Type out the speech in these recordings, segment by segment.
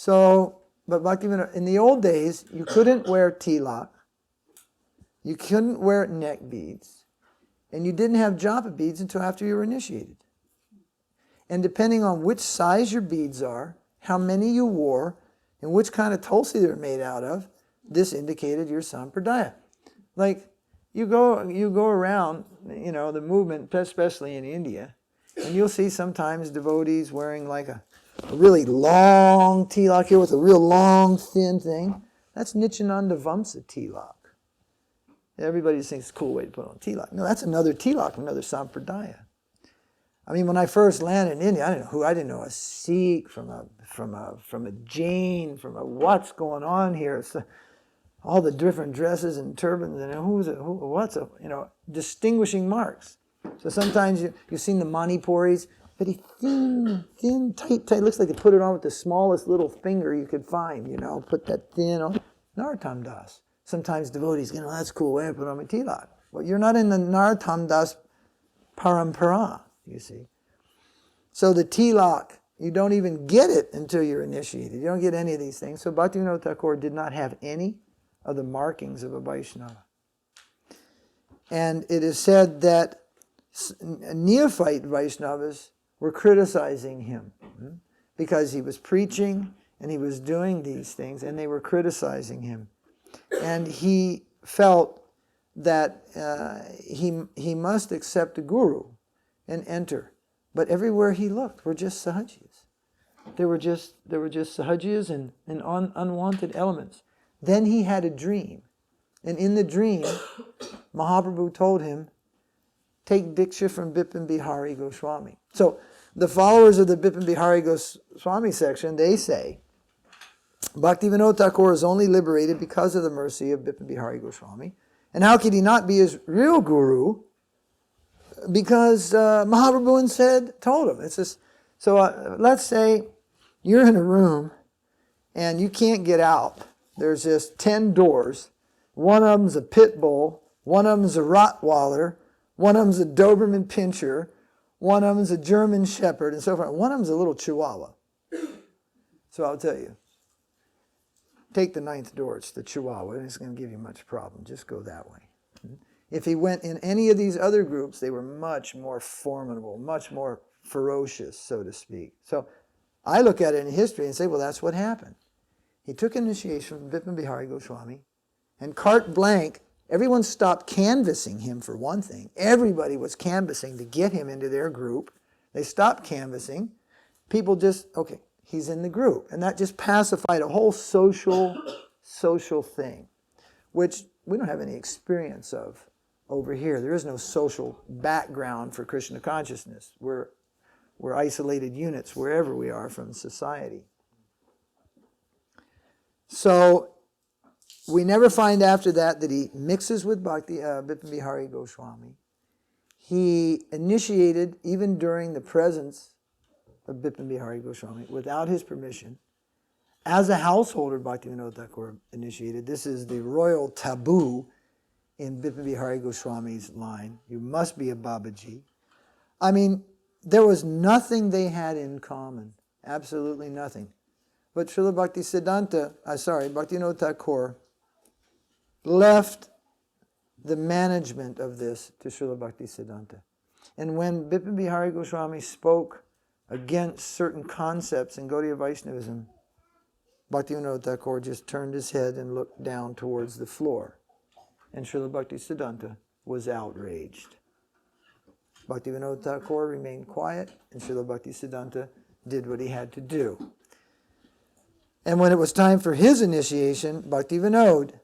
So, but Bhaktivinoda, in the old days, you couldn't wear tilak, you couldn't wear neck beads, and you didn't have japa beads until after you were initiated. And depending on which size your beads are, how many you wore, and which kind of tulsi they're made out of, this indicated your sampradaya. Like, you go around, the movement, especially in India, and you'll see sometimes devotees wearing like a really long tilak here with a real long, thin thing. That's Nityananda Vamsa tilak. Everybody just thinks it's a cool way to put on tilak. No, that's another tilak, another sampradaya. I mean, when I first landed in India, I didn't know who. I didn't know a Sikh from a Jain, from a what's going on here. So, all the different dresses and turbans and distinguishing marks. So sometimes you've seen the Manipuris, very thin, tight. Looks like they put it on with the smallest little finger you could find. Put that thin on. Narottam Das. Sometimes devotees, that's a cool way to put on my tilak. Well, you're not in the Narottam Das parampara. You see. So the tilak, you don't even get it until you're initiated. You don't get any of these things. So Bhaktivinoda Ṭhākura did not have any of the markings of a Vaishnava. And it is said that neophyte Vaishnavas were criticizing him because he was preaching and he was doing these things, and they were criticizing him. And he felt that he must accept a guru and enter. But everywhere he looked were just sahajiyas. There were just sahajiyas and unwanted elements. Then he had a dream. And in the dream, Mahaprabhu told him, take dīkṣā from Vipina Vihari Gosvāmī. So the followers of the Vipina Vihari Gosvāmī section, they say, Bhaktivinoda Ṭhākura is only liberated because of the mercy of Vipina Vihari Gosvāmī. And how could he not be his real guru? Because Mahaprabhu instead told him. It's just, so let's say you're in a room and you can't get out. There's just 10 doors. One of them's a pit bull. One of them's a Rottweiler. One of them's a Doberman Pinscher. One of them's a German Shepherd, and so forth. One of them's a little Chihuahua. So I'll tell you, take the 9th door. It's the Chihuahua. It's going to give you much problem. Just go that way. If he went in any of these other groups, they were much more formidable, much more ferocious, so to speak. So I look at it in history and say, well, that's what happened. He took initiation from Vipina Vihari Gosvāmī, and carte blanche, everyone stopped canvassing him for one thing. Everybody was canvassing to get him into their group. They stopped canvassing. People just, okay, he's in the group. And that just pacified a whole social thing, which we don't have any experience of over here. There is no social background for Krishna consciousness. We're isolated units wherever we are from society. So we never find after that he mixes with Vipina Vihari Gosvāmī. He initiated, even during the presence of Vipina Vihari Gosvāmī, without his permission. As a householder, Bhaktivinoda Ṭhākura initiated. This is the royal taboo in Vipina Vihari Gosvāmī's line. You must be a Babaji. I mean, there was nothing they had in common. Absolutely nothing. But Śrīla Bhaktivinoda Ṭhākura left the management of this to Śrīla Bhaktisiddhānta. And when Vipina Vihari Gosvāmī spoke against certain concepts in Gaudiya Vaishnavism, Bhaktivinoda Ṭhākura just turned his head and looked down towards the floor. And Śrīla Bhaktisiddhānta was outraged. Bhaktivinoda Ṭhākura remained quiet, and Śrīla Bhaktisiddhānta did what he had to do. And when it was time for his initiation, Bhaktivinoda,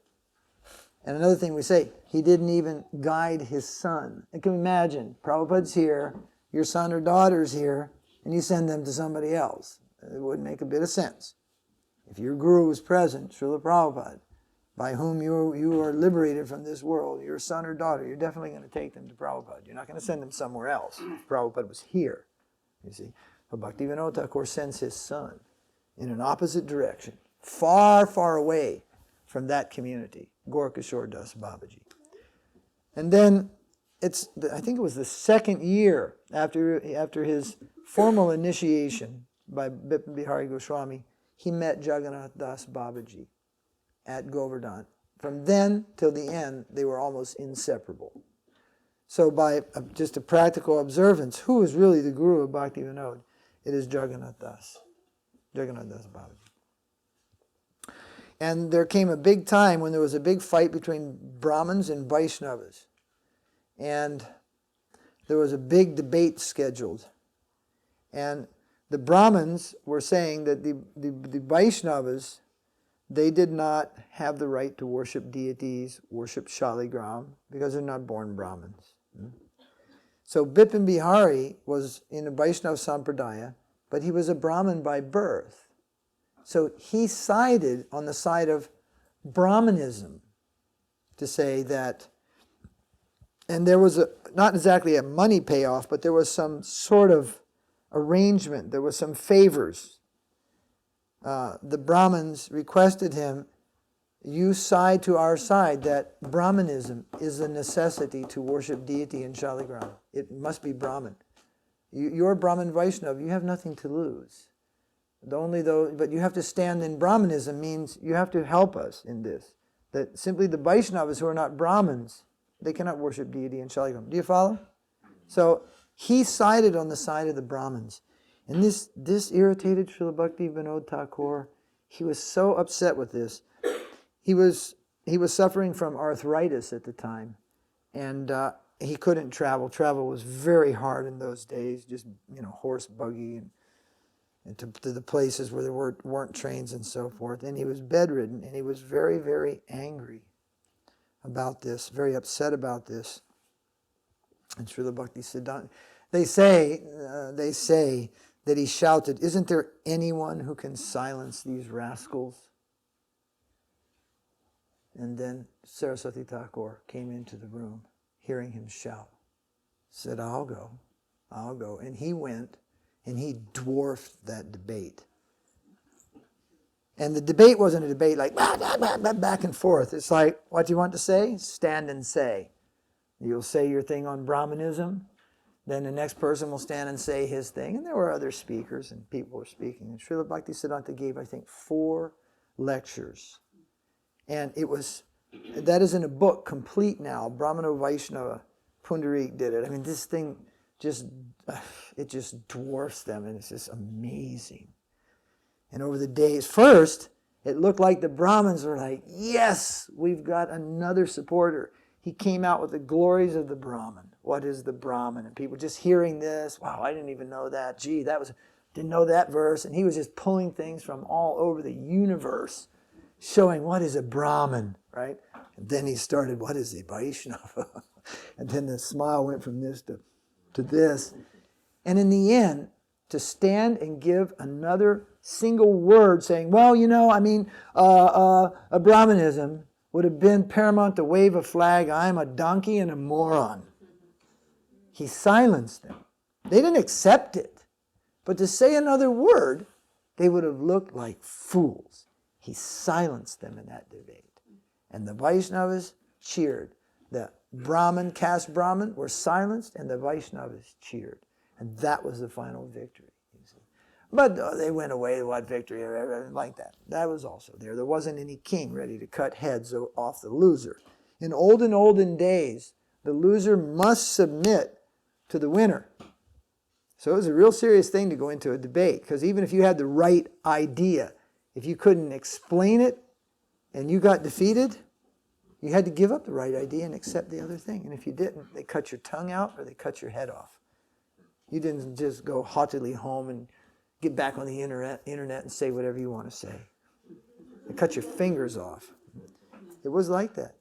and another thing we say, he didn't even guide his son. You can imagine, Prabhupada's here, your son or daughter's here, and you send them to somebody else. It wouldn't make a bit of sense. If your guru was present, Śrīla Prabhupāda, by whom you are liberated from this world, your son or daughter, you're definitely going to take them to Prabhupada. You're not going to send them somewhere else. Prabhupada was here, you see. But Bhaktivinoda Ṭhākura sends his son in an opposite direction, far, far away from that community, Gorkashore Das Babaji. And then, I think it was the second year after his formal initiation by Vipina Vihari Gosvāmī, he met Jagannath Das Babaji at Govardhan. From then till the end, they were almost inseparable. So by just a practical observance, who is really the guru of Bhaktivinoda? It is Jagannath Das Babaji. And there came a big time when there was a big fight between Brahmins and Vaishnavas. And there was a big debate scheduled. And the Brahmins were saying that the Vaishnavas, they did not have the right to worship deities, worship Shaligram, because they're not born Brahmins. So Vipina Vihari was in a Vaishnava Sampradaya, but he was a Brahmin by birth. So he sided on the side of Brahmanism to say that, and there was not exactly a money payoff, but there was some sort of arrangement, there was some favors. The Brahmins requested him, you side to our side that Brahmanism is a necessity to worship deity in Shaligram. It must be Brahmin. You're Brahmin Vaishnava, you have nothing to lose. But you have to stand in Brahmanism means you have to help us in this. That simply the Vaishnavas who are not Brahmins, they cannot worship deity in Shaligram. Do you follow? So he sided on the side of the Brahmins. And this irritated Śrīla Bhaktivinoda Ṭhākura. He was so upset with this. He was suffering from arthritis at the time. And he couldn't travel. Travel was very hard in those days. Just, horse buggy and to the places where there weren't trains and so forth. And he was bedridden, and he was very, very angry about this, very upset about this. And Śrīla Bhaktisiddhānta, they say that he shouted, "Isn't there anyone who can silence these rascals?" And then Sarasvatī Ṭhākura came into the room, hearing him shout, said, I'll go. And he went, and he dwarfed that debate. And the debate wasn't a debate like back and forth. It's like, what do you want to say? Stand and say. You'll say your thing on Brahmanism, then the next person will stand and say his thing. And there were other speakers, and people were speaking. And Śrīla Bhaktisiddhānta gave, I think, 4 lectures. And that is in a book, complete now. Brahmano Vaishnava, Pundarik did it. I mean, this thing it just dwarfs them, and it's just amazing. And over the days, first, it looked like the Brahmins were like, yes, we've got another supporter. He came out with the glories of the Brahmin. What is the Brahmin? And people just hearing this, wow, I didn't even know that. Gee, didn't know that verse. And he was just pulling things from all over the universe, showing what is a Brahmin, right? And then he started, what is a Vaishnava? And then the smile went from this to this. And in the end, to stand and give another single word saying, well, a Brahmanism would have been paramount to wave a flag, I'm a donkey and a moron. He silenced them. They didn't accept it. But to say another word, they would have looked like fools. He silenced them in that debate. And the Vaishnavas cheered. The caste Brahmin were silenced, and the Vaishnavas cheered. And that was the final victory. But they went away, what victory, like that. That was also there. There wasn't any king ready to cut heads off the loser. In olden days, the loser must submit to the winner. So it was a real serious thing to go into a debate, because even if you had the right idea, if you couldn't explain it and you got defeated, you had to give up the right idea and accept the other thing. And if you didn't, they cut your tongue out or they cut your head off. You didn't just go haughtily home and get back on the internet and say whatever you want to say. They cut your fingers off. It was like that.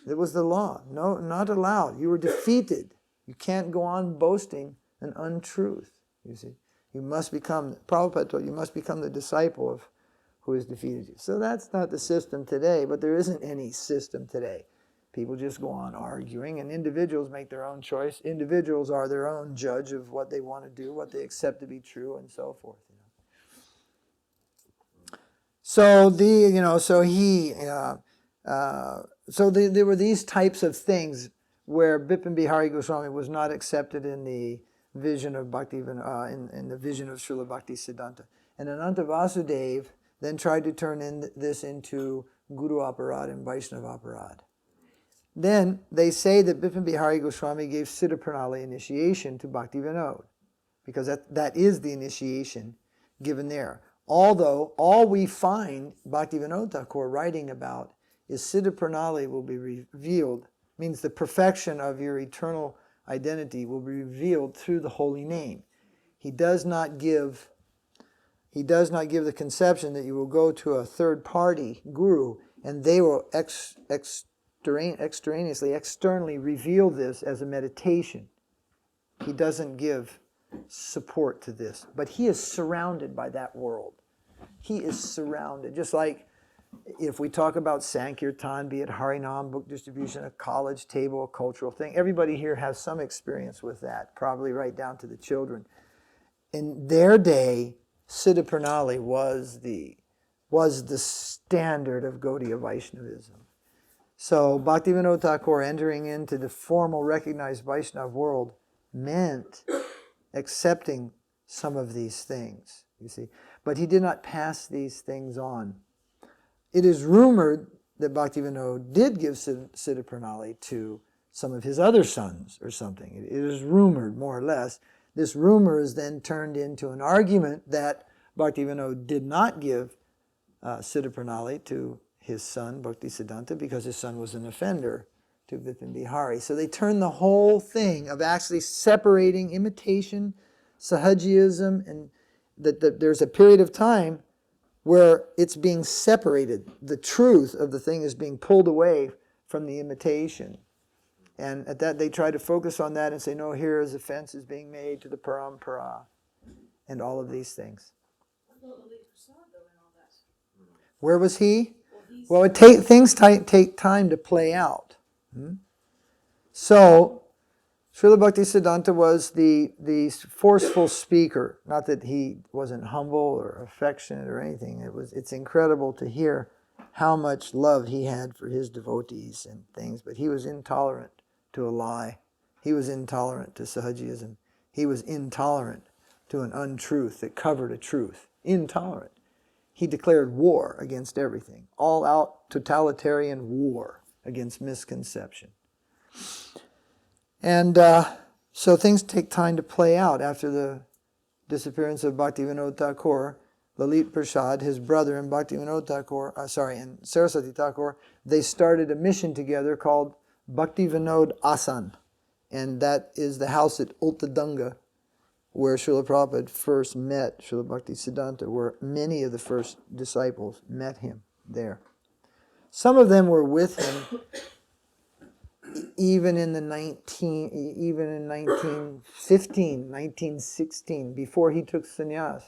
It was the law. No, not allowed. You were defeated. You can't go on boasting an untruth, you see. You must become, Prabhupada told you must become the disciple of who has defeated you. So that's not the system today, but there isn't any system today. People just go on arguing, and individuals make their own choice. Individuals are their own judge of what they want to do, what they accept to be true, and so forth. So there were these types of things where Vipina Vihari Gosvāmī was not accepted in the vision of in the vision of Śrīla Bhaktisiddhānta. And Ananta Vasudeva then tried to turn this into Guru aparādha and Vaishnava aparādha. Then they say that Vipina Vihari Gosvāmī gave Siddha Pranali initiation to Bhaktivinoda, because that is the initiation given there. Although all we find Bhaktivinoda Ṭhākura writing about is Siddha Pranali will be revealed, means the perfection of your eternal identity will be revealed through the holy name. He does not give the conception that you will go to a third party guru and they will externally reveal this as a meditation. He doesn't give support to this, but he is surrounded by that world. He is surrounded, just like if we talk about Sankirtan, be it Harinam, book distribution, a college table, a cultural thing, everybody here has some experience with that, probably right down to the children. In their day, Siddha Pranali was the standard of Gaudiya Vaishnavism. So Bhaktivinoda Ṭhākura entering into the formal recognized Vaishnava world meant accepting some of these things, you see. But he did not pass these things on. It is rumored that Bhaktivinoda did give Siddha Pranali to some of his other sons or something. It is rumored, more or less. This rumor is then turned into an argument that Bhaktivinoda did not give Siddha Pranali to his son, Bhaktisiddhānta, because his son was an offender to Vipina Vihari. So they turn the whole thing of actually separating imitation, Sahajiyism, and that there's a period of time where it's being separated. The truth of the thing is being pulled away from the imitation. And at that, they try to focus on that and say, no, here is offense is being made to the parampara and all of these things. Where was he? Well, things take time to play out. So, Śrīla Bhaktisiddhānta was the forceful speaker. Not that he wasn't humble or affectionate or anything. It's incredible to hear how much love he had for his devotees and things. But he was intolerant to a lie. He was intolerant to Sahajiyism. He was intolerant to an untruth that covered a truth. Intolerant. He declared war against everything. All-out totalitarian war against misconception. And so things take time to play out. After the disappearance of Bhaktivinoda Ṭhākura, Lalit Prasad, his brother, and Bhaktivinoda Ṭhākura, and Sarasvatī Ṭhākura, they started a mission together called Bhaktivinoda Asan. And that is the house at Ultadanga, where Śrīla Prabhupāda first met Śrīla Bhaktisiddhānta, where many of the first disciples met him there. Some of them were with him even in 1915, 1916, before he took sannyas.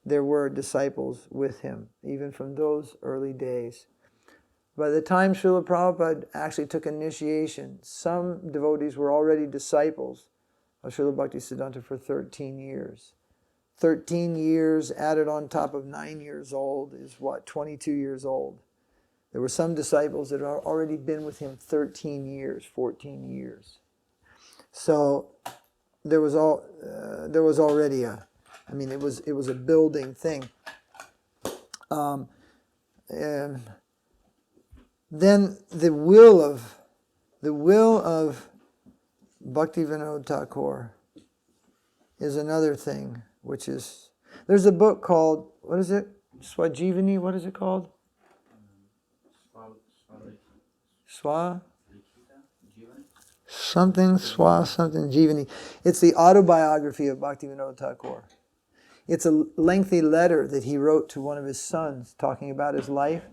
There were disciples with him, even from those early days. By the time Śrīla Prabhupāda actually took initiation, some devotees were already disciples of Śrīla Bhaktisiddhānta for 13 years. 13 years added on top of 9 years old is what? 22 years old. There were some disciples that had already been with him 13 years, 14 years. So there was already it was a building thing. And then the will of Bhaktivinoda Ṭhākura is another thing, which is, there's a book called, what is it? Swajivani, what is it called? Something Jivani. It's the autobiography of Bhaktivinoda Ṭhākura. It's a lengthy letter that he wrote to one of his sons talking about his life.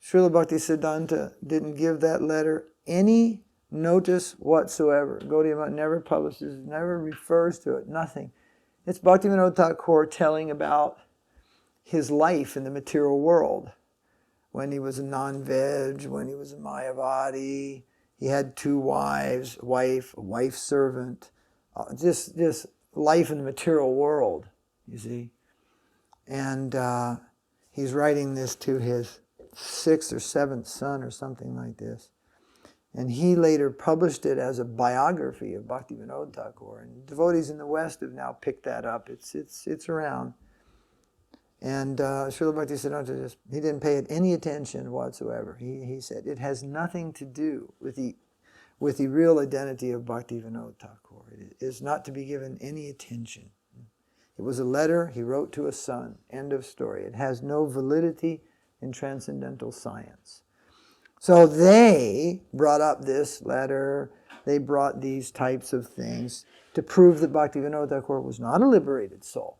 Śrīla Bhaktisiddhānta didn't give that letter any notice whatsoever. Gaudiya Math never publishes, never refers to it, nothing. It's Bhaktivinoda Ṭhākura telling about his life in the material world. When he was a non-veg, when he was a Mayavadi, he had 2 wives, a wife servant, just life in the material world, you see. And he's writing this to his 6th or 7th son or something like this. And he later published it as a biography of Bhaktivinoda Ṭhākura. And devotees in the West have now picked that up. It's around. And Śrīla Bhaktisiddhānta he didn't pay it any attention whatsoever. He said, it has nothing to do with the real identity of Bhaktivinoda Ṭhākura. It is not to be given any attention. It was a letter he wrote to a son. End of story. It has no validity in transcendental science. So they brought up this letter. They brought these types of things to prove that Bhaktivinoda Ṭhākura was not a liberated soul.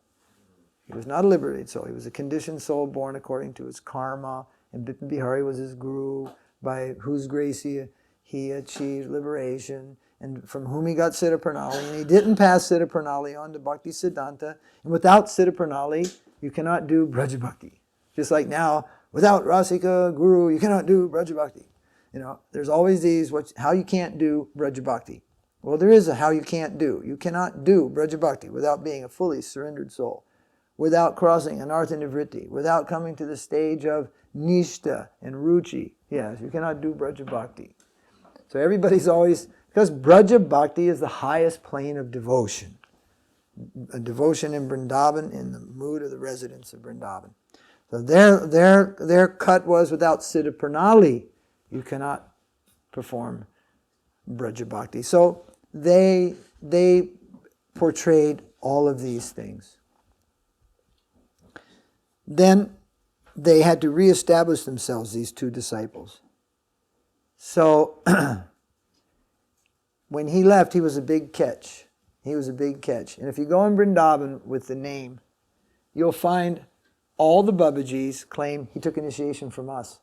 He was not a liberated soul. He was a conditioned soul born according to his karma. And Vipina Vihari was his guru, by whose grace he achieved liberation, and from whom he got Siddha Pranali. And he didn't pass Siddha Pranali on to Bhaktisiddhānta. And without Siddha Pranali, you cannot do Braja Bhakti. Just like now, without Rasika Guru, you cannot do Braja Bhakti. You know, there's always these, how you can't do Braja Bhakti. Well, there is a how you can't do. You cannot do Braja Bhakti without being a fully surrendered soul, without crossing anartha nivritti, without coming to the stage of nishta and ruchi. Yes, you cannot do Braja Bhakti. So everybody's always, because Braja Bhakti is the highest plane of devotion. A devotion in Vrindavan, in the mood of the residents of Vrindavan. So their cut was, without Siddha Pranali, you cannot perform Braja Bhakti. So they portrayed all of these things. Then they had to reestablish themselves, these two disciples. So when he left, he was a big catch. He was a big catch. And if you go in Vrindavan with the name, you'll find all the Babajis claim he took initiation from us.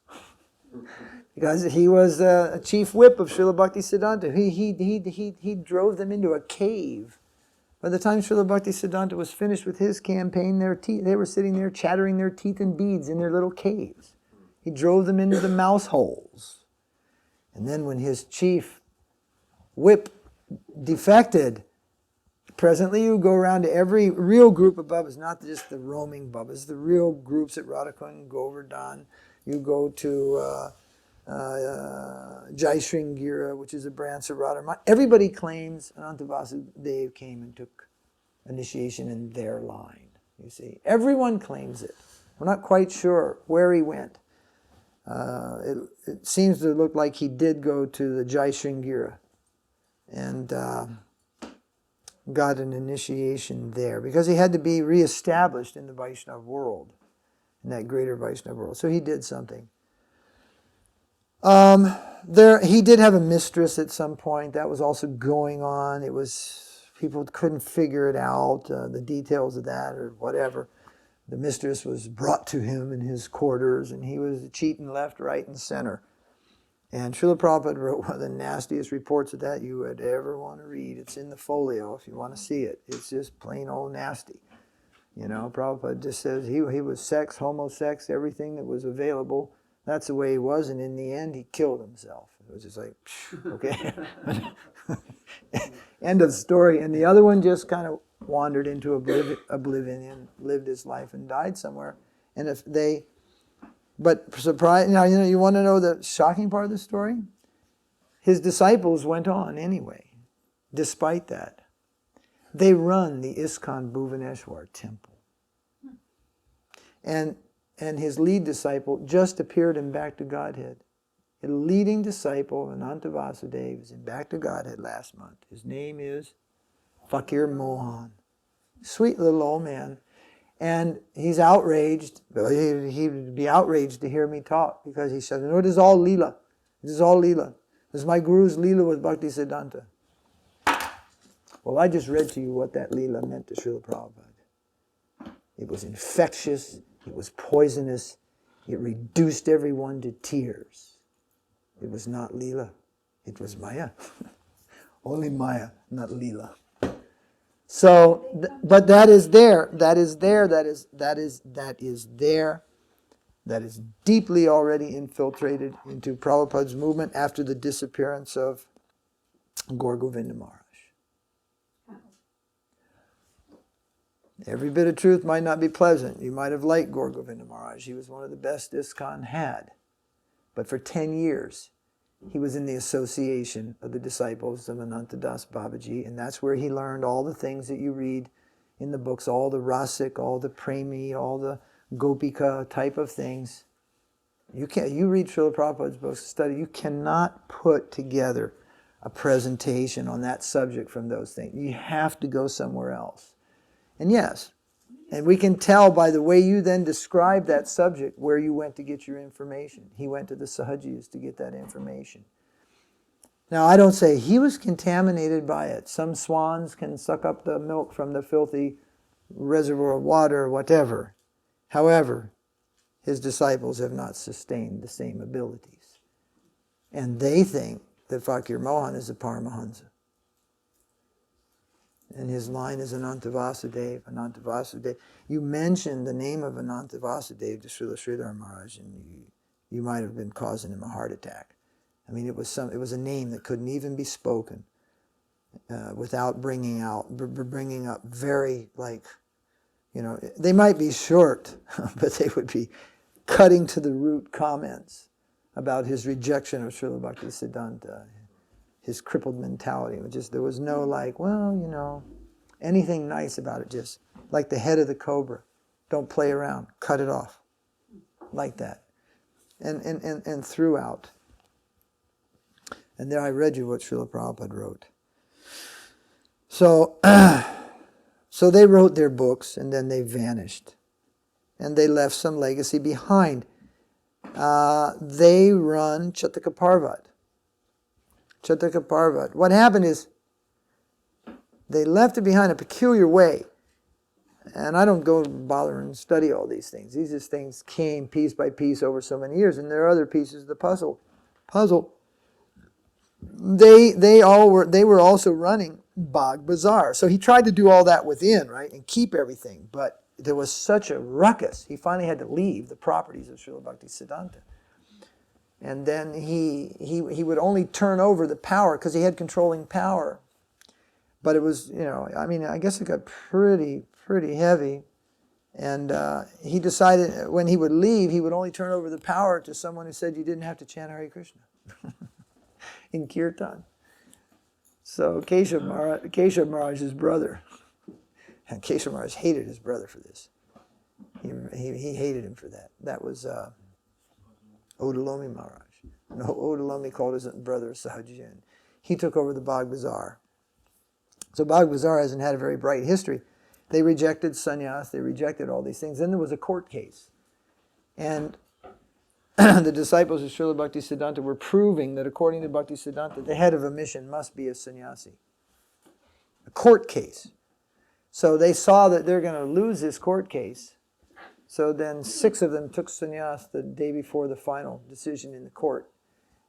Because he was a chief whip of Śrīla Bhaktisiddhānta. He drove them into a cave. By the time Śrīla Bhaktisiddhānta was finished with his campaign, they were sitting there chattering their teeth and beads in their little caves. He drove them into the mouse holes. And then when his chief whip defected, presently you go around to every real group of Babas, not just the roaming Babas, the real groups at Radhakund and Govardhan. You go to Jai Sringira, which is a branch of Radharmani. Everybody claims Ananta Vasudeva came and took initiation in their line. You see, everyone claims it. We're not quite sure where he went. It seems to look like he did go to the Jai Sringira and got an initiation there, because he had to be reestablished in the Vaishnava world, in that greater Vaishnava world. So he did something. He did have a mistress at some point. That was also going on. It was, people couldn't figure it out, the details of that or whatever. The mistress was brought to him in his quarters, and he was cheating left, right, and center. And Śrīla Prabhupāda wrote one of the nastiest reports of that you would ever want to read. It's in the folio if you want to see it. It's just plain old nasty. You know, Prabhupada just says he was sex, homosex, everything that was available. That's the way he was, and in the end, he killed himself. It was just like, okay. End of story. And the other one just kind of wandered into oblivion and lived his life and died somewhere. And but surprise, you want to know the shocking part of the story? His disciples went on anyway, despite that. They run the ISKCON Bhuvaneshwar temple. And his lead disciple just appeared in Back to Godhead. A leading disciple of Ananta Vasudeva is in Back to Godhead last month. His name is Fakir Mohan. Sweet little old man. And he's outraged. He would be outraged to hear me talk, because he said, no, it is all Leela. It is all Leela. This is my Guru's Leela with Bhaktisiddhānta. Well, I just read to you what that Leela meant to Śrīla Prabhupāda. It was infectious. It was poisonous. It reduced everyone to tears. It was not Leela. It was Maya. Only Maya, not Leela. So, but that is there. That is there. That is there. That is deeply already infiltrated into Prabhupada's movement after the disappearance of Gaur Govinda Maharaj. Every bit of truth might not be pleasant. You might have liked Gaur Govinda Maharaj. He was one of the best ISKCON had. But for 10 years, he was in the association of the disciples of Anantadas Babaji, and that's where he learned all the things that you read in the books, all the rasic, all the premi, all the Gopika type of things. You read Śrīla Prabhupāda's books, study, you cannot put together a presentation on that subject from those things. You have to go somewhere else. And yes, and we can tell by the way you then describe that subject where you went to get your information. He went to the Sahajiyas to get that information. Now, I don't say he was contaminated by it. Some swans can suck up the milk from the filthy reservoir of water or whatever. However, his disciples have not sustained the same abilities. And they think that Fakir Mohan is a Paramahansa. And his line is Ananta Vasudeva, Ananta Vasudeva. You mentioned the name of Ananta Vasudeva to Srila Śrīla Maharaj, and you might have been causing him a heart attack. I mean, it was a name that couldn't even be spoken without bringing up very, like, you know, they might be short, but they would be cutting to the root comments about his rejection of Śrīla Bhaktisiddhānta, his crippled mentality. There was no like, well, you know, anything nice about it, just like the head of the cobra. Don't play around, cut it off. Like that. And throughout. And there I read you what Śrīla Prabhupāda wrote. So they wrote their books and then they vanished. And they left some legacy behind. They run Chataka Parvat. Chataka Parvat. What happened is they left it behind a peculiar way. And I don't go bother and study all these things. These things came piece by piece over so many years. And there are other pieces of the puzzle. They were also running Bag Bazaar. So he tried to do all that within, right, and keep everything. But there was such a ruckus, he finally had to leave the properties of Śrīla Bhaktisiddhānta. And then he would only turn over the power because he had controlling power. But it was, you know, I mean, I guess it got pretty heavy. And he decided when he would leave, he would only turn over the power to someone who said you didn't have to chant Hare Krishna in Kirtan. So Keshav Maharaj, his brother, and Keshav Maharaj hated his brother for this. He hated him for that. That was Odalomi Maharaj. No, Odalomi called his brother Sahajiya. He took over the Bag Bazaar. So Bag Bazaar hasn't had a very bright history. They rejected sannyas, they rejected all these things. Then there was a court case. And the disciples of Śrīla Bhaktisiddhānta were proving that according to Bhaktisiddhānta, the head of a mission must be a sannyasi. A court case. So they saw that they're going to lose this court case. So then 6 of them took sannyas the day before the final decision in the court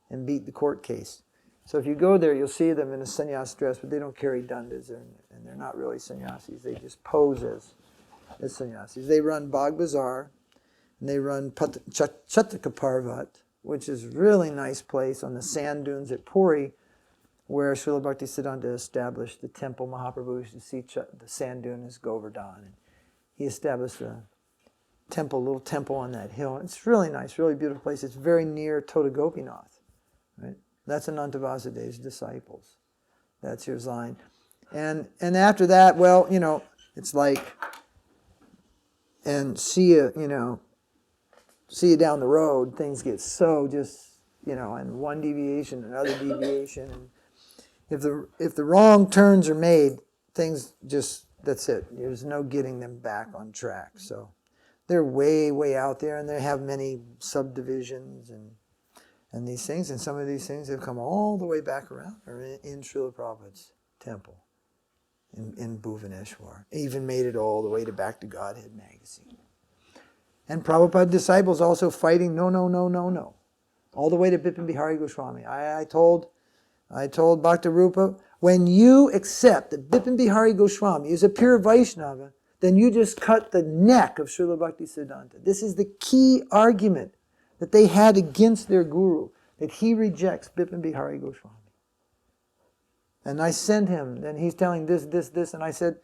and beat the court case. So if you go there, you'll see them in a sannyas dress, but they don't carry dandas, and they're not really sannyasis. They just pose as sannyasis. They run Bag Bazaar, and they run Chataka Parvat, which is a really nice place on the sand dunes at Puri, where Śrīla Bhaktisiddhānta established the temple. Mahaprabhu used to see the sand dune as Govardhan. And he established a little temple on that hill. It's really nice, really beautiful place. It's very near Tota Gopinath, right? That's Ananta Vasudeva's disciples. That's his line. And after that, well, you know, it's like, and see you down the road, things get so just, you know, and one deviation, another deviation. And if the wrong turns are made, things just, that's it. There's no getting them back on track. So they're way, way out there, and they have many subdivisions and these things, and some of these things have come all the way back around, or in Śrīla Prabhupāda's temple in Bhuvaneshwar. Even made it all the way to Back to Godhead magazine. And Prabhupada disciples also fighting, no. All the way to Vipina Vihari Gosvāmī. I told Bhaktirupa, when you accept that Vipina Vihari Gosvāmī is a pure Vaishnava, then you just cut the neck of Śrīla Bhaktisiddhānta. This is the key argument that they had against their guru, that he rejects Vipina Vihari Gosvāmī. And I sent him, and he's telling this, and I said,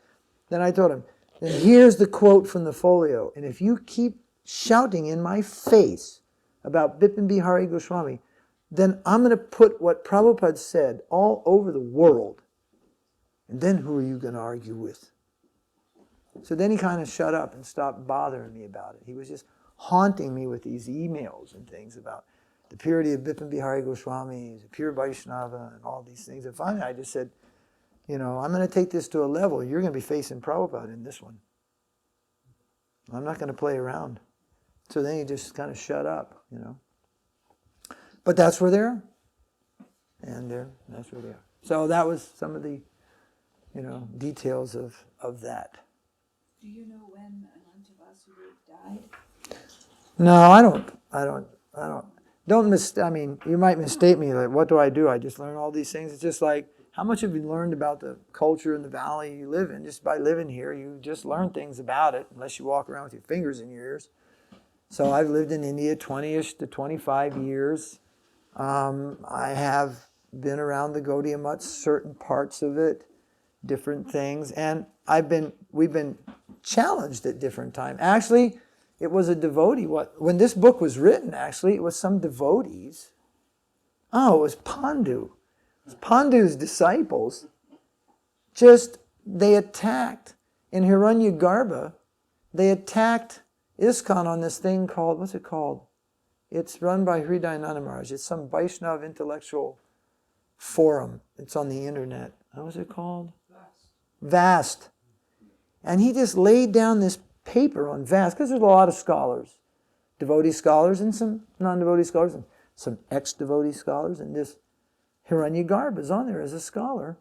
then I told him, and here's the quote from the folio, and if you keep shouting in my face about Vipina Vihari Gosvāmī, then I'm going to put what Prabhupada said all over the world. And then who are you going to argue with? So then he kind of shut up and stopped bothering me about it. He was just haunting me with these emails and things about the purity of Vipina Vihari Gosvāmī, he's a pure Vaishnava, and all these things. And finally I just said, I'm going to take this to a level. You're going to be facing Prabhupada in this one. I'm not going to play around. So then he just kind of shut up, But that's where they are. And that's where they are. So that was some of the, details of that. Do you know when Anantavasudeva died? No, I don't. You might mistake me. Like, what do? I just learn all these things. It's just like, how much have you learned about the culture in the valley you live in? Just by living here, you just learn things about it, unless you walk around with your fingers in your ears. So I've lived in India 20-ish to 25 years. I have been around the Gaudiya Mutt, certain parts of it, different things, and we've been challenged at different times. Actually, it was a devotee. When this book was written, actually, it was some devotees. Oh, it was Pandu. It was Pandu's disciples. They attacked in Hiranyagarbha. They attacked ISKCON on this thing called, what's it called? It's run by Hridayananda Maharaj. It's some Vaishnava intellectual forum. It's on the internet. What was it called? Vast. And he just laid down this paper on Vast, because there's a lot of scholars, devotee scholars and some non-devotee scholars, and some ex-devotee scholars, and this Hiranyagarbha is on there as a scholar.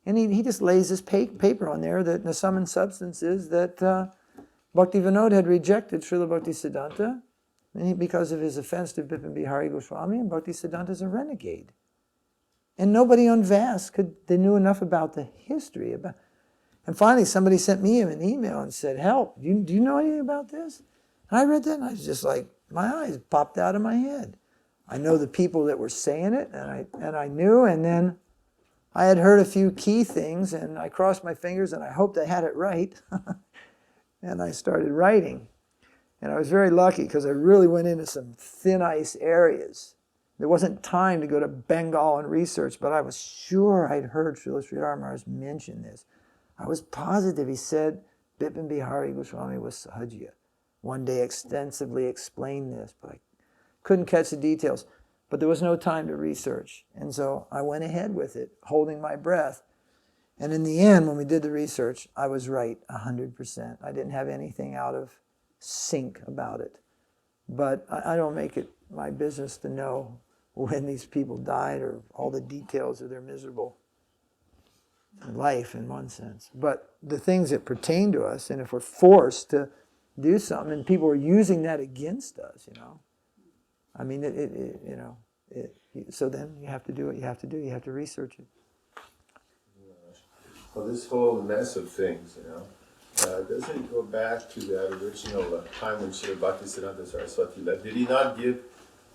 And he just lays this paper on there that the sum and substance is that Bhaktivinoda had rejected Śrīla Bhaktisiddhānta because of his offense to Vipina Vihari Gosvāmī, and Bhaktisiddhānta is a renegade. And nobody on Vast they knew enough about the history. And finally somebody sent me an email and said, help, do you know anything about this? And I read that and I was just like, my eyes popped out of my head. I know the people that were saying it, and I knew, and then I had heard a few key things, and I crossed my fingers and I hoped I had it right. And I started writing. And I was very lucky because I really went into some thin ice areas. There wasn't time to go to Bengal and research, but I was sure I'd heard Śrīla Sridhar Maharaj mention this. I was positive he said Vipina Vihari Gosvāmī was Sahajiya. One day extensively explained this, but I couldn't catch the details. But there was no time to research. And so I went ahead with it, holding my breath. And in the end, when we did the research, I was right 100%. I didn't have anything out of sync about it. But I don't make it my business to know when these people died or all the details of their miserable life in one sense. But the things that pertain to us, and if we're forced to do something, and people are using that against us, so then you have to do what you have to do. You have to research it. Well, this whole mess of things, doesn't it go back to that original time when Śrīla Bhaktisiddhānta Sarasvatī lived? Did he not give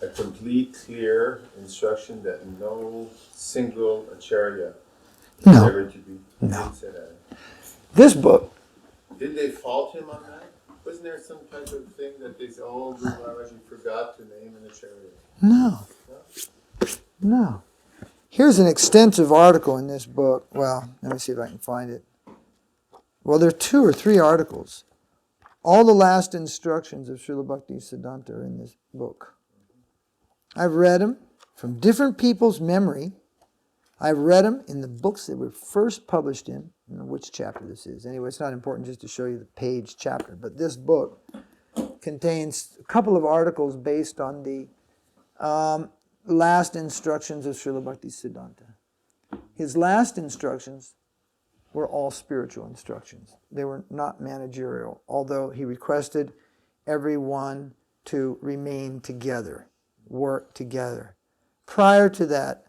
a complete, clear instruction that no single acharya is ever to be? No. Say that. This book. Didn't they fault him on that? Wasn't there some type of thing that they said, oh, Guru Maharaj, you forgot to name an acharya? No. Here's an extensive article in this book. Well, let me see if I can find it. Well, there are 2 or 3 articles. All the last instructions of Śrīla Bhaktisiddhānta are in this book. I've read them from different people's memory. I've read them in the books that were first published in. I don't know which chapter this is. Anyway, it's not important just to show you the page chapter. But this book contains a couple of articles based on the last instructions of Śrīla Bhaktisiddhānta. His last instructions were all spiritual instructions. They were not managerial, although he requested everyone to remain together, work together. Prior to that,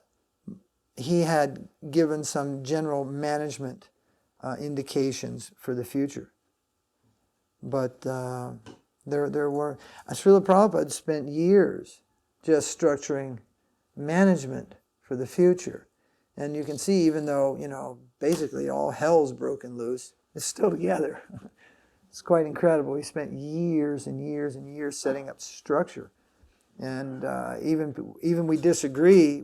he had given some general management indications for the future. But there were... Śrīla Prabhupāda spent years just structuring management for the future. And you can see, even though, basically all hell's broken loose, it's still together. It's quite incredible. He spent years and years and years setting up structure. And even we disagree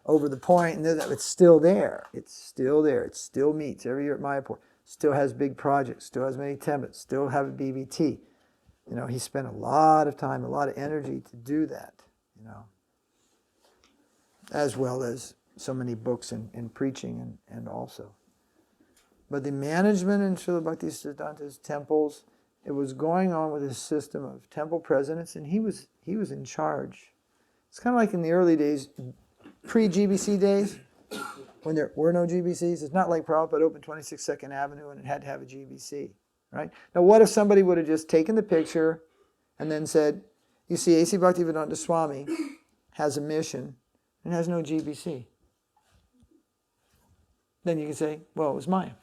over the point, and that it's still there. It's still there. It still meets every year at Mayapur. still has big projects, still has many temples, still have a BBT. You know, he spent a lot of time, a lot of energy to do that, you know, as well as so many books and preaching and also. But the management in Śrīla Bhaktisiddhānta's temples, it was going on with his system of temple presidents, and he was in charge. It's kind of like in the early days, pre-GBC days, when there were no GBCs. It's not like Prabhupada opened 26 Second Avenue and it had to have a GBC, right? Now, what if somebody would have just taken the picture and then said, you see, A.C. Bhaktivinoda Swami has a mission and has no GBC. Then you can say, well, it was mine,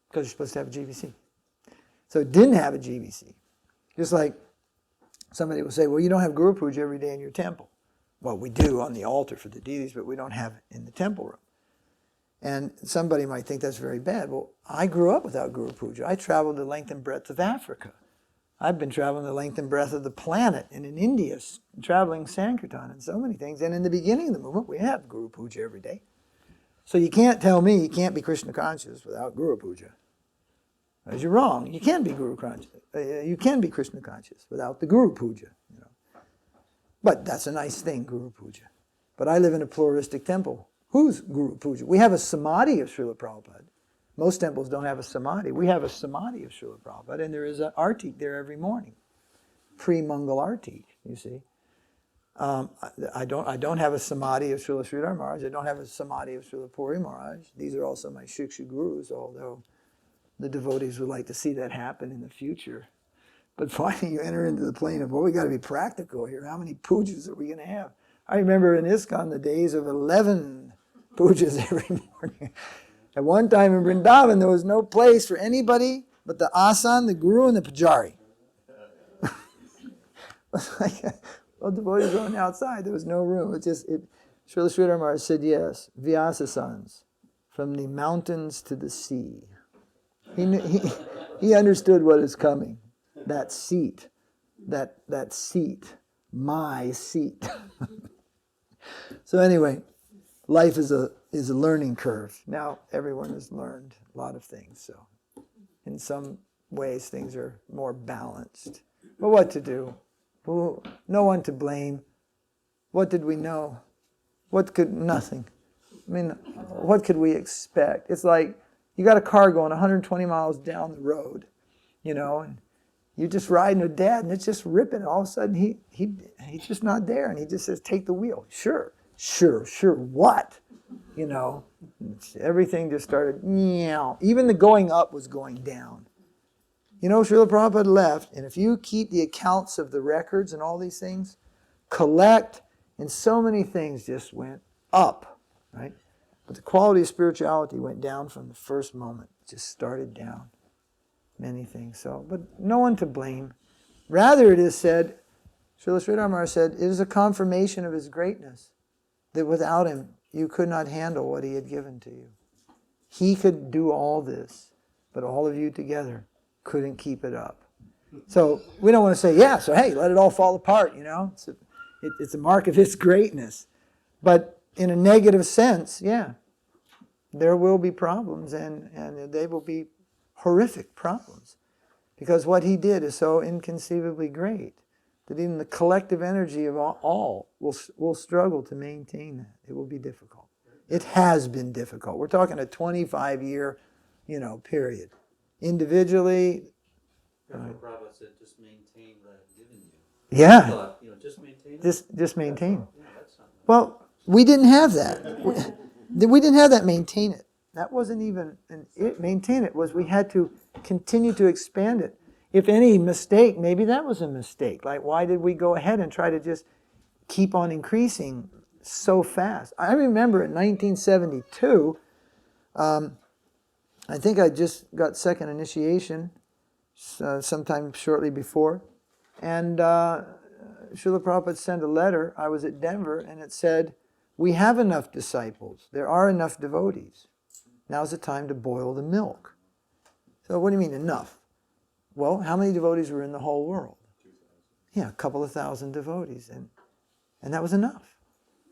because you're supposed to have a GBC. So it didn't have a GBC. Just like somebody will say, well, you don't have Guru Puja every day in your temple. Well, we do on the altar for the deities, but we don't have it in the temple room. And somebody might think that's very bad. Well, I grew up without Guru Puja. I traveled the length and breadth of Africa. I've been traveling the length and breadth of the planet, and in India, traveling Sankirtan and so many things. And in the beginning of the movement, we have Guru Puja every day. So you can't tell me you can't be Kṛṣna conscious without Guru Puja. Because you're wrong. You can be Guru conscious. You can be Kṛṣna conscious without the Guru Puja. You know. But that's a nice thing, Guru Puja. But I live in a pluralistic temple. Who's Guru Puja? We have a samadhi of Śrīla Prabhupāda. Most temples don't have a samadhi. We have a samadhi of Śrīla Prabhupāda, and there is an arti there every morning. Pre-Mangal arti, you see. I don't have a samadhi of Śrīla Sridhar Maharaj. I don't have a samadhi of Śrīla Puri Maharaj. These are also my Shiksha Gurus, although the devotees would like to see that happen in the future. But finally you enter into the plane of, well, we got to be practical here. How many pujas are we going to have? I remember in ISKCON the days of 11 pujas every morning. At one time in Vrindavan, there was no place for anybody but the asan, the guru, and the pujari. Well, devotees were on the outside. There was no room. Srila Sridhar Maharaj said, yes, Vyasasans, from the mountains to the sea. He understood what is coming. That seat, that seat, my seat. So anyway, life is a learning curve. Now everyone has learned a lot of things. So in some ways things are more balanced. But what to do? No one to blame. What did we know? Nothing. I mean, what could we expect? It's like you got a car going 120 miles down the road, you know, and you're just riding with Dad, and it's just ripping. All of a sudden, he's just not there, and he just says, "Take the wheel." Sure. What? You know, everything just started. Meow. Even the going up was going down. You know, Śrīla Prabhupada left, and if you keep the accounts of the records and all these things, collect, and so many things just went up, right? But the quality of spirituality went down from the first moment. It just started down. Many things. So, but no one to blame. Rather, it is said, Śrīla Sridhar Maharaj said, it is a confirmation of his greatness that without him, you could not handle what he had given to you. He could do all this, but all of you together couldn't keep it up. So we don't want to say, yeah, so hey, let it all fall apart, you know. It's a mark of his greatness. But in a negative sense, yeah, there will be problems, and they will be horrific problems. Because what he did is so inconceivably great that even the collective energy of all will struggle to maintain that. It will be difficult. It has been difficult. We're talking a 25-year, period. Individually, Prabhupada said, just maintain what I've given you. Yeah. I thought, just maintain it. Just maintain. Yeah, that's not Well, we didn't have that. We didn't have that maintain it. That wasn't even maintain it. Was we had to continue to expand it. If any mistake, maybe that was a mistake. Like, why did we go ahead and try to just keep on increasing so fast? I remember in 1972, I think I just got second initiation sometime shortly before. And Śrīla Prabhupada sent a letter. I was at Denver, and it said, we have enough disciples. There are enough devotees. Now's the time to boil the milk. So what do you mean enough? Well, how many devotees were in the whole world? 2,000. Yeah, a couple of thousand devotees. And that was enough.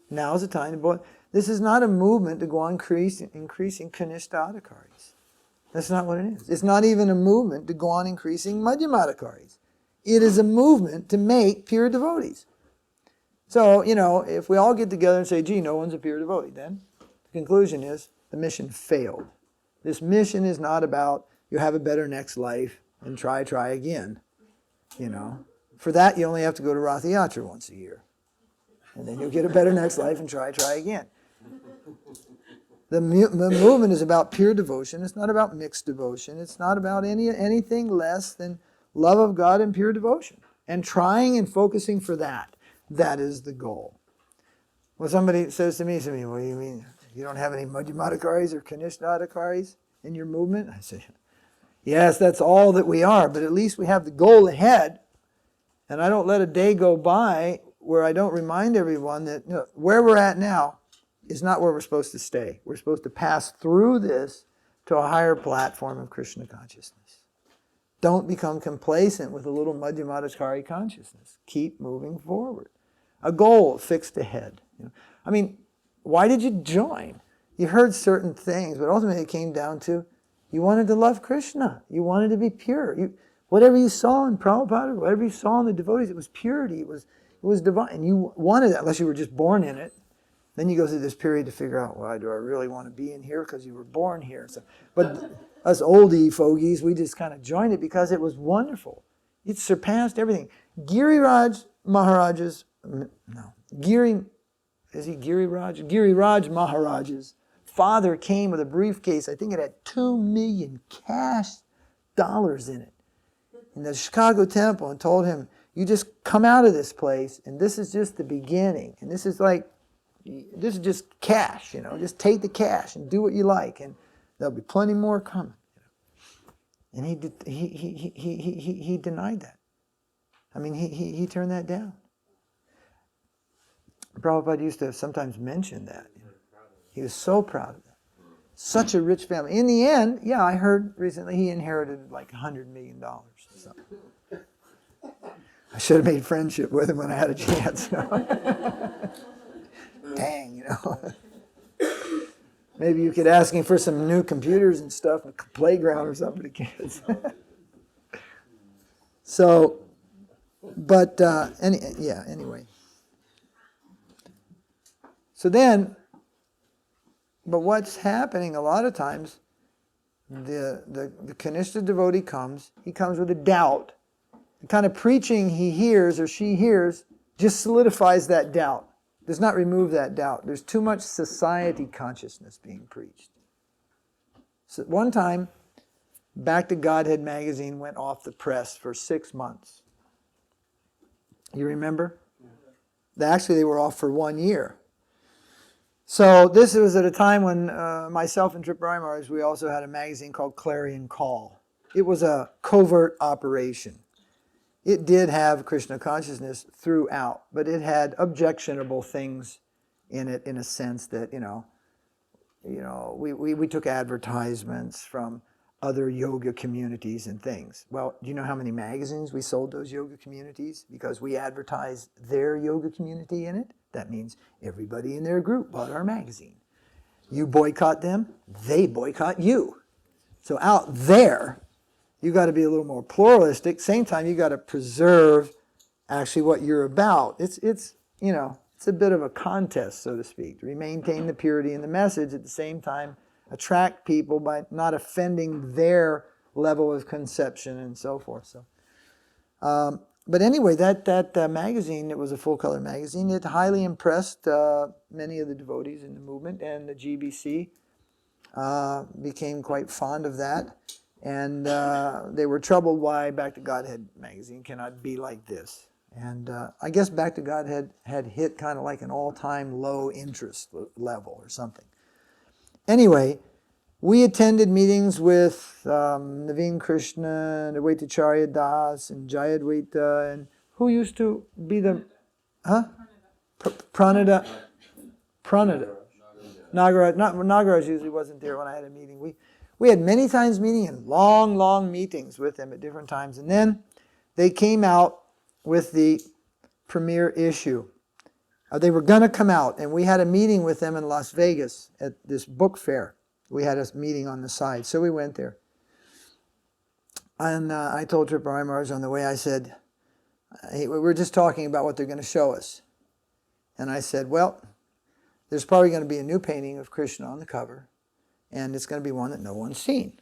Now's the time to boil. This is not a movement to go on increasing kaniṣṭhas. That's not what it is. It's not even a movement to go on increasing madhyamadhikaris. It is a movement to make pure devotees. So, if we all get together and say, gee, no one's a pure devotee, then the conclusion is the mission failed. This mission is not about you have a better next life and try again. For that, you only have to go to Ratha Yatra once a year. And then you'll get a better next life and try again. The movement is about pure devotion. It's not about mixed devotion. It's not about anything less than love of God and pure devotion. And trying and focusing for that. That is the goal. When somebody says to me, what do you mean? You don't have any madhyamadhikaris or kaniṣṭhas in your movement? I say, yes, that's all that we are, but at least we have the goal ahead. And I don't let a day go by where I don't remind everyone that where we're at now is not where we're supposed to stay. We're supposed to pass through this to a higher platform of Kṛṣna consciousness. Don't become complacent with a little madhyamadhikari consciousness. Keep moving forward. A goal fixed ahead. Why did you join? You heard certain things, but ultimately it came down to you wanted to love Kṛṣna. You wanted to be pure. Whatever you saw in Prabhupada, whatever you saw in the devotees, it was purity. It was divine. And you wanted that, unless you were just born in it. Then you go through this period to figure out, why do I really want to be in here? Because you were born here. But us oldie fogies, we just kind of joined it because it was wonderful. It surpassed everything. Giriraj Maharaja's father came with a briefcase. I think it had $2 million cash dollars in it, in the Chicago temple, and told him, you just come out of this place, and this is just the beginning. And this is just cash, just take the cash and do what you like, and there'll be plenty more coming. And he denied that. He turned that down. Prabhupada used to sometimes mention that. He was so proud of that. Such a rich family. In the end, I heard recently he inherited like $100 million. So. I should have made friendship with him when I had a chance. Dang, Maybe you could ask him for some new computers and stuff, a playground or something for the kids. Anyway. So then, but what's happening a lot of times, the kaniṣṭha devotee comes, he comes with a doubt. The kind of preaching he hears or she hears just solidifies that doubt. Does not remove that doubt. There's too much society consciousness being preached. So one time, Back to Godhead magazine went off the press for 6 months. You remember? Actually, they were off for 1 year. So this was at a time when myself and Tripurari Maharaj, we also had a magazine called Clarion Call. It was a covert operation. It did have Kṛṣna consciousness throughout, but it had objectionable things in it, in a sense that, we took advertisements from other yoga communities and things. Well, do you know how many magazines we sold those yoga communities? Because we advertised their yoga community in it. That means everybody in their group bought our magazine. You boycott them, they boycott you. So out there, you got to be a little more pluralistic. Same time, you got to preserve actually what you're about. It's a bit of a contest, so to speak, to maintain the purity in the message, at the same time attract people by not offending their level of conception and so forth. So, but anyway, that magazine, it was a full-color magazine. It highly impressed many of the devotees in the movement, and the GBC became quite fond of that. And they were troubled why Back to Godhead magazine cannot be like this. And I guess Back to Godhead had hit kind of like an all-time low interest level or something. Anyway, we attended meetings with Naveen Krishna and Advaitacharya Das and Jayadvaita, and who used to be the... Pranada. Nagaraj usually wasn't there when I had a meeting. We had many times meeting and long meetings with them at different times. And then they came out with the premiere issue. They were going to come out, and we had a meeting with them in Las Vegas at this book fair. We had a meeting on the side, so we went there. And I told Tripurari Maharaj on the way, I said, hey, we were just talking about what they're going to show us. And I said, well, there's probably going to be a new painting of Kṛṣṇa on the cover, and it's going to be one that no one's seen.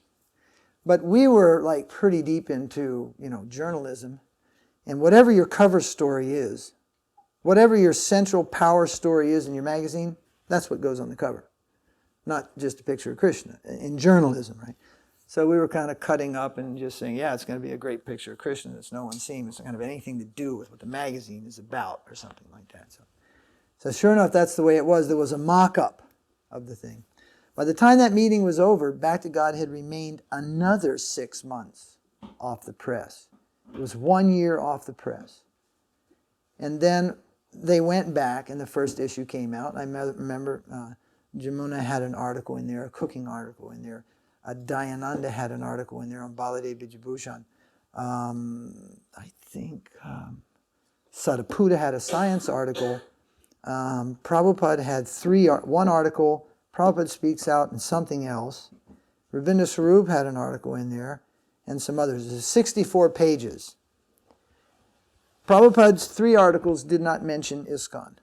But we were like pretty deep into, journalism, and whatever your cover story is, whatever your central power story is in your magazine, that's what goes on the cover. Not just a picture of Kṛṣṇa, in journalism, right? So we were kind of cutting up and just saying, yeah, it's going to be a great picture of Kṛṣṇa that's no one's seen. It's not going to have anything to do with what the magazine is about or something like that. So sure enough, that's the way it was. There was a mock-up of the thing. By the time that meeting was over, Back to Godhead remained another 6 months off the press. It was 1 year off the press. And then they went back, and the first issue came out. I remember Jamuna had an article in there, a cooking article in there. Dayananda had an article in there on Baladev Vijayabhushan. I think Sariputta had a science article. Prabhupada had one article. Prabhupada speaks out, and something else. Ravinda Swarup had an article in there, and some others. There's 64 pages. Prabhupada's 3 articles did not mention ISKCON.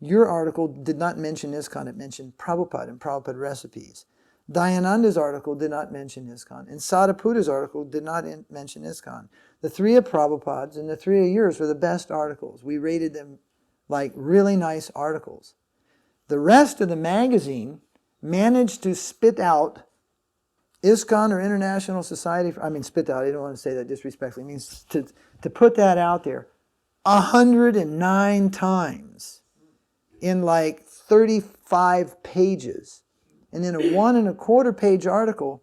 Your article did not mention ISKCON. It mentioned Prabhupada and Prabhupada recipes. Dayananda's article did not mention ISKCON. And Sariputta's article did not mention ISKCON. The 3 of Prabhupada's and the 3 of yours were the best articles. We rated them like really nice articles. The rest of the magazine managed to spit out ISKCON or International Society, spit out, I don't want to say that disrespectfully, it means to put that out there 109 times in like 35 pages. And in a 1 1/4 page article,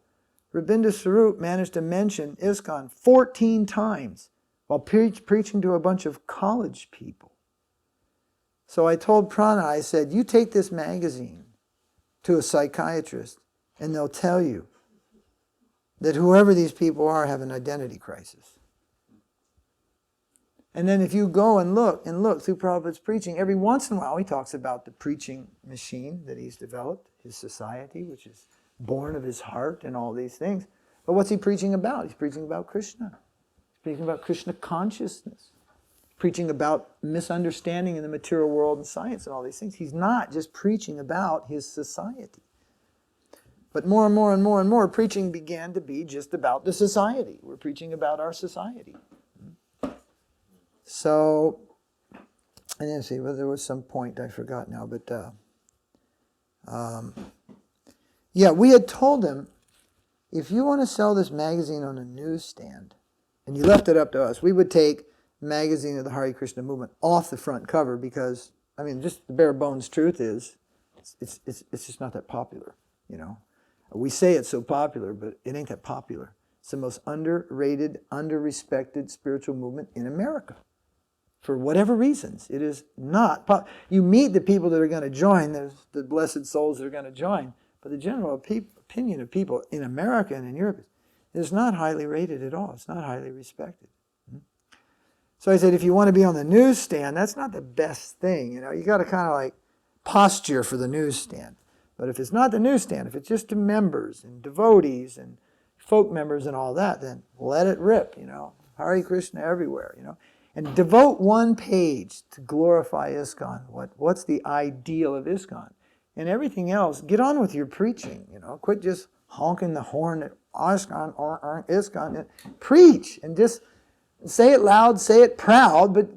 Rabinda Swarup managed to mention ISKCON 14 times while preaching to a bunch of college people. So I told Prana, I said, you take this magazine to a psychiatrist and they'll tell you that whoever these people are have an identity crisis. And then if you go and look through Prabhupada's preaching, every once in a while he talks about the preaching machine that he's developed, his society, which is born of his heart and all these things. But what's he preaching about? He's preaching about Kṛṣṇa. He's preaching about Kṛṣṇa consciousness. Preaching about misunderstanding in the material world and science and all these things. He's not just preaching about his society. But more and more and more and more, preaching began to be just about the society. We're preaching about our society. So, and then see, well, there was some point I forgot now, but yeah, we had told him, if you want to sell this magazine on a newsstand, and you left it up to us, we would take magazine of the Hare Krishna movement off the front cover because, just the bare bones truth is, it's just not that popular, We say it's so popular, but it ain't that popular. It's the most underrated, under-respected spiritual movement in America. For whatever reasons, it is not you meet the people that are going to join, there's the blessed souls that are going to join, but the general opinion of people in America and in Europe is not highly rated at all. It's not highly respected. So I said, if you want to be on the newsstand, that's not the best thing. You got to kind of like posture for the newsstand. But if it's not the newsstand, if it's just to members and devotees and folk members and all that, then let it rip, Hare Krishna everywhere, And devote 1 page to glorify ISKCON. What's the ideal of ISKCON? And everything else, get on with your preaching, Quit just honking the horn at ISKCON or ISKCON. Preach and just say it loud, say it proud, but,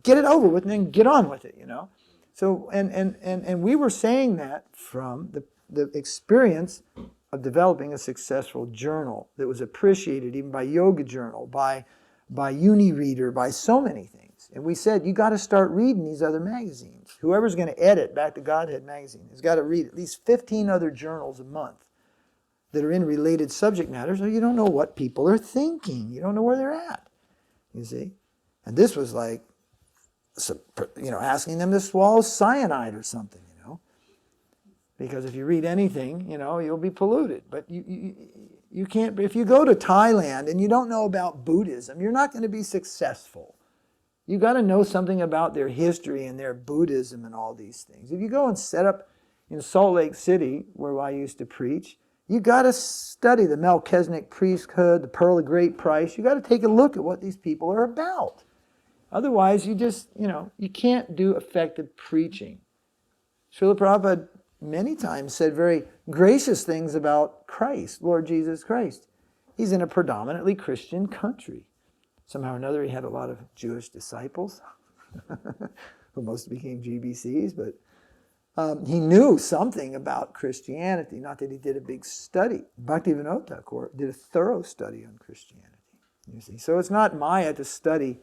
get it over with and then get on with it, So, and we were saying that from the experience of developing a successful journal that was appreciated even by Yoga Journal, by Unireader, by so many things. And we said, you got to start reading these other magazines. Whoever's going to edit Back to Godhead magazine has got to read at least 15 other journals a month that are in related subject matters, or you don't know what people are thinking. You don't know where they're at. You see? And this was like, asking them to swallow cyanide or something, Because if you read anything, you'll be polluted. But you can't, if you go to Thailand and you don't know about Buddhism, you're not going to be successful. You got to know something about their history and their Buddhism and all these things. If you go and set up in Salt Lake City, where I used to preach, You got to study the Melchizedek priesthood, the Pearl of Great Price. You got to take a look at what these people are about. Otherwise, you just, you can't do effective preaching. Srila Prabhupada many times said very gracious things about Christ, Lord Jesus Christ. He's in a predominantly Christian country. Somehow or another, he had a lot of Jewish disciples who most became GBCs, but he knew something about Christianity, not that he did a big study. Bhaktivinoda Ṭhākura did a thorough study on Christianity. You see, so it's not Maya to study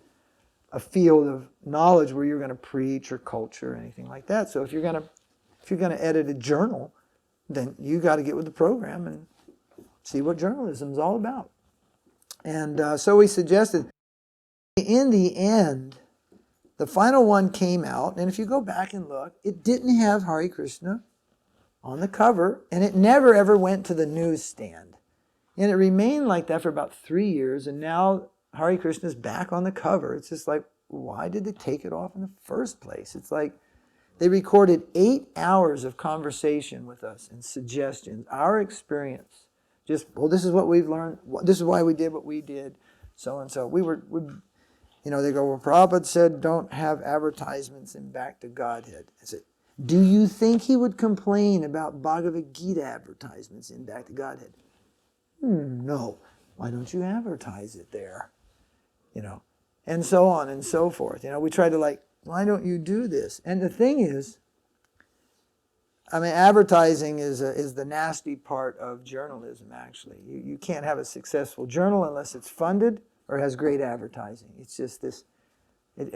a field of knowledge where you're going to preach or culture or anything like that. So if you're going to edit a journal, then you got to get with the program and see what journalism is all about. And so we suggested, in the end, the final one came out, and if you go back and look, it didn't have Hare Krishna on the cover, and it never ever went to the newsstand. And it remained like that for about 3 years, and now Hare Krishna's back on the cover. It's just like, why did they take it off in the first place? It's like they recorded 8 hours of conversation with us and suggestions, our experience. Just, well, this is what we've learned. This is why we did what we did, so and so. They go, well, Prabhupada said don't have advertisements in Back to Godhead. I said, do you think he would complain about Bhagavad Gita advertisements in Back to Godhead? No. Why don't you advertise it there? And so on and so forth. We try to why don't you do this? And the thing is, advertising is the nasty part of journalism, actually. You can't have a successful journal unless it's funded or has great advertising. It's just this.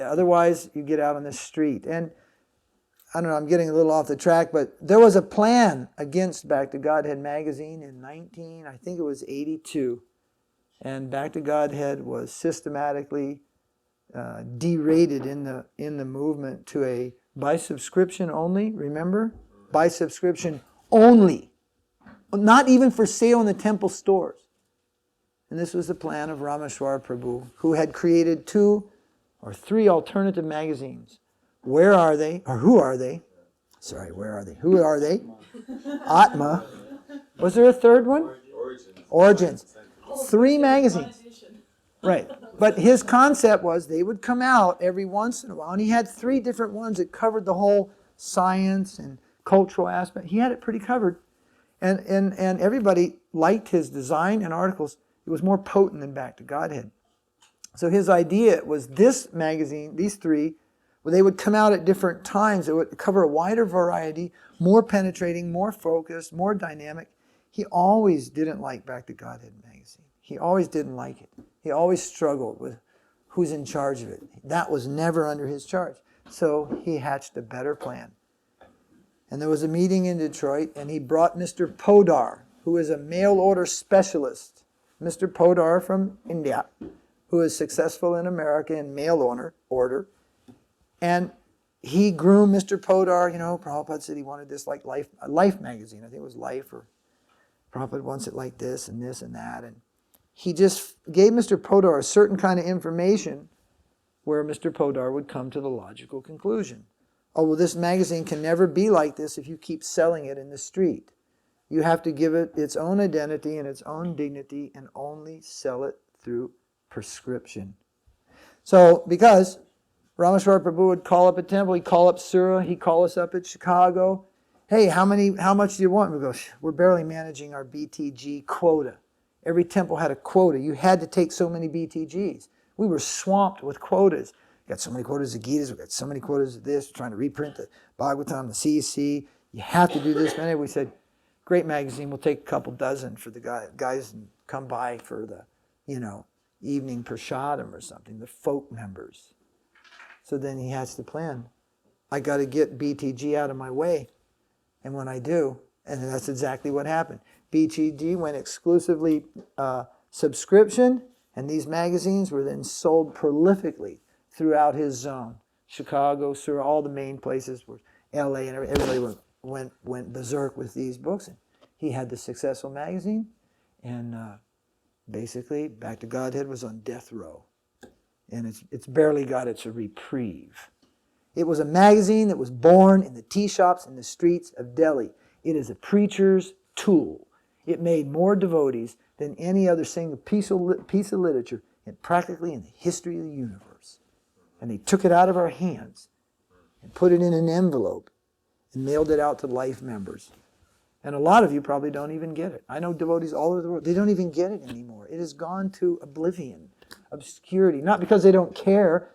Otherwise, you get out on the street. And I don't know, I'm getting a little off the track, but there was a plan against Back to Godhead magazine in 82. And Back to Godhead was systematically derated in the movement to a by subscription only, remember? By subscription only. Not even for sale in the temple stores. And this was the plan of Rameshwar Prabhu, who had created 2 or 3 alternative magazines. Where are they? Or who are they? Sorry, where are they? Who are they? Atma. Was there a third one? Origins. 3 magazines. Right. But his concept was they would come out every once in a while. And he had 3 different ones that covered the whole science and cultural aspect. He had it pretty covered. And everybody liked his design and articles. It was more potent than Back to Godhead. So his idea was this magazine, these 3, where they would come out at different times. It would cover a wider variety, more penetrating, more focused, more dynamic. He always didn't like Back to Godhead magazine. He always didn't like it. He always struggled with who's in charge of it. That was never under his charge. So he hatched a better plan. And there was a meeting in Detroit, and he brought Mr. Podar, who is a mail order specialist. Mr. Podar from India, who is successful in America in mail order. And he groomed Mr. Podar. Prabhupada said he wanted this like Life magazine. I think it was Life, or Prabhupada wants it like this and that. And he just gave Mr. Podar a certain kind of information where Mr. Podar would come to the logical conclusion. Oh, well, this magazine can never be like this if you keep selling it in the street. You have to give it its own identity and its own dignity and only sell it through prescription. So, because Rameshwar Prabhu would call up a temple, he'd call up Sura, he'd call us up at Chicago. Hey, how much do you want? We go, we're barely managing our BTG quota. Every temple had a quota. You had to take so many BTGs. We were swamped with quotas. We got so many quotas of Gitas, we got so many quotas of this, trying to reprint the Bhagavatam, the CEC. You have to do this. And we said, great magazine, we'll take a couple dozen for the guys and come by for the, evening prasadam or something, the folk members. So then he hatched the plan. I got to get BTG out of my way. And when I do, and that's exactly what happened. BTG went exclusively subscription, and these magazines were then sold prolifically throughout his zone. Chicago, Surrey, all the main places, were LA, and everybody went berserk with these books. And he had the successful magazine, and basically Back to Godhead was on death row. And it's barely got its reprieve. It was a magazine that was born in the tea shops in the streets of Delhi. It is a preacher's tool. It made more devotees than any other single piece of literature practically in the history of the universe. And they took it out of our hands and put it in an envelope and mailed it out to life members. And a lot of you probably don't even get it. I know devotees all over the world, they don't even get it anymore. It has gone to oblivion, obscurity, not because they don't care.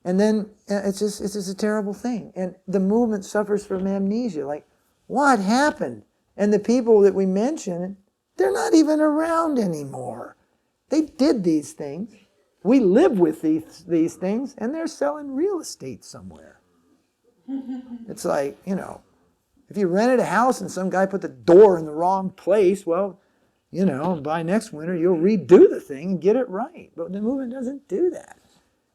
And then it's just a terrible thing. And the movement suffers from amnesia. Like, what happened? And the people that we mention, they're not even around anymore. They did these things. We live with these things, and they're selling real estate somewhere. It's like, if you rented a house and some guy put the door in the wrong place, well, by next winter you'll redo the thing and get it right. But the movement doesn't do that.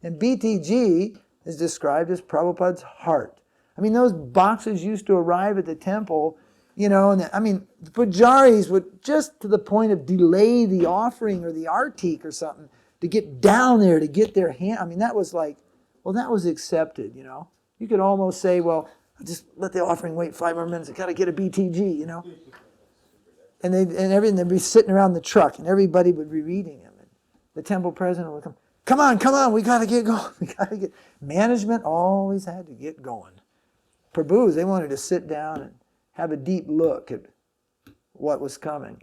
And BTG is described as Prabhupada's heart. I mean, those boxes used to arrive at the temple, and the pujaris would just to the point of delay the offering or the artik or something to get down there to get their hand. I mean, that was like, well, that was accepted, You could almost say, well, just let the offering wait 5 more minutes. I got to get a BTG, And they'd be sitting around the truck, and everybody would be reading them. And the temple president would come on, we got to get going. Management always had to get going. Prabhus, they wanted to sit down and have a deep look at what was coming,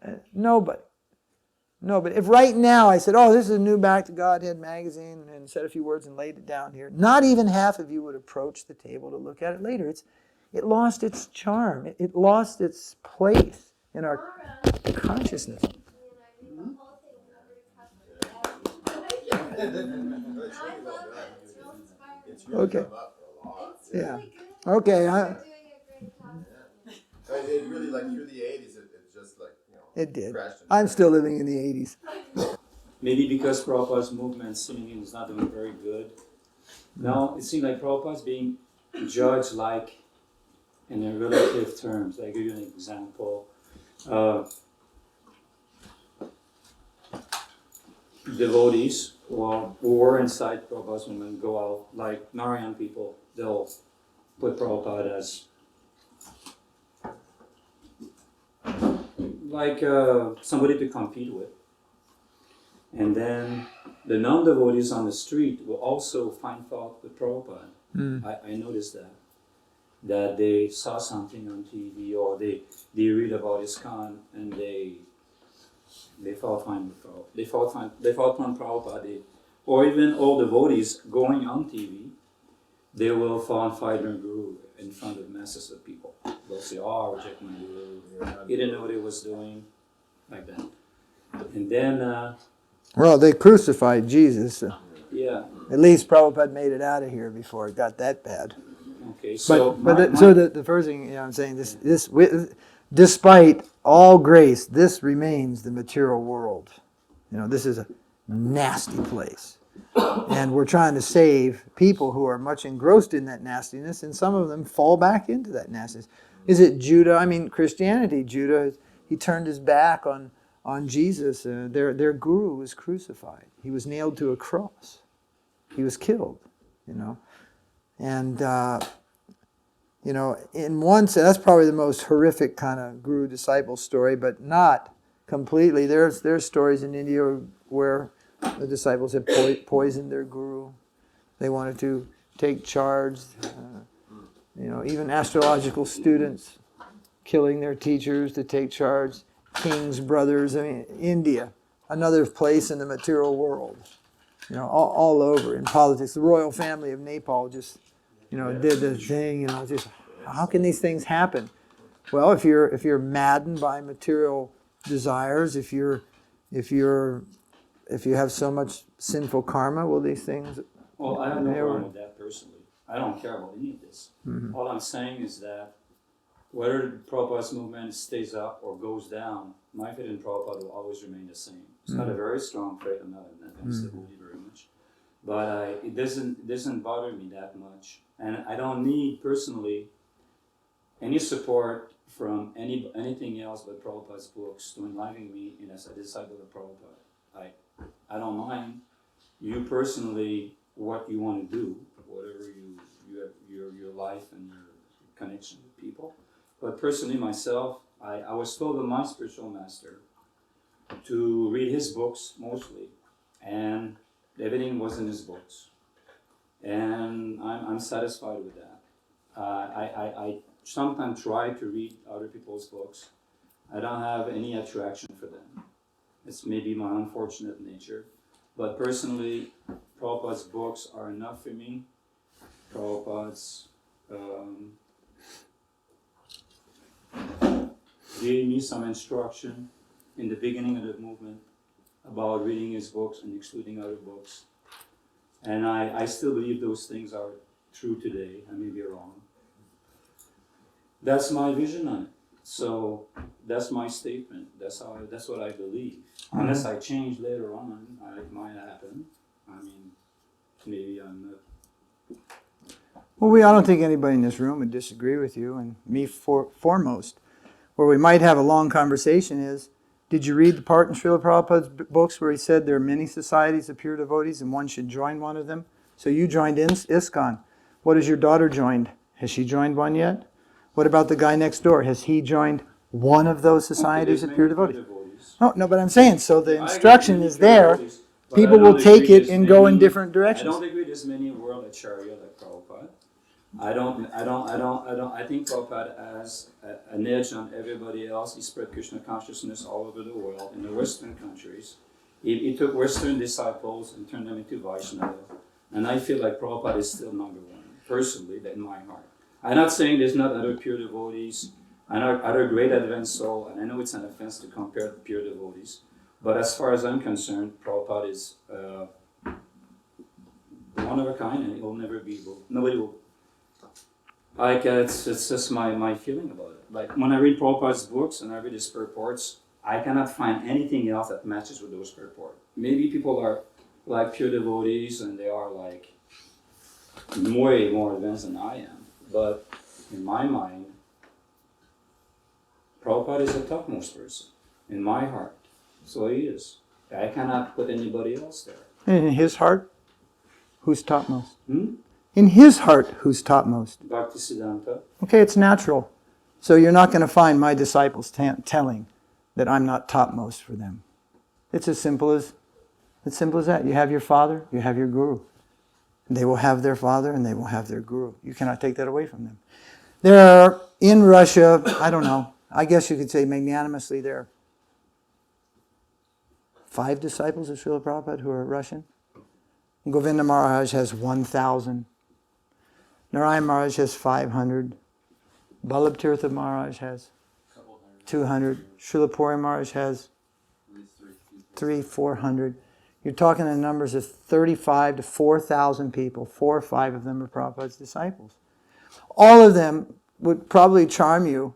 And nobody. If right now I said, this is a new Back to Godhead magazine, and said a few words and laid it down here, not even half of you would approach the table to look at it later. It lost its charm. It lost its place in our consciousness. Okay. Yeah. Okay. It really, through the 80s, it just it did. crashed. I'm still living in the 80s. Maybe because Prabhupada's movement seemingly is not doing very good. Now it seems like Prabhupada's being judged in relative terms. I give you an example. Devotees who were inside Prabhupada's movement go out, like Narayan people, they'll put Prabhupada as somebody to compete with. And then the non-devotees on the street will also find fault with Prabhupada. I noticed that they saw something on TV or they read about ISKCON and they felt fine with Prabhupada. They felt fine Prabhupada. Or even all devotees going on TV, they will fall and fight their guru in front of masses of people. They'll say, reject my guru. He didn't know what he was doing, like that. And then... well, they crucified Jesus. So yeah. At least Prabhupada made it out of here before it got that bad. Okay, so... the first thing I'm saying, this despite all grace, this remains the material world. This is a nasty place. And we're trying to save people who are much engrossed in that nastiness, and some of them fall back into that nastiness. Is it Judah? I mean, Christianity, Judah, he turned his back on Jesus. Their guru was crucified. He was nailed to a cross. He was killed, And, in one sense, that's probably the most horrific kind of guru-disciple story, but not completely. There's stories in India where the disciples had poisoned their guru. They wanted to take charge. Even astrological students killing their teachers to take charge. Kings' brothers. I mean, India, another place in the material world. All over in politics. The royal family of Nepal just, did the thing. Just how can these things happen? Well, if you're maddened by material desires, if you have so much sinful karma, will these things... Well, I have no problem with that personally. I don't care about any of this. Mm-hmm. All I'm saying is that whether Prabhupada's movement stays up or goes down, my faith in Prabhupada will always remain the same. It's not a very strong faith. I'm not against the Holy very much. But it doesn't bother me that much. And I don't need, personally, any support from anything else but Prabhupada's books to enliven me as a disciple of Prabhupada. I don't mind you personally what you want to do, whatever you have your life and your connection with people. But personally myself, I was told by my spiritual master to read his books mostly, and everything was in his books. And I'm satisfied with that. I sometimes try to read other people's books. I don't have any attraction for them. It's maybe my unfortunate nature. But personally, Prabhupada's books are enough for me. Prabhupada's gave me some instruction in the beginning of the movement about reading his books and excluding other books. And I still believe those things are true today. I may be wrong. That's my vision on it. So that's my statement. That's what I believe. Unless I change later on, it might happen. I mean, maybe I'm not. Well, I don't think anybody in this room would disagree with you, and me foremost. Where we might have a long conversation is, did you read the part in Śrīla Prabhupāda's books where he said there are many societies of pure devotees and one should join one of them? So you joined ISKCON. What has your daughter joined? Has she joined one yet? What about the guy next door? Has he joined one of those societies of pure devotees? Oh, no, but I'm saying, so the instruction is there. People will take it and go in different I directions. don't agree there's many world acharya like Prabhupada. I think Prabhupada has an edge on everybody else. He spread Krishna consciousness all over the world, in the Western countries. He took Western disciples and turned them into Vaishnava. And I feel like Prabhupada is still number one, personally, in my heart. I'm not saying there's not other pure devotees, other great advanced soul, and I know it's an offense to compare pure devotees, but as far as I'm concerned, Prabhupada is one of a kind, and he'll never be, nobody will. Like, it's just my feeling about it. Like, when I read Prabhupada's books and I read his purports, I cannot find anything else that matches with those purports. Maybe people are like pure devotees and they are like way more advanced than I am. But in my mind, Prabhupada is the topmost person in my heart. So he is. I cannot put anybody else there. And in his heart, who's topmost? In his heart, who's topmost? Bhaktisiddhānta. Okay, it's natural. So you're not going to find my disciples telling that I'm not topmost for them. It's as simple as that. You have your father, you have your guru. They will have their father and they will have their guru. You cannot take that away from them. There are, in Russia, I don't know, I guess you could say magnanimously there are 5 disciples of Śrīla Prabhupada who are Russian. Govinda Maharaj has 1,000. Narayan Maharaj has 500. Ballabh Tirtha Maharaj has 200. Śrīla Puri Maharaj has 300-400. You're talking in numbers of 35 to 4,000 people. 4 or 5 of them are Prabhupada's disciples. All of them would probably charm you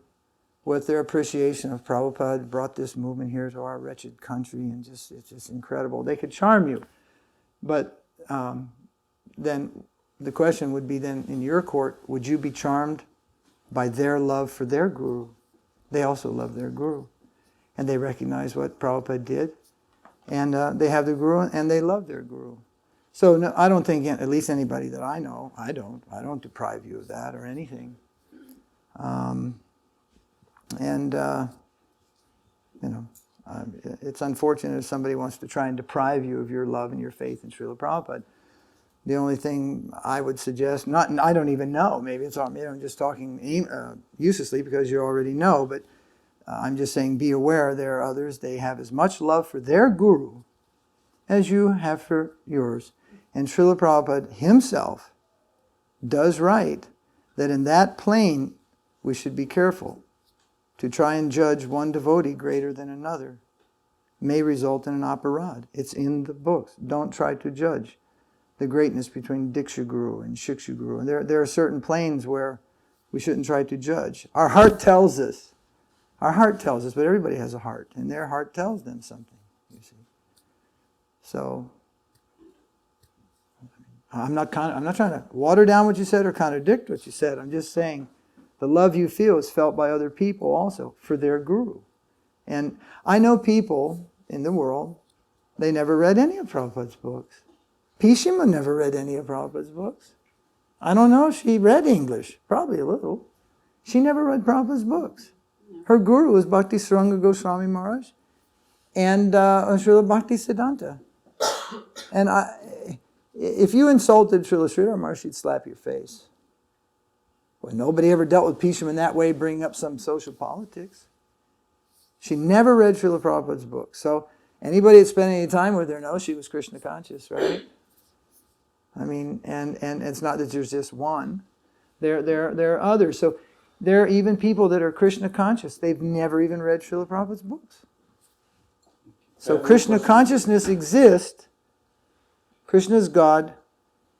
with their appreciation of Prabhupada brought this movement here to our wretched country, and it's just incredible. They could charm you. But then the question would be then, in your court, would you be charmed by their love for their guru? They also love their guru. And they recognize what Prabhupada did. And they have their guru and they love their guru. So no, I don't think, at least anybody that I know, I don't deprive you of that or anything. It's unfortunate if somebody wants to try and deprive you of your love and your faith in Śrīla Prabhupada. The only thing I would suggest, I don't even know, maybe I'm just talking uselessly because you already know, but I'm just saying be aware there are others, they have as much love for their guru as you have for yours. And Śrīla Prabhupada himself does write that in that plane we should be careful. To try and judge one devotee greater than another may result in an aparādha. It's in the books. Don't try to judge the greatness between dīkṣā-guru and shiksha-guru. And there are certain planes where we shouldn't try to judge. Our heart tells us, but everybody has a heart, and their heart tells them something, you see. So, I'm not trying to water down what you said or contradict what you said. I'm just saying, the love you feel is felt by other people also for their guru. And I know people in the world, they never read any of Prabhupada's books. Pishima never read any of Prabhupada's books. I don't know if she read English, probably a little. She never read Prabhupada's books. Her guru was Bhaktivinoda Gosvāmī Maharaj and Śrīla Bhaktisiddhānta. And if you insulted Śrīla Maharaj, she'd slap your face. Well, nobody ever dealt with Pisham in that way, bringing up some social politics. She never read Śrīla Prabhupāda's book. So anybody that spent any time with her knows she was Krishna conscious, right? I mean, and it's not that there's just one. There are others. So there are even people that are Krishna conscious. They've never even read Śrīla Prabhupāda's books. So Krishna consciousness exists. Krishna is God.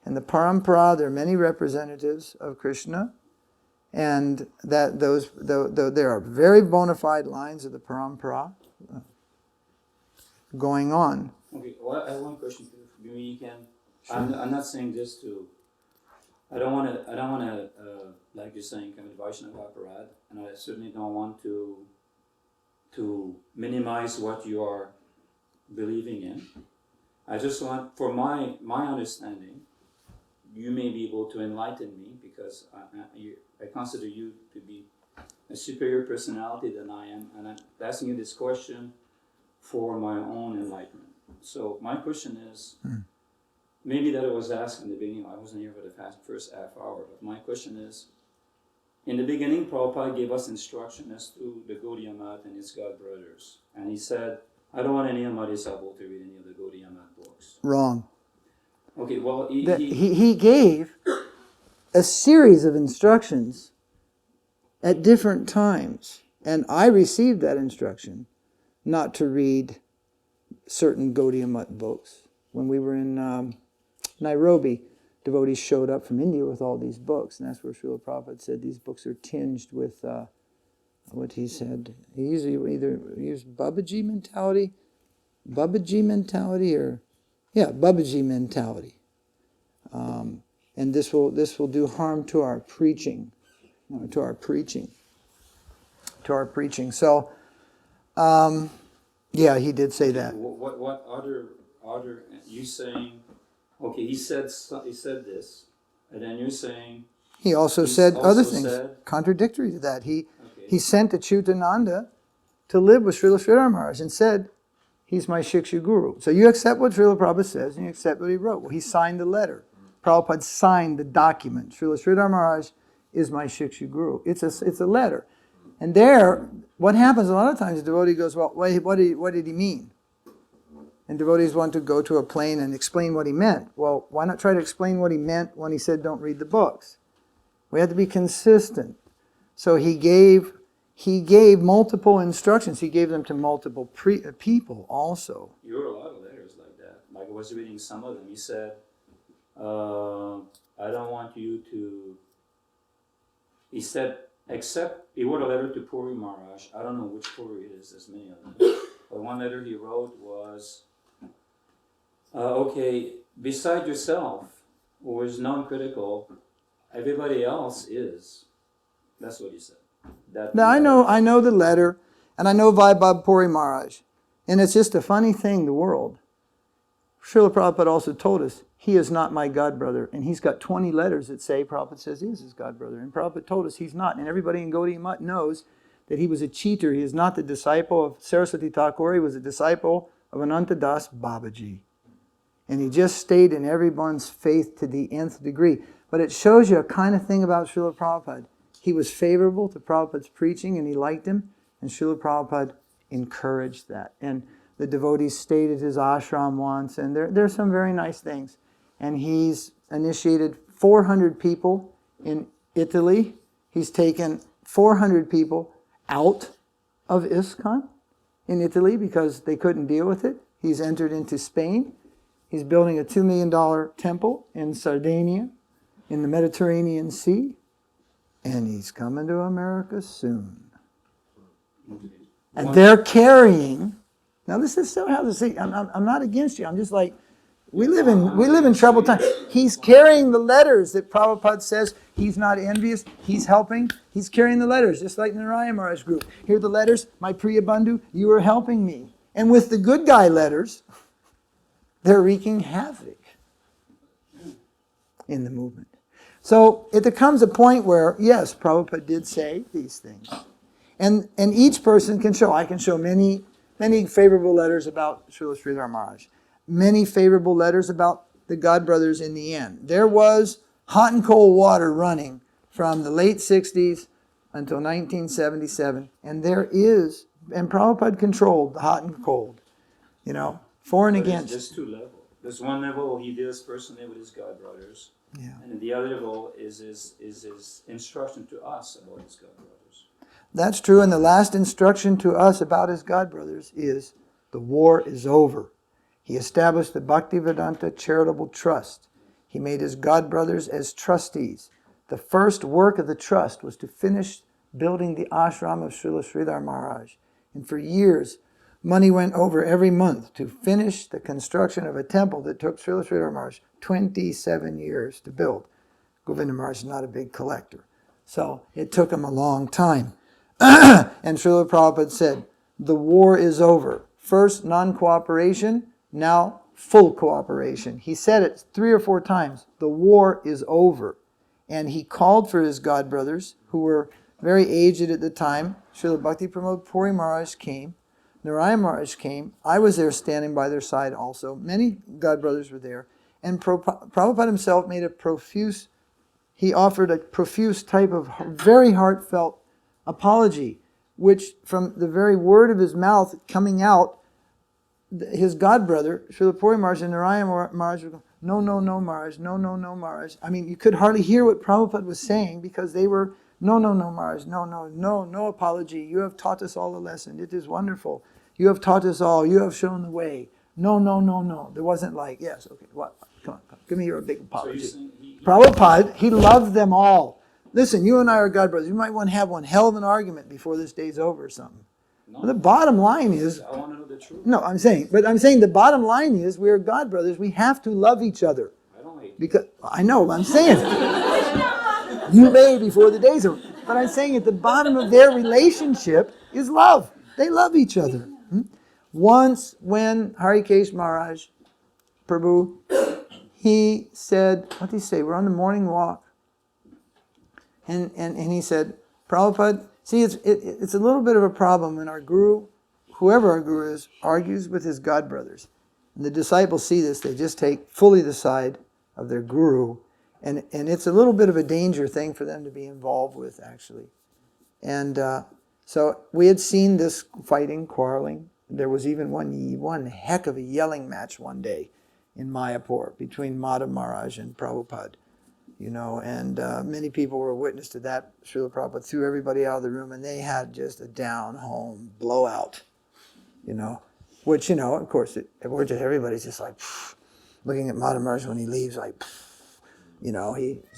And the parampara, there are many representatives of Krishna. And that there are very bona fide lines of the parampara going on. Okay, well, I have one question for you. Maybe you can. Sure. I'm not saying this to. I don't want to. Like you're saying, come advice of aparādha, and I certainly don't want to minimize what you are believing in. I just want, for my understanding, you may be able to enlighten me because I consider you to be a superior personality than I am, and I'm asking you this question for my own enlightenment. So my question is, maybe that it was asked in the beginning, I wasn't here for the first half hour, but my question is, in the beginning, Prabhupada gave us instruction as to the GAUDIYA and his godbrothers, and he said, I don't want any of my disciples to read any of the GAUDIYA books. Wrong. Okay, well, he gave a series of instructions at different times. And I received that instruction not to read certain GAUDIYA books. When we were in Nairobi, devotees showed up from India with all these books. And that's where Śrīla Prabhupada said these books are tinged with what he said. He usually either used Babaji mentality or... Yeah, Babaji mentality. And this will do harm to our preaching. So, yeah, he did say that. What other you saying? Okay, he said this, and then you're saying he also said other things contradictory to that. He sent Achyutananda to live with Śrīla Maharaj and said, he's my Shiksha Guru. So you accept what Śrīla Prabhupada says and you accept what he wrote. Well, he signed the letter. Prabhupada signed the document. Śrīla Maharaj is my Shiksha Guru. It's a letter. And there, what happens a lot of times, the devotee goes, well, wait, what did he mean? And devotees want to go to a plane and explain what he meant. Well, why not try to explain what he meant when he said don't read the books? We have to be consistent. So he gave multiple instructions. He gave them to multiple people also. You wrote a lot of letters like that. Like I was reading some of them. He said, I don't want you to... He said, he wrote a letter to Puri Maharaj. I don't know which Puri it is. There's many of them. But one letter he wrote was, okay, beside yourself, who is non-critical, everybody else is. That's what he said. Now I know the letter, and I know Vaibhav Puri Maharaj, and it's just a funny thing, the world. Śrīla Prabhupada also told us, he is not my godbrother, and he's got 20 letters that say Prabhupada says he is his godbrother, and Prabhupada told us he's not, and everybody in Gaudiya Math knows that he was a cheater. He is not the disciple of Sarasvatī Ṭhākura, he was a disciple of Anantadas Babaji. And he just stayed in everyone's faith to the nth degree. But it shows you a kind of thing about Śrīla Prabhupada. He was favorable to Prabhupada's preaching and he liked him, and Śrīla Prabhupada encouraged that. And the devotees stayed at his ashram once, and there's some very nice things. And he's initiated 400 people in Italy. He's taken 400 people out of ISKCON in Italy because they couldn't deal with it. He's entered into Spain. He's building a $2 million temple in Sardinia, in the Mediterranean Sea. And he's coming to America soon. And they're carrying... Now this is still how to see. I'm not against you. I'm just like, we live in troubled times. He's carrying the letters that Prabhupada says he's not envious. He's helping. He's carrying the letters, just like Narayana Maharaj group. Here are the letters. My Priya Bandhu, you are helping me. And with the good guy letters, they're wreaking havoc in the movement. So it comes a point where, yes, Prabhupada did say these things. And each person can show. I can show many favorable letters about Śrīla Maharaj. Many favorable letters about the God brothers in the end. There was hot and cold water running from the late 60s until 1977. And and Prabhupada controlled the hot and cold. For and against. There's two levels. There's one level he deals personally with his God brothers. Yeah. And the other level is his instruction to us about his God brothers. That's true, and the last instruction to us about his God brothers is, the war is over. He established the Bhaktivedanta Charitable Trust. He made his God brothers as trustees. The first work of the trust was to finish building the ashram of Śrīla Maharaj. And for years, money went over every month to finish the construction of a temple that took Śrīla Maharaj 27 years to build. Govinda Maharaj is not a big collector, so it took him a long time. And Śrīla Prabhupada said, the war is over. First non-cooperation, now full cooperation. He said it 3 or 4 times. The war is over. And he called for his God brothers, who were very aged at the time. Śrīla Bhakti Pramod Puri Maharaj came. Narayana Maharaj came. I was there standing by their side also. Many God brothers were there. And Prabhupada himself made he offered a profuse type of very heartfelt apology, which from the very word of his mouth coming out, his God brother, Śrīla Puri Maharaj and Narayana Maharaj would go, no, no, no, Maharaj, no, no, no, Maharaj. I mean, you could hardly hear what Prabhupada was saying because they were, no, no, no, Maharaj, no, no, no, no apology. You have taught us all a lesson. It is wonderful. You have taught us all. You have shown the way. No, no, no, no. There wasn't like, yes, okay, what? Come on. Give me your big apology. So Prabhupada, he loved them all. Listen, you and I are God brothers. You might want to have one hell of an argument before this day's over or something. No, Well, the bottom line is, I want to know the truth. no, I'm saying the bottom line is we're God brothers. We have to love each other. I don't hate you. Because I know, I'm saying it. You may before the day's over. But I'm saying at the bottom of their relationship is love. They love each other. Once when Harikesh Maharaj, Prabhu, he said, what did he say? We're on the morning walk. And he said, Prabhupada, see, it's a little bit of a problem when our guru, whoever our guru is, argues with his God brothers. And the disciples see this, they just take fully the side of their guru. And it's a little bit of a danger thing for them to be involved with, actually. And so we had seen this fighting, quarreling. There was even one heck of a yelling match one day in Mayapur between Madhav Maharaj and Prabhupada. And many people were witness to that. Śrīla Prabhupada threw everybody out of the room, and they had just a down-home blowout, which, of course, everybody's just like, looking at Madhav Maharaj when he leaves, like, he's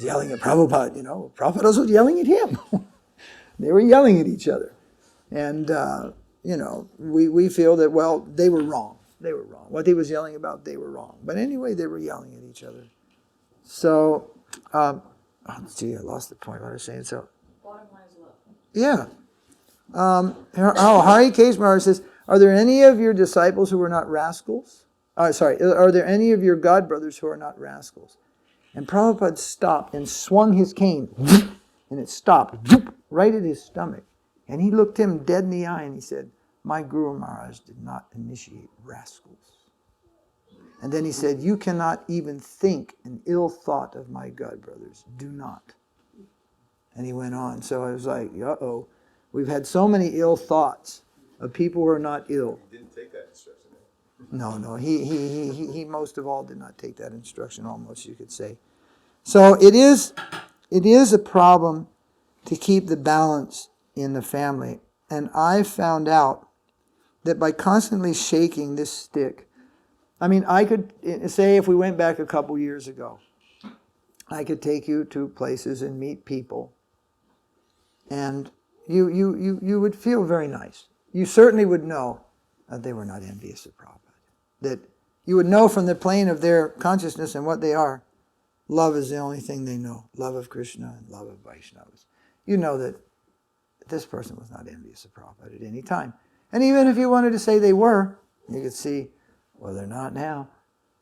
yelling at Prabhupada, Prabhupada was yelling at him. They were yelling at each other. And, we feel that, well, they were wrong. They were wrong. What he was yelling about, they were wrong. But anyway, they were yelling at each other. So, I lost the point. What I was saying. So, Bottom line is love. yeah. Harikesh Maharaj says, are there any of your disciples who are not rascals? Are there any of your God brothers who are not rascals? And Prabhupada stopped and swung his cane, and it stopped right at his stomach. And he looked him dead in the eye and he said, my Guru Maharaj did not initiate rascals. And then he said, you cannot even think an ill thought of my God brothers. Do not. And he went on. So I was like, uh-oh. We've had so many ill thoughts of people who are not ill. He didn't take that instruction. No. He most of all did not take that instruction, almost, you could say. So it is a problem to keep the balance in the family. And I found out that by constantly shaking this stick, I could say if we went back a couple years ago, I could take you to places and meet people, and you would feel very nice. You certainly would know that they were not envious of Prabhupada. That you would know from the plane of their consciousness and what they are, love is the only thing they know. Love of Kṛṣṇa and love of Vaishnavas. You know that this person was not envious of Prabhupada at any time. And even if you wanted to say they were, you could see, well, they're not now.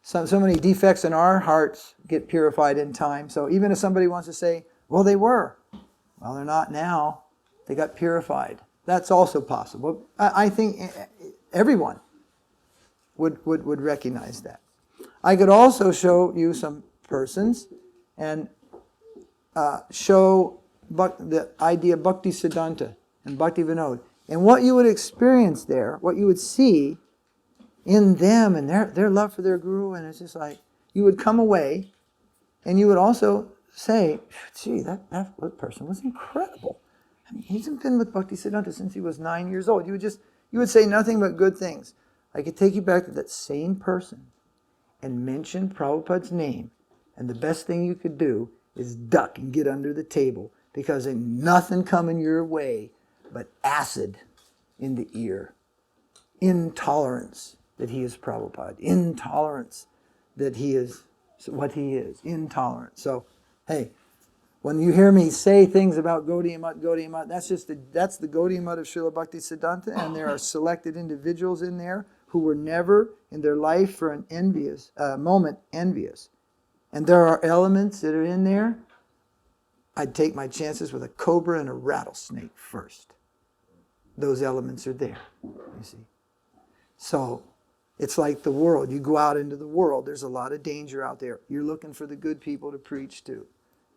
So many defects in our hearts get purified in time. So even if somebody wants to say, well, they were. Well, they're not now. They got purified. That's also possible. I think everyone would recognize that. I could also show you some persons and show the idea of Bhaktisiddhānta and Bhaktivinoda. And what you would experience there, what you would see in them and their love for their guru, and it's just like, you would come away and you would also say, gee, that person was incredible. I mean, he's been with Bhaktisiddhānta since he was 9 years old. You would say nothing but good things. I could take you back to that same person and mention Prabhupada's name, and the best thing you could do is duck and get under the table, because ain't nothing coming your way but acid in the ear. Intolerance that he is Prabhupada. Intolerance that he is what he is. Intolerance. So, hey, when you hear me say things about Gaudiya Math, that's the Gaudiya Math of Śrīla Bhaktisiddhānta, and there are selected individuals in there who were never in their life for an moment envious. And there are elements that are in there. I'd take my chances with a cobra and a rattlesnake first. Those elements are there, you see. So it's like the world. You go out into the world. There's a lot of danger out there. You're looking for the good people to preach to.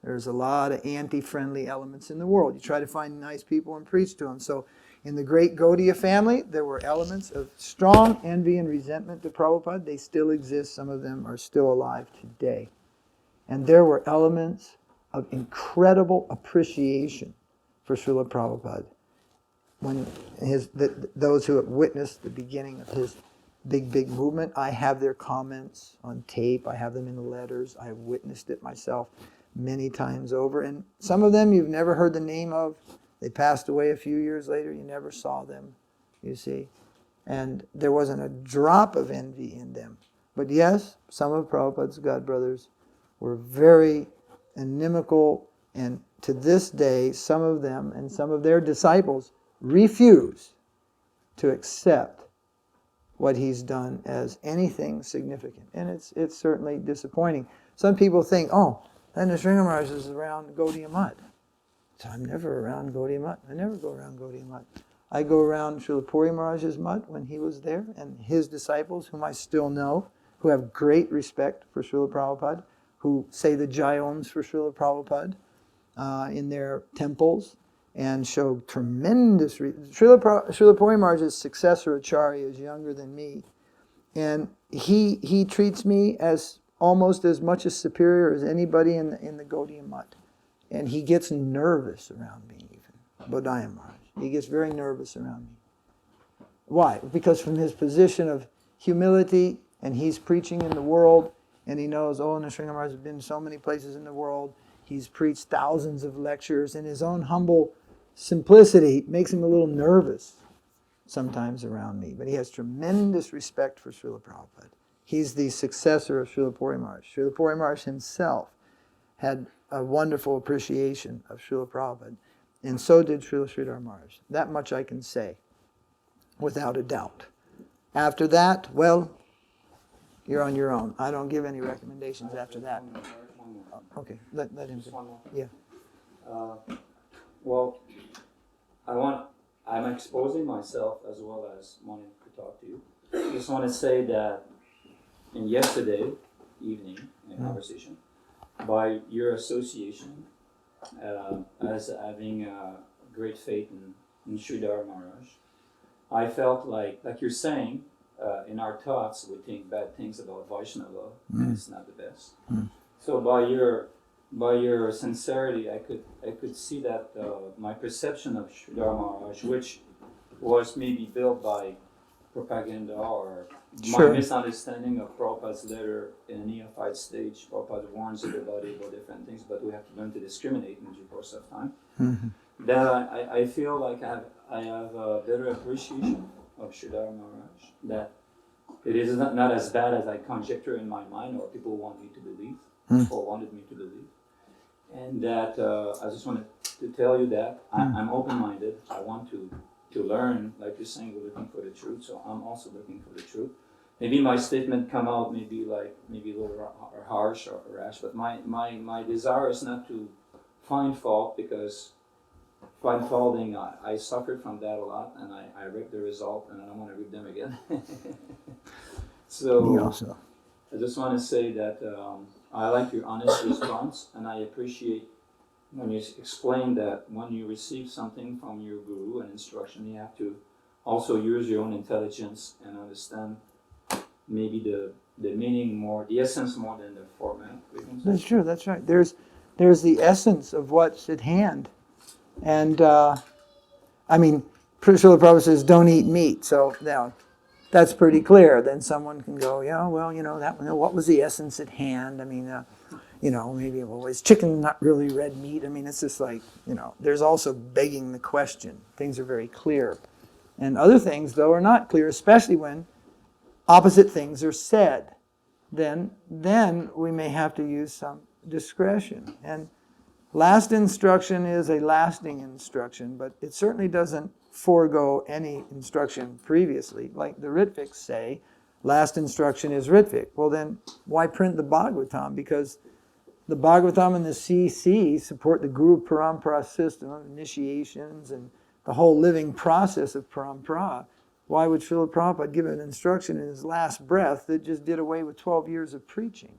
There's a lot of anti-friendly elements in the world. You try to find nice people and preach to them. So in the great Gaudiya family, there were elements of strong envy and resentment to Prabhupada. They still exist. Some of them are still alive today. And there were elements of incredible appreciation for Śrīla Prabhupada. When those who have witnessed the beginning of his big movement, I have their comments on tape. I have them in letters. I have witnessed it myself many times over. And some of them you've never heard the name of. They passed away a few years later. You never saw them, you see. And there wasn't a drop of envy in them. But yes, some of Prabhupada's godbrothers were very inimical, and to this day, some of them and some of their disciples refuse to accept what he's done as anything significant. And it's certainly disappointing. Some people think, oh, that Narasingha Maharaja is around Gaudiya Math. So I'm never around Gaudiya Math. I never go around Gaudiya Math. I go around Śrīla Puri Maharaja's Math when he was there, and his disciples, whom I still know, who have great respect for Śrīla Prabhupada, who say the Jai-Oms for Śrīla Prabhupada in their temples, and show tremendous... Śrīla Puri Maharaja's successor, Acharya, is younger than me, and he treats me as almost as much as superior as anybody in the Gaudiya Math. And he gets nervous around me even, Bodhaya Maharaj. He gets very nervous around me. Why? Because from his position of humility, and he's preaching in the world, and he knows, oh, Narasingha Maharaj has been in so many places in the world. He's preached thousands of lectures, and his own humble simplicity makes him a little nervous sometimes around me. But he has tremendous respect for Śrīla Prabhupada. He's the successor of Śrīla Puri Maharaj. Śrīla Puri Maharaj himself had a wonderful appreciation of Śrīla Prabhupada, and so did Śrīla Sridhar Maharaj. That much I can say, without a doubt. After that, well, you're on your own. I don't give any recommendations after that. Okay, let him Just one more. Yeah. Well, I'm exposing myself as well as wanting to talk to you. I just want to say that in yesterday evening in conversation, by your association, as having great faith in Sridhar Maharaj, I felt like you're saying, in our thoughts we think bad things about Vaishnava, and it's not the best. So by your sincerity, I could see that my perception of Sridhar Maharaj, which was maybe built by propaganda or my misunderstanding of Prabhupada's letter in a neophyte stage. Prabhupada warns everybody about different things, but we have to learn to discriminate in due course of time. That I feel like I have a better appreciation of Sridhar Maharaj, that it is not as bad as I conjecture in my mind or people want me to believe or wanted me to believe. And that I just wanted to tell you that I'm open-minded. I want to learn, like you're saying, we're looking for the truth, so I'm also looking for the truth. Maybe my statement come out maybe a little harsh or rash, but my desire is not to find fault, because fine-folding, I suffered from that a lot, and I reaped the result, and I don't want to reap them again. Me So also. I just want to say that I like your honest response, and I appreciate when you explain that when you receive something from your guru, an instruction, you have to also use your own intelligence and understand maybe the meaning more, the essence more than the format. That's true, that's right. There's the essence of what's at hand. And, I mean, Śrīla Prabhupada says, don't eat meat. So now, that's pretty clear. Then someone can go, yeah, well, what was the essence at hand? I mean, maybe always chicken, not really red meat. I mean, it's just like, there's also begging the question. Things are very clear. And other things, though, are not clear, especially when opposite things are said. Then we may have to use some discretion. And last instruction is a lasting instruction, but it certainly doesn't forego any instruction previously. Like the Ritviks say, last instruction is Ritvik. Well then, why print the Bhagavatam? Because the Bhagavatam and the CC support the Guru Parampara system of initiations and the whole living process of Parampara. Why would Śrīla Prabhupāda give an instruction in his last breath that just did away with 12 years of preaching?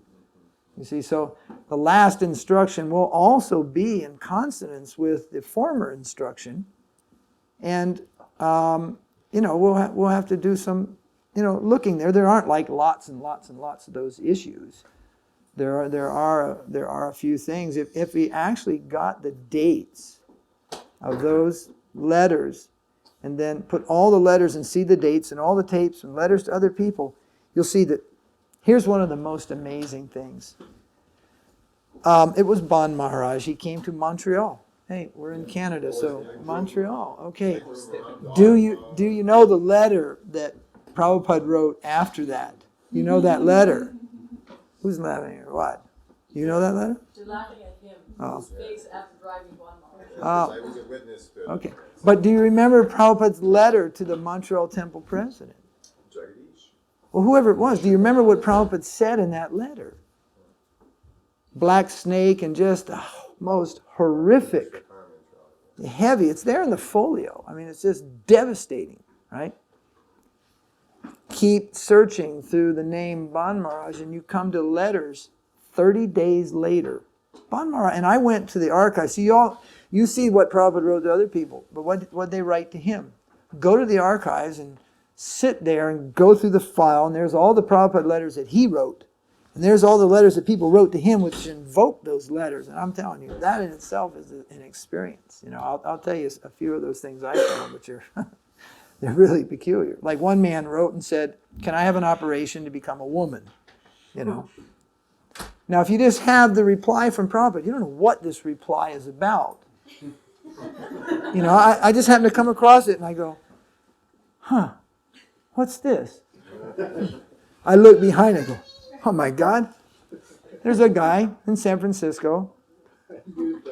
You see, so the last instruction will also be in consonance with the former instruction, and we'll have to do some looking there. There aren't like lots and lots and lots of those issues. There are a few things. If we actually got the dates of those letters, and then put all the letters and see the dates and all the tapes and letters to other people, you'll see that. Here's one of the most amazing things. It was Ban Maharaj. He came to Montreal. Hey, we're in Canada, so Montreal. Okay. Do you know the letter that Prabhupada wrote after that? You know that letter? Who's laughing or what? You know that letter? You're laughing at him. Oh. His face after driving one mile. I was a witness to Okay. But do you remember Prabhupada's letter to the Montreal Temple president? Jagadish. Well, whoever it was, do you remember what Prabhupada said in that letter? Black snake and just the most horrific, heavy. It's there in the folio. I mean, it's just devastating, right? Keep searching through the name Ban Maharaj and you come to letters 30 days later. Ban Maharaj, and I went to the archives. So you see what Prabhupada wrote to other people, but what they write to him. Go to the archives and sit there and go through the file, and there's all the Prabhupada letters that he wrote. And there's all the letters that people wrote to him which invoke those letters. And I'm telling you, that in itself is an experience. I'll tell you a few of those things I found, which are they're really peculiar. Like one man wrote and said, can I have an operation to become a woman? Now, if you just have the reply from Prabhupada, you don't know what this reply is about. I just happen to come across it and I go, what's this? I look behind and go, oh my God, there's a guy in San Francisco.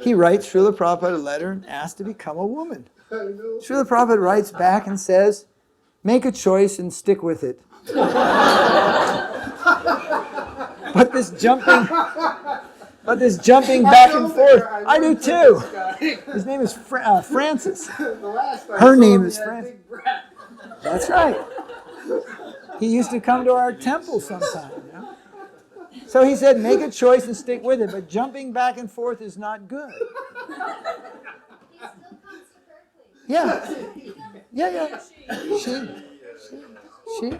He writes Śrīla Prabhupada a letter and asks to become a woman. Śrīla Prabhupada writes back and says, make a choice and stick with it. But this jumping back and forth, I do too. His name is Francis. Her name is Francis. That's right. He used to come to our temple sometime. So he said, make a choice and stick with it, but jumping back and forth is not good. Yeah. She.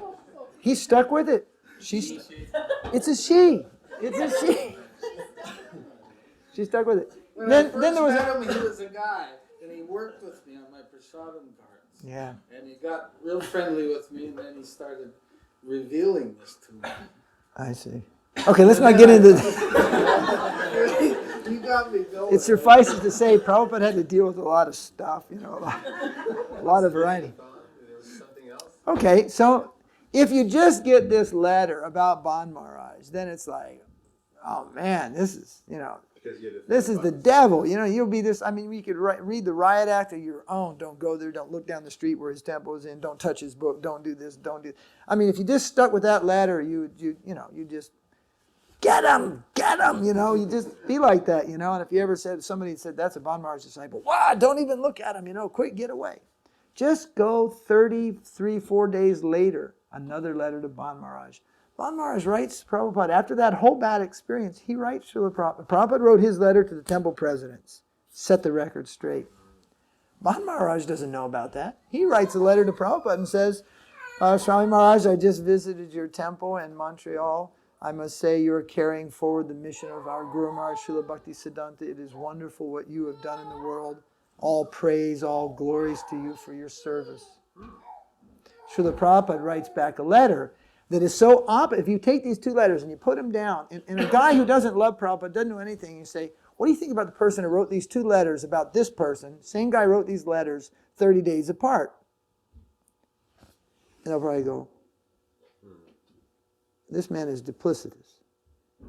He stuck with it. It's a she. She stuck with it. Then there was he was a guy, and he worked with me on my prasadam cards. Yeah. And he got real friendly with me, and then he started revealing this to me. I see. Okay, let's not get into You got me going. it. Suffices to say, Prabhupada had to deal with a lot of stuff, a lot of variety. There was something else? Okay, so if you just get this letter about Ban Maharaj, then it's like, oh man, this is, this is the devil. You'll be this. I mean, we could read the riot act of your own. Don't go there. Don't look down the street where his temple is in. Don't touch his book. Don't do this. Don't do. I mean, if you just stuck with that letter, you just get him, you know, you just be like that, you know. And if you ever said, somebody said, that's a Bon Maharaj disciple, wow, don't even look at him, you know, quick, get away. Just go 4 days later, another letter to Bon Maharaj. Bon Maharaj writes Prabhupada, after that whole bad experience, he writes Śrīla Prabhupada. Prabhupada wrote his letter to the temple presidents, set the record straight. Bon Maharaj doesn't know about that. He writes a letter to Prabhupada and says, Swami Maharaj, I just visited your temple in Montreal. I must say you are carrying forward the mission of our Guru Maharaj, Śrīla Bhaktisiddhānta. It is wonderful what you have done in the world. All praise, all glories to you for your service. Śrīla Prabhupada writes back a letter that is so if you take these two letters and you put them down, and a guy who doesn't love Prabhupada, doesn't know anything, you say, what do you think about the person who wrote these two letters about this person? Same guy wrote these letters 30 days apart. And they'll probably go, this man is duplicitous.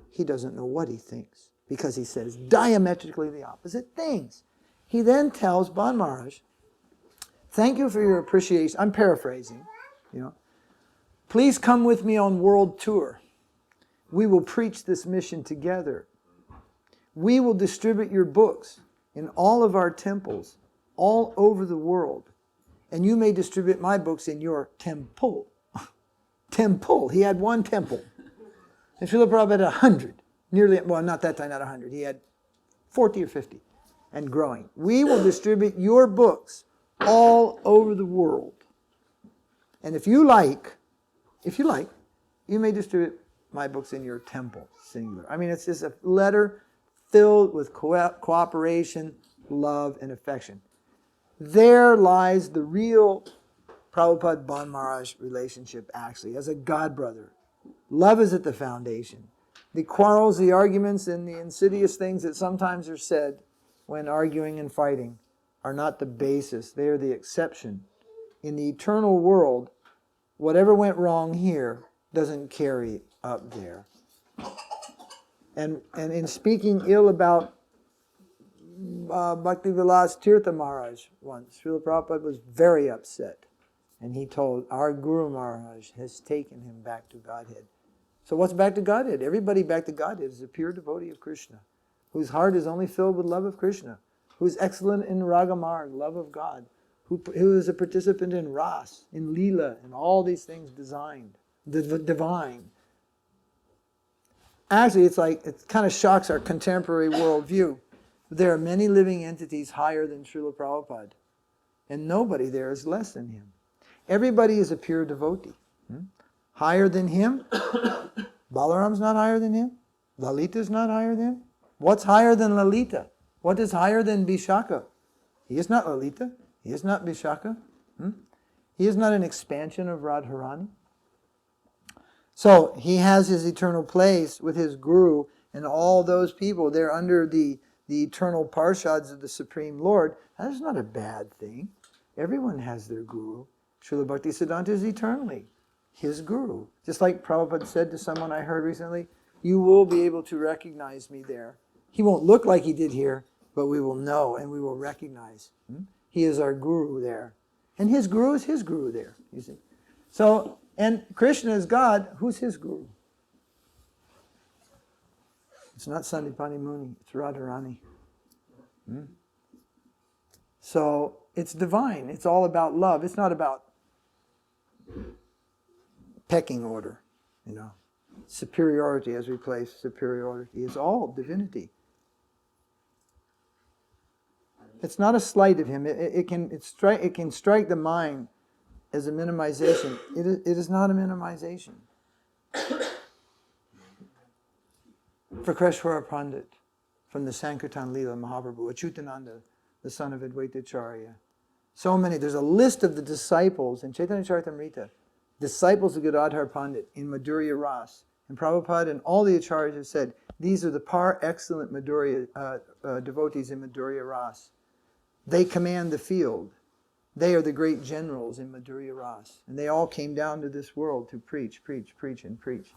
He doesn't know what he thinks because he says diametrically the opposite things. He then tells Bon Maharaj, thank you for your appreciation. I'm paraphrasing, you know. Please come with me on world tour. We will preach this mission together. We will distribute your books in all of our temples, all over the world. And you may distribute my books in your temple. Temple. He had one temple. And Śrīla Prabhupada had 100. Nearly, well, not that time, not 100. He had 40 or 50 and growing. We will distribute your books all over the world. And if you like, you may distribute my books in your temple, singular. I mean, it's just a letter filled with cooperation, love, and affection. There lies the real Prabhupada-Bon Maharaj relationship, actually, as a godbrother. Love is at the foundation. The quarrels, the arguments, and the insidious things that sometimes are said when arguing and fighting are not the basis. They are the exception. In the eternal world, whatever went wrong here doesn't carry up there. And in speaking ill about Bhaktivinoda Ṭhākura Maharaj once, Śrīla Prabhupada was very upset. And he told, our Guru Maharaj has taken him back to Godhead. So what's back to Godhead? Everybody back to Godhead is a pure devotee of Kṛṣṇa, whose heart is only filled with love of Kṛṣṇa, who is excellent in Ragamarg, love of God, who is a participant in Ras, in Lila, and all these things designed, the divine. Actually, it kind of shocks our contemporary worldview. There are many living entities higher than Śrīla Prabhupada, and nobody there is less than him. Everybody is a pure devotee. Higher than him? Balaram's not higher than him. Lalita's not higher than him. What's higher than Lalita? What is higher than Vishaka? He is not Lalita. He is not Vishaka. He is not an expansion of Radharani. So he has his eternal place with his Guru and all those people. They're under the eternal parshads of the Supreme Lord. That is not a bad thing. Everyone has their Guru. Śrīla Bhaktisiddhānta is eternally his Guru. Just like Prabhupada said to someone I heard recently, you will be able to recognize me there. He won't look like he did here, but we will know and we will recognize. He is our Guru there. And his Guru is his Guru there, you see. So, and Kṛṣṇa is God, who's his Guru? It's not Sandipani Muni, it's Radharani. So, it's divine. It's all about love. It's not about pecking order, you know. Superiority as we place superiority. It's all divinity. It's not a slight of him. It can strike the mind as a minimization. It is not a minimization. For Kreshwara Pandit, from the Sankirtan Leela Mahaprabhu, Achyutananda, the son of Advaitacharya. So many. There's a list of the disciples in Chaitanya Charitamrita, disciples of Gadadhar Pandit in Madhurya Ras. And Prabhupada and all the acharyas have said, these are the par excellent Madhurya, devotees in Madhurya Ras. They command the field. They are the great generals in Madhurya Ras. And they all came down to this world to preach, preach, preach, and preach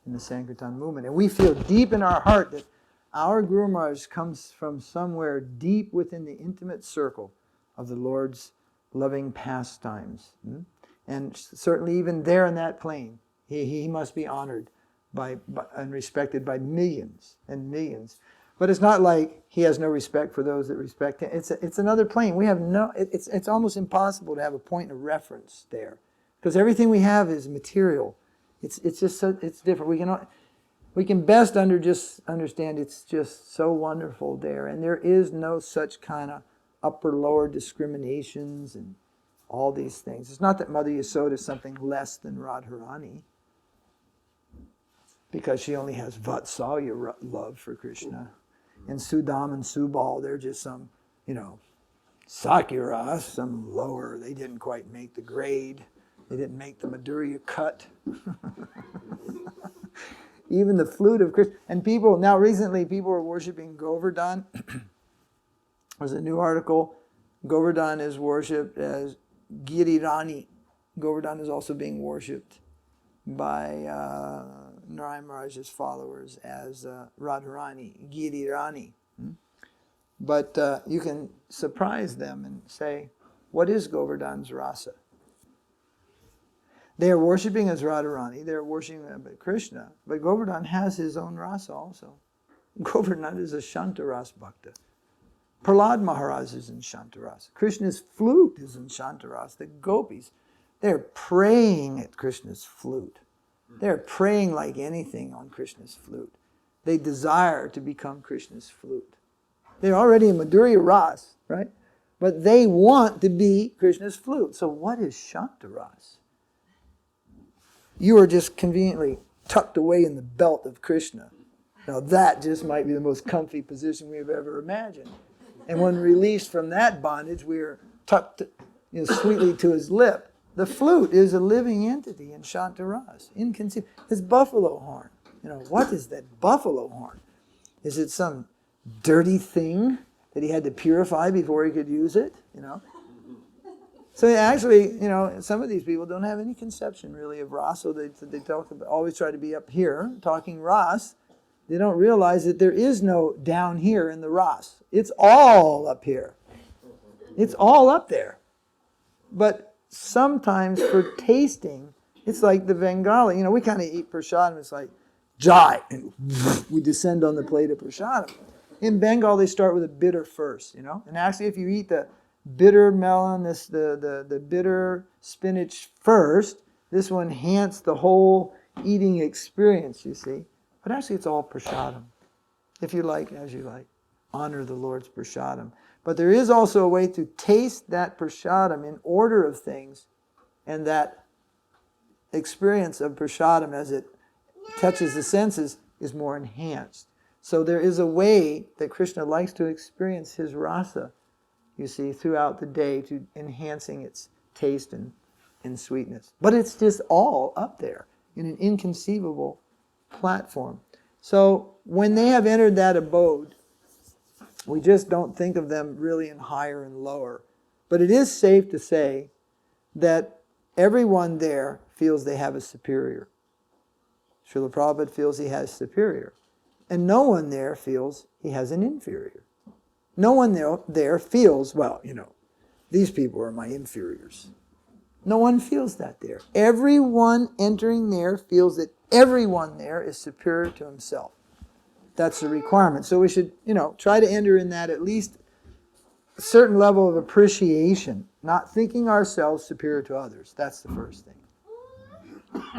in the Sankirtan movement. And we feel deep in our heart that our Guru Maharaj comes from somewhere deep within the intimate circle of the Lord's loving pastimes. And certainly even there in that plane, he must be honored and respected by millions and millions. But it's not like he has no respect for those that respect him. It's another plane. We have it's almost impossible to have a point of reference there, because everything we have is material. It's just so, it's different. We can best understand it's just so wonderful there, and there is no such kind of upper lower discriminations and all these things. It's not that Mother Yasoda is something less than Radharani, because she only has Vatsalya love for Krishna. And Sudam and Subal, they're just some, Sakyara, some lower. They didn't quite make the grade. They didn't make the Madhurya cut. Even the flute of Krishna. And recently people are worshiping Govardhan. There's a new article. Govardhan is worshipped as Girirani. Govardhan is also being worshipped by Narayana Maharaja's followers as Radharani, Girirani. But you can surprise them and say, what is Govardhan's rasa? They are worshipping as Radharani, they are worshipping Krishna, but Govardhan has his own rasa also. Govardhan is a Shantaras Bhakta. Prahlad Maharaj is in Shantaras. Krishna's flute is in Shantaras. The gopis, they're praying at Krishna's flute. They're praying like anything on Krishna's flute. They desire to become Krishna's flute. They're already in Madhurya Ras, right? But they want to be Krishna's flute. So what is Shantaras? You are just conveniently tucked away in the belt of Krishna. Now that just might be the most comfy position we've ever imagined. And when released from that bondage, we are tucked sweetly to his lip. The flute is a living entity in Shantaras. Inconceivable. His buffalo horn. What is that buffalo horn? Is it some dirty thing that he had to purify before he could use it? So actually, some of these people don't have any conception really of Ras. So they talk about, always try to be up here talking Ras. They don't realize that there is no down here in the Ras. It's all up here. It's all up there. But sometimes for tasting, it's like the Bengali. We kind of eat prasadam. It's like jai, and we descend on the plate of prasadam. In Bengal, they start with a bitter first, And actually, if you eat the bitter melon, the bitter spinach first, this will enhance the whole eating experience, you see. But actually, it's all prasadam. If you like, as you like, honor the Lord's prasadam. But there is also a way to taste that prasadam in order of things, and that experience of prasadam as it touches the senses is more enhanced. So there is a way that Krishna likes to experience his rasa, you see, throughout the day, to enhancing its taste and sweetness. But it's just all up there in an inconceivable platform. So when they have entered that abode, we just don't think of them really in higher and lower. But it is safe to say that everyone there feels they have a superior. Śrīla Prabhupāda feels he has superior. And no one there feels he has an inferior. No one there feels, these people are my inferiors. No one feels that there. Everyone entering there feels that everyone there is superior to himself. That's the requirement. So we should, try to enter in that at least a certain level of appreciation, not thinking ourselves superior to others. That's the first thing.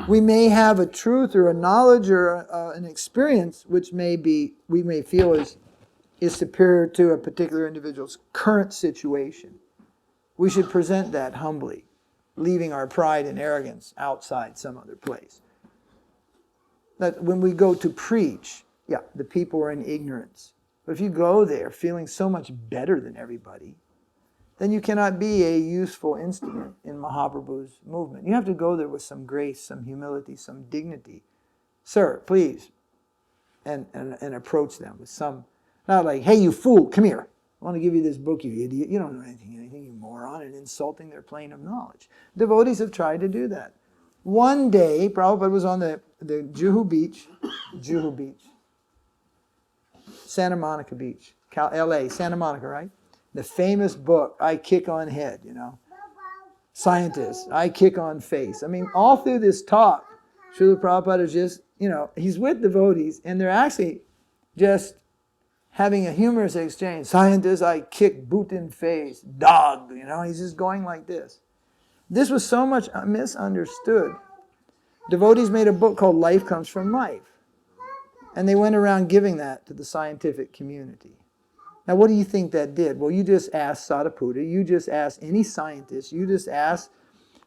We may have a truth or a knowledge or an experience which we may feel is superior to a particular individual's current situation. We should present that humbly, leaving our pride and arrogance outside some other place. That when we go to preach, the people are in ignorance. But if you go there feeling so much better than everybody, then you cannot be a useful instrument in Mahaprabhu's movement. You have to go there with some grace, some humility, some dignity. Sir, please. And approach them with some, not like, hey, you fool, come here. I want to give you this book, you idiot. You don't know anything, you moron, and insulting their plane of knowledge. Devotees have tried to do that. One day, Prabhupada was on the Juhu Beach, Santa Monica Beach, LA, Santa Monica, right? The famous book, I Kick on Head, Scientists, I Kick on Face. All through this talk, Śrīla Prabhupada is just, he's with devotees, and they're actually just having a humorous exchange. Scientist, I kick boot in face, dog, he's just going like this. This was so much misunderstood. Devotees made a book called Life Comes from Life. And they went around giving that to the scientific community. Now, what do you think that did? Well, you just asked Sadhaputta, you just asked any scientist, you just asked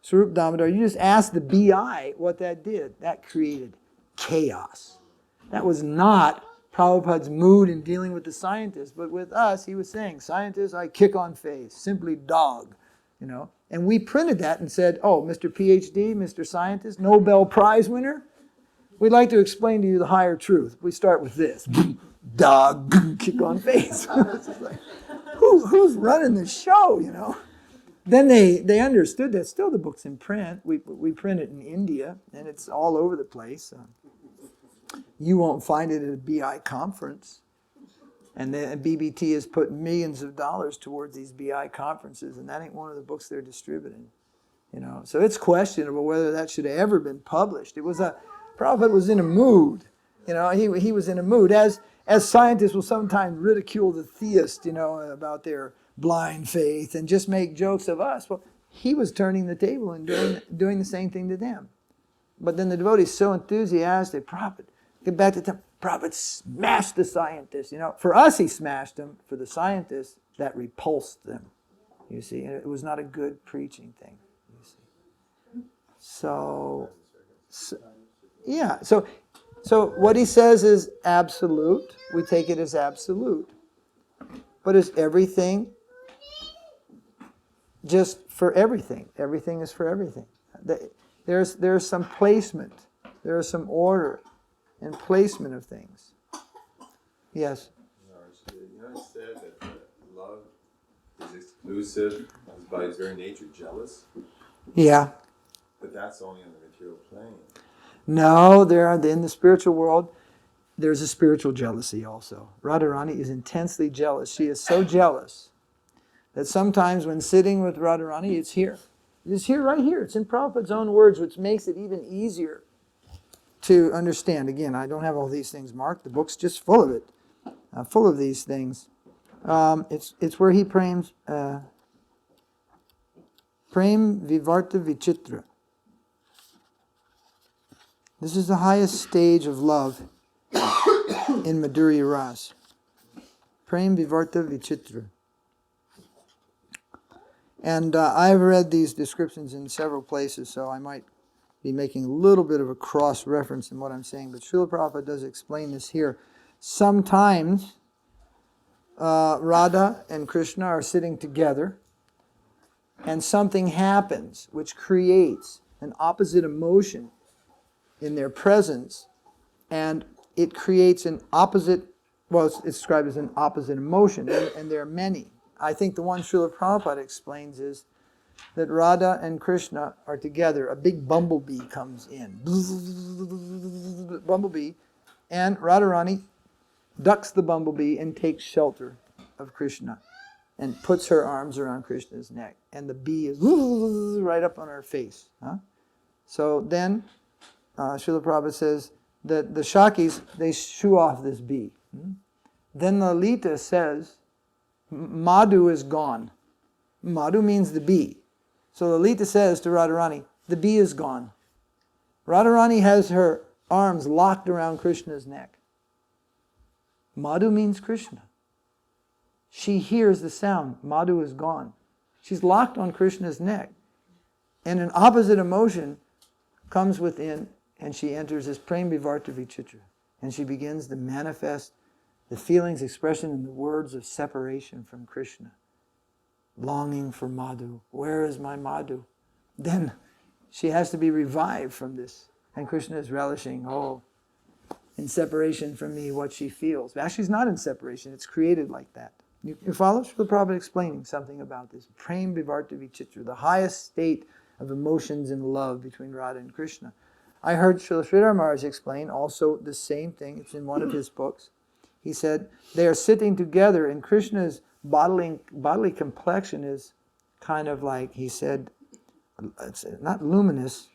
Swarup Damodar, you just asked the BI what that did. That created chaos. That was not Prabhupada's mood in dealing with the scientists, but with us, he was saying, scientists, I kick on face, simply dog, And we printed that and said, oh, Mr. PhD, Mr. Scientist, Nobel Prize winner, we'd like to explain to you the higher truth. We start with this. Dog, kick on face. It's like, who's running the show, Then they understood that still the book's in print. We print it in India, and it's all over the place. You won't find it at a BI conference. And the BBT has put millions of dollars towards these BI conferences, and that ain't one of the books they're distributing. So it's questionable whether that should have ever been published. Prabhupada was in a mood. He was in a mood. As scientists will sometimes ridicule the theist, about their blind faith and just make jokes of us. Well, he was turning the table and doing the same thing to them. But then the devotees so enthusiastic, Prabhupada, get back to them. Prabhupada smashed the scientists. For us, he smashed them. For the scientists, that repulsed them. You see, and it was not a good preaching thing. You see, so what he says is absolute. We take it as absolute. But is everything just for everything? Everything is for everything. There's some placement. There is some order and placement of things. Yes? It said that love is exclusive, is by its very nature jealous. Yeah. But that's only on the material plane. No, in the spiritual world, there's a spiritual jealousy also. Radharani is intensely jealous. She is so jealous that sometimes when sitting with Radharani, it's here. It's here, right here. It's in Prabhupada's own words, which makes it even easier to understand. Again, I don't have all these things marked. The book's just full of it, full of these things. It's where he prays, Prem Vivarta Vichitra. This is the highest stage of love in Madhurya Ras. Prem Vivarta Vichitra. And I've read these descriptions in several places, so I might be making a little bit of a cross-reference in what I'm saying, but Śrīla Prabhupāda does explain this here. Sometimes Radha and Kṛṣṇa are sitting together, and something happens which creates an opposite emotion in their presence, and it creates an opposite, it's described as an opposite emotion, and there are many. I think the one Śrīla Prabhupāda explains is that Radha and Kṛṣṇa are together. A big bumblebee comes in. Bumblebee. And Radharani ducks the bumblebee and takes shelter of Kṛṣṇa and puts her arms around Krishna's neck. And the bee is right up on her face. So then, Śrīla Prabhupada says that the Shakis, they shoo off this bee. Then Lalita says, Madhu is gone. Madhu means the bee. So Lalita says to Radharani, the bee is gone. Radharani has her arms locked around Krishna's neck. Madhu means Kṛṣṇa. She hears the sound, Madhu is gone. She's locked on Krishna's neck. And an opposite emotion comes within, and she enters this Prem Vivarta Vichitra. And she begins to manifest the feelings, expression, and the words of separation from Kṛṣṇa. Longing for Madhu. Where is my Madhu? Then she has to be revived from this. And Kṛṣṇa is relishing, in separation from me, what she feels. But actually, it's not in separation. It's created like that. You follow? Śrīla Prabhupada explaining something about this. Prem Vivarta Vichitra, the highest state of emotions and love between Radha and Kṛṣṇa. I heard Śrīla Maharaja explain also the same thing. It's in one of his books. He said, they are sitting together, and Kṛṣṇa's bodily complexion is kind of like, he said, it's not luminous,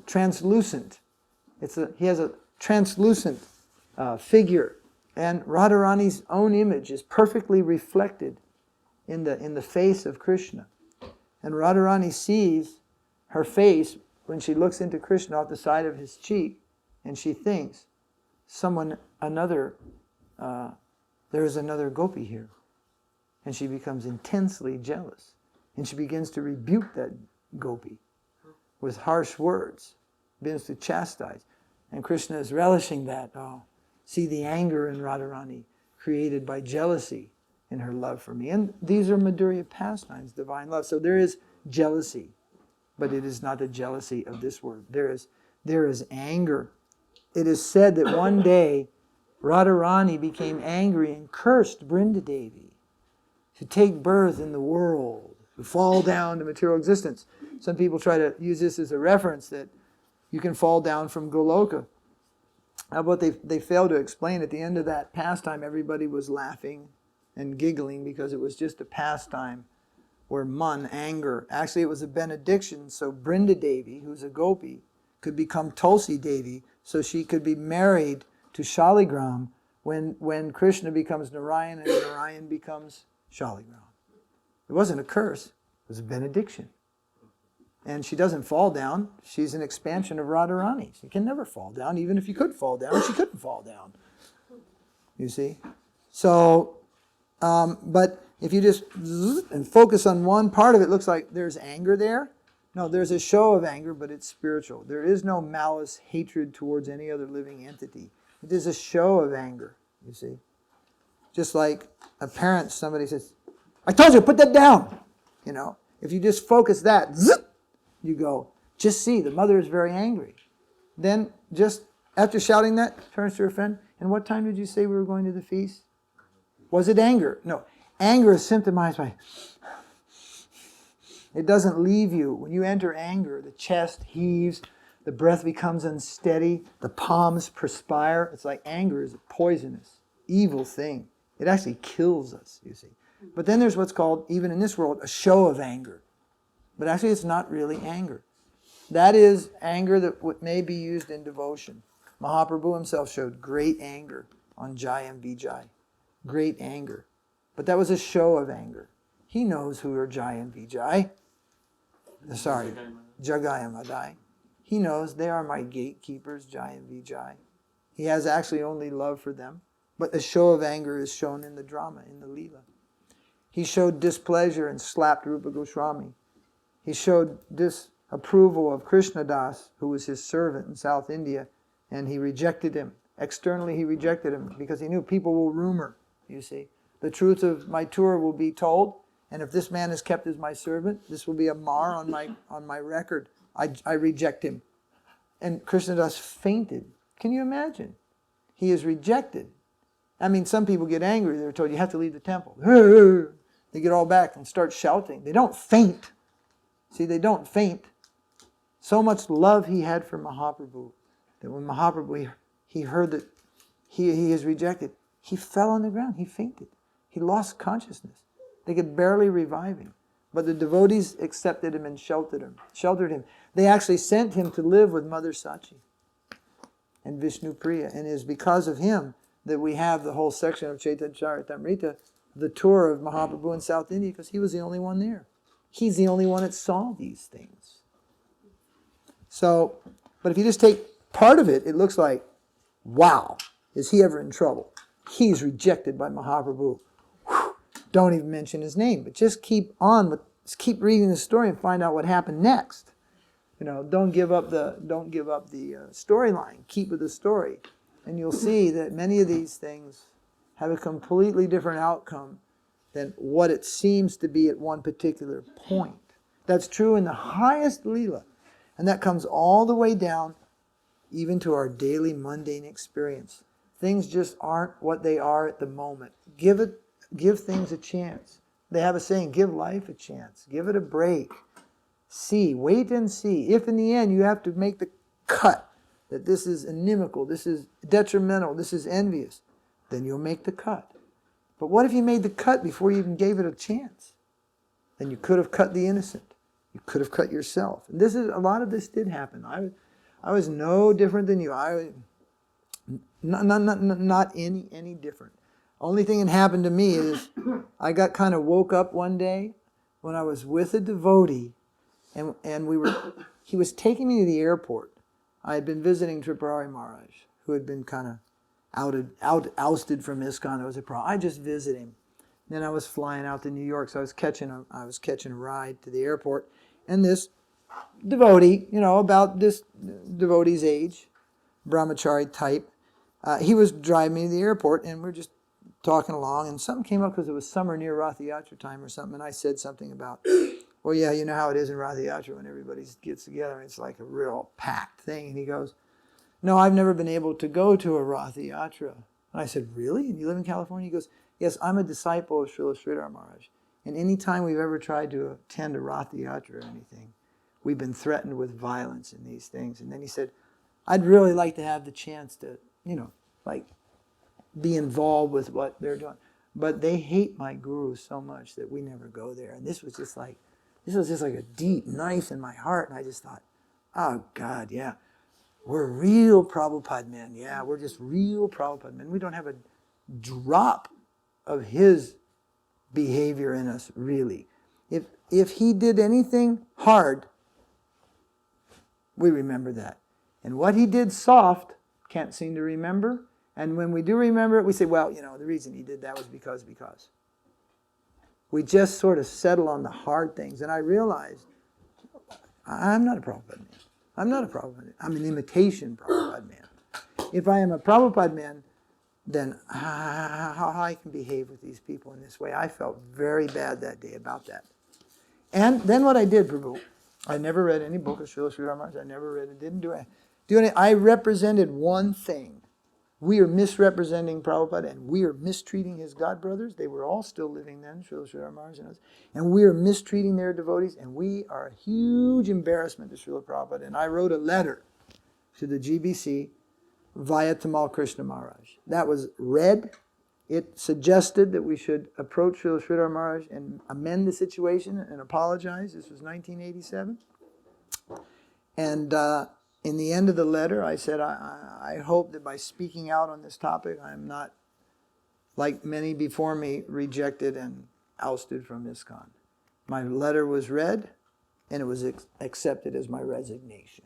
translucent. He has a translucent figure, and Radharani's own image is perfectly reflected in the face of Kṛṣna. And Radharani sees her face when she looks into Kṛṣna off the side of his cheek, and she thinks, there is another gopi here. And she becomes intensely jealous. And she begins to rebuke that gopi with harsh words, begins to chastise. And Kṛṣna is relishing that. Oh, see the anger in Radharani created by jealousy in her love for me. And these are Madhurya pastimes, divine love. So there is jealousy, but it is not the jealousy of this world. There is anger. It is said that one day Radharani became angry and cursed Brindadevi to take birth in the world, to fall down to material existence. Some people try to use this as a reference that you can fall down from Goloka. But they fail to explain at the end of that pastime, everybody was laughing and giggling because it was just a pastime where anger, actually it was a benediction, so Brindadevi, who's a gopi, could become Tulsi Devi, so she could be married to Shaligram when Kṛṣna becomes Narayan and Narayan becomes Shaligram. It wasn't a curse, it was a benediction. And she doesn't fall down. She's an expansion of Radharani. She can never fall down. Even if you could fall down, she couldn't fall down. You see? So, but if you just and focus on one part of it, it looks like there's anger there. No, there's a show of anger, but it's spiritual. There is no malice, hatred towards any other living entity. It is a show of anger, you see? Just like a parent, somebody says, I told you, put that down. You know, if you just focus that, you go, just see, the mother is very angry. Then, just after shouting that, turns to her friend, and what time did you say we were going to the feast? Was it anger? No. Anger is symptomized by, it doesn't leave you. When you enter anger, the chest heaves, the breath becomes unsteady, the palms perspire. It's like anger is a poisonous, evil thing. It actually kills us, you see. But then there's what's called, even in this world, a show of anger. But actually it's not really anger. That is anger that may be used in devotion. Mahaprabhu himself showed great anger on Jai and Vijay. Great anger. But that was a show of anger. He knows who are Jai and Vijay. Sorry, Jagai and Madai. He knows they are my gatekeepers, Jai and Vijay. He has actually only love for them. But a show of anger is shown in the drama, in the Leela. He showed displeasure and slapped Rupa Goswami. He showed disapproval of Krishna Das, who was his servant in South India, and he rejected him. Externally he rejected him because he knew people will rumor, you see. The truth of my tour will be told, and if this man is kept as my servant, this will be a mar on my record. I reject him. And Krishna Das fainted. Can you imagine? He is rejected. I mean, some people get angry. They're told, you have to leave the temple. They get all back and start shouting. They don't faint. See, they don't faint. So much love he had for Mahaprabhu that when Mahaprabhu, he heard that he is rejected, he fell on the ground. He fainted. He lost consciousness. They could barely revive him. But the devotees accepted him and sheltered him. They actually sent him to live with Mother Sachi and Vishnu Priya. And it is because of him that we have the whole section of Chaitanya Charitamrita, the tour of Mahaprabhu in South India, because he was the only one there. He's the only one that saw these things. So, but if you just take part of it, it looks like, wow, is he ever in trouble? He's rejected by Mahaprabhu. Whew, don't even mention his name, but just keep on, just keep reading the story and find out what happened next. You know, don't give up the storyline. Keep with the story. And you'll see that many of these things have a completely different outcome than what it seems to be at one particular point. That's true in the highest Leela. And that comes all the way down even to our daily mundane experience. Things just aren't what they are at the moment. Give things a chance. They have a saying, give life a chance. Give it a break. See, wait and see. If in the end you have to make the cut that this is inimical, this is detrimental, this is envious, then you'll make the cut. But what if you made the cut before you even gave it a chance? Then you could have cut the innocent. You could have cut yourself. And a lot of this did happen. I was no different than you. Not any different. Only thing that happened to me is I got kind of woke up one day when I was with a devotee, and he was taking me to the airport. I had been visiting Tripurari Maharaj, who had been kind of ousted from ISKCON. It was a problem. I just visited him. Then I was flying out to New York, so I was catching a ride to the airport, and this devotee, about this devotee's age, brahmachari type, he was driving me to the airport, and we're just talking along, and something came up because it was summer near Rath Yatra time or something, and I said something about, well, yeah, you know how it is in Rath Yatra when everybody gets together, it's like a real packed thing. And he goes, no, I've never been able to go to a Rath Yatra. And I said, really? And you live in California? He goes, yes, I'm a disciple of Śrīla Sridhar Maharaj. And any time we've ever tried to attend a Rath Yatra or anything, we've been threatened with violence in these things. And then he said, I'd really like to have the chance to, be involved with what they're doing. But they hate my guru so much that we never go there. And this was just like a deep knife in my heart. And I just thought, oh God, yeah. We're real Prabhupada men. Yeah, we're just real Prabhupada men. We don't have a drop of his behavior in us, really. If he did anything hard, we remember that. And what he did soft, can't seem to remember. And when we do remember it, we say, well, the reason he did that was because. We just sort of settle on the hard things. And I realized, I'm not a Prabhupada man. I'm not a Prabhupada man. I'm an imitation Prabhupada man. If I am a Prabhupada man, then how I can behave with these people in this way. I felt very bad that day about that. And then what I did, Prabhu, I never read any book of Śrīla Sridhar Maharaj. I never read it, didn't do it. I represented one thing. We are misrepresenting Prabhupada, and we are mistreating his godbrothers. They were all still living then, Śrīla Sridhar Maharaj and us. And we are mistreating their devotees, and we are a huge embarrassment to Śrīla Prabhupada. And I wrote a letter to the GBC via Tamal Kṛṣna Maharaj. That was read. It suggested that we should approach Śrīla Sridhar Maharaj and amend the situation and apologize. This was 1987. And in the end of the letter, I said, I hope that by speaking out on this topic, I'm not, like many before me, rejected and ousted from ISKCON. My letter was read, and it was accepted as my resignation.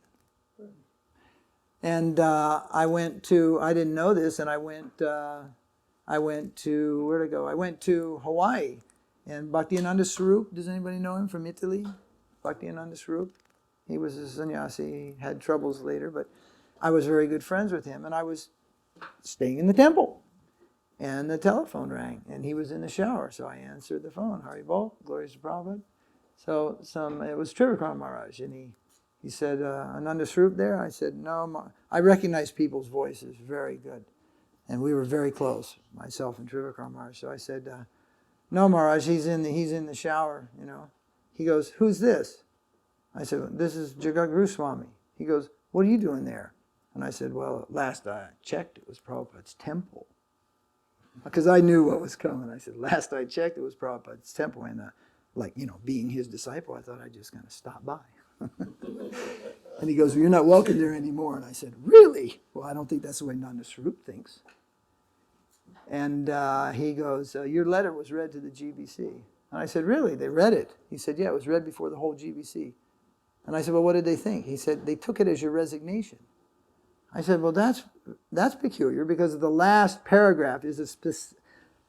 And I didn't know this, and I went to, where'd I go? I went to Hawaii. And Bhaktivinoda Swarup, does anybody know him from Italy? Bhaktivinoda Swarup. He was a sannyasi, he had troubles later, but I was very good friends with him, and I was staying in the temple. And the telephone rang, and he was in the shower, so I answered the phone. Haribol, glories to Prabhupada. So it was Trivikram Maharaj, and he said, Ananda Swarup there? I said, no, I recognize people's voices, very good. And we were very close, myself and Trivikram Maharaj. So I said, no, Maharaj, he's in the shower, He goes, who's this? I said, this is GAUDIYA Swami. He goes, what are you doing there? And I said, well, last I checked, it was Prabhupada's temple. Because I knew what was coming. I said, last I checked, it was Prabhupada's temple. And being his disciple, I thought I'd just kind of stop by. And he goes, well, you're not welcome there anymore. And I said, really? Well, I don't think that's the way Nanda Swarup thinks. And he goes, your letter was read to the GBC. And I said, really? They read it? He said, yeah, it was read before the whole GBC. And I said, well, what did they think? He said, they took it as your resignation. I said, well, that's peculiar, because the last paragraph is a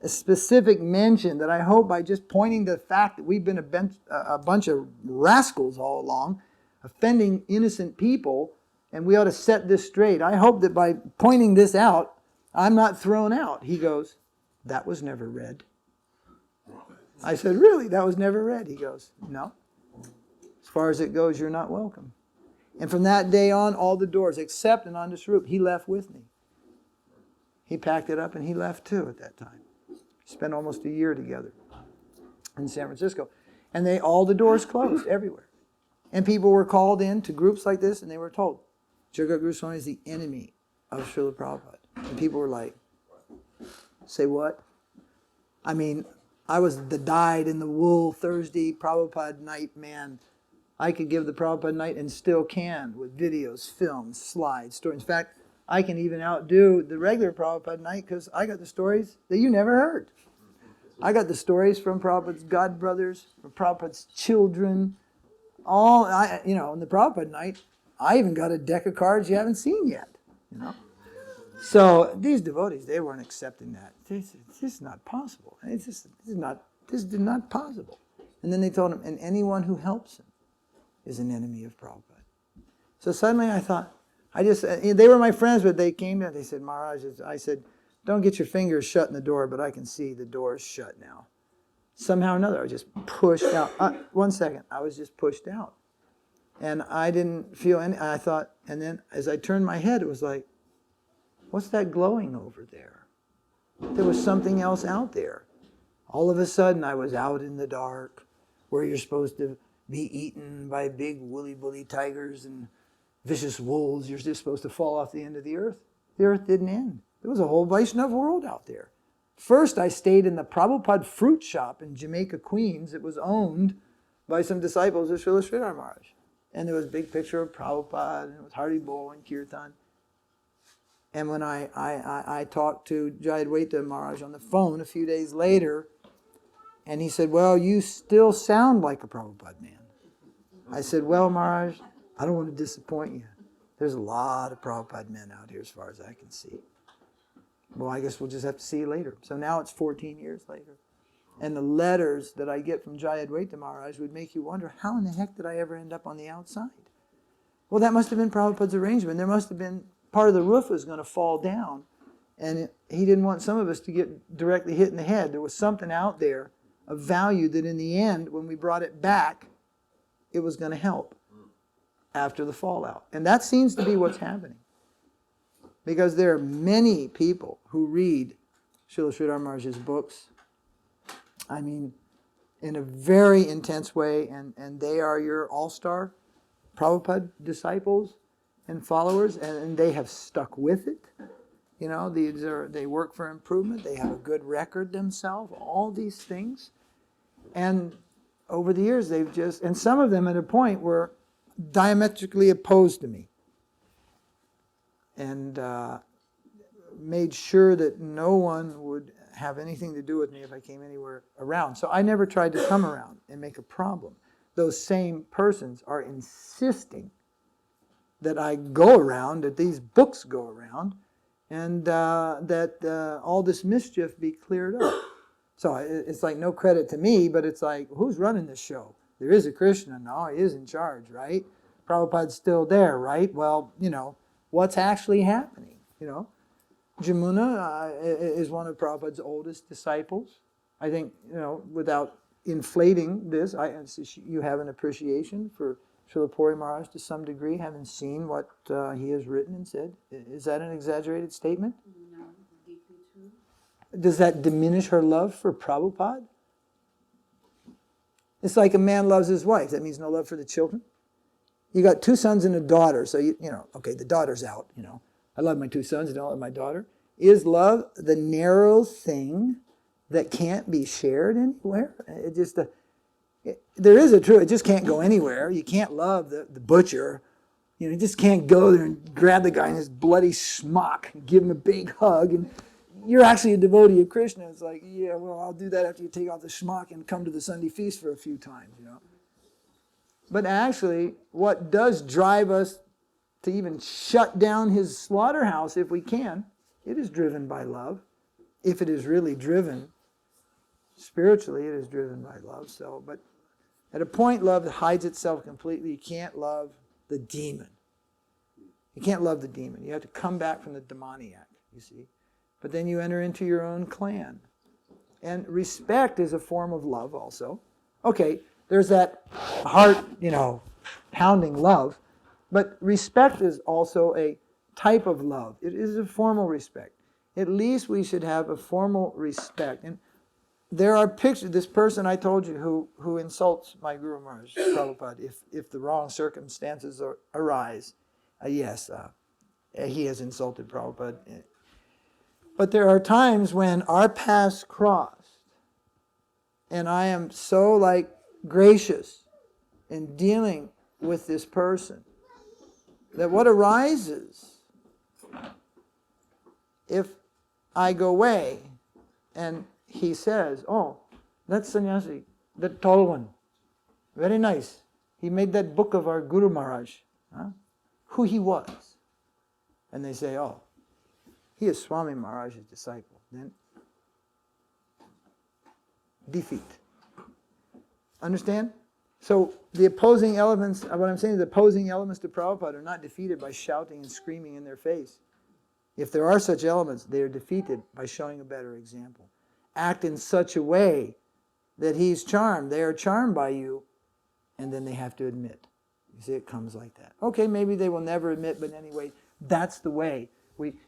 specific mention that I hope, by just pointing to the fact that we've been a bunch of rascals all along, offending innocent people, and we ought to set this straight. I hope that by pointing this out, I'm not thrown out. He goes, that was never read. I said, really? That was never read? He goes, no. As far as it goes, you're not welcome. And from that day on, all the doors, except Ananda Swarup, he left with me. He packed it up and he left too at that time. Spent almost a year together in San Francisco. And all the doors closed everywhere. And people were called in to groups like this, and they were told, GAUDIYA Swami is the enemy of Śrīla Prabhupada. And people were like, say what? I mean, I was the dyed-in-the-wool Thursday Prabhupada night man, I could give the Prabhupada night and still can with videos, films, slides, stories. In fact, I can even outdo the regular Prabhupada night because I got the stories that you never heard. I got the stories from Prabhupada's godbrothers, from Prabhupada's children, in the Prabhupada night, I even got a deck of cards you haven't seen yet, So these devotees, they weren't accepting that. It's just not possible. This is not possible. And then they told him, and anyone who helps him is an enemy of Prabhupada. So suddenly I thought, they were my friends, but they came in, they said, Maharaj, I said, don't get your fingers shut in the door, but I can see the door's shut now. Somehow or another, I was just pushed out. 1 second, I was just pushed out. And I didn't feel any, I thought, and then as I turned my head, it was like, what's that glowing over there? There was something else out there. All of a sudden, I was out in the dark, where you're supposed to be eaten by big woolly tigers and vicious wolves. You're just supposed to fall off the end of the earth. The earth didn't end. There was a whole Vaishnava world out there. First, I stayed in the Prabhupada fruit shop in Jamaica, Queens. It was owned by some disciples of Śrīla Maharaja. And there was a big picture of Prabhupada, and it was Hardy Bol and Kirtan. And when I talked to Jayadvaita Maharaj on the phone a few days later, and he said, well, you still sound like a Prabhupada man. I said, well, Maharaj, I don't want to disappoint you. There's a lot of Prabhupada men out here as far as I can see. Well, I guess we'll just have to see later. So now it's 14 years later. And the letters that I get from Jayadvaita Maharaj would make you wonder, how in the heck did I ever end up on the outside? Well, that must have been Prabhupada's arrangement. There must have been, part of the roof was going to fall down. And he didn't want some of us to get directly hit in the head. There was something out there of value that in the end, when we brought it back, it was going to help after the fallout. And that seems to be what's happening. Because there are many people who read Śrīla Mahārāja's books, I mean, in a very intense way, and they are your all-star Prabhupada disciples and followers, and they have stuck with it. They work for improvement, they have a good record themselves, all these things. And over the years, and some of them at a point were diametrically opposed to me. And made sure that no one would have anything to do with me if I came anywhere around. So I never tried to come around and make a problem. Those same persons are insisting that I go around, that these books go around, and that all this mischief be cleared up. So it's like no credit to me, but it's like, who's running this show? There is a Kṛṣṇa, no, he is in charge, right? Prabhupada's still there, right? Well, what's actually happening, Jamuna is one of Prabhupada's oldest disciples. I think, without inflating this, you have an appreciation for Śrīla Puri Maharaj to some degree, having seen what he has written and said. Is that an exaggerated statement? No, deeply true. Does that diminish her love for Prabhupada? It's like a man loves his wife. That means no love for the children. You got 2 sons and a daughter, so okay, the daughter's out, I love my 2 sons, I don't love my daughter. Is love the narrow thing that can't be shared anywhere? There is a truth, it just can't go anywhere. You can't love the butcher. You just can't go there and grab the guy in his bloody smock and give him a big hug. And you're actually a devotee of Kṛṣṇa. It's like, yeah, well, I'll do that after you take off the smock and come to the Sunday feast for a few times, But actually, what does drive us to even shut down his slaughterhouse if we can, it is driven by love. If it is really driven spiritually, it is driven by love. So, but at a point, love hides itself completely. You can't love the demon. You can't love the demon. You have to come back from the demoniac, you see. But then you enter into your own clan. And respect is a form of love also. Okay, there's that heart, pounding love. But respect is also a type of love. It is a formal respect. At least we should have a formal respect. And there are pictures, this person I told you who insults my Guru Maharaj, Prabhupada, if the wrong circumstances arise, yes, he has insulted Prabhupada. But there are times when our paths crossed, and I am so gracious in dealing with this person. That what arises if I go away and he says, oh, that sannyasi, that tall one, very nice. He made that book of our Guru Maharaj, who he was. And they say, oh, he is Swami Maharaj's disciple. Then defeat. Understand? So the opposing elements, what I'm saying is the opposing elements to Prabhupada are not defeated by shouting and screaming in their face. If there are such elements, they are defeated by showing a better example. Act in such a way that he's charmed, they are charmed by you, and then they have to admit. You see, it comes like that. Okay, maybe they will never admit, but anyway, that's the way.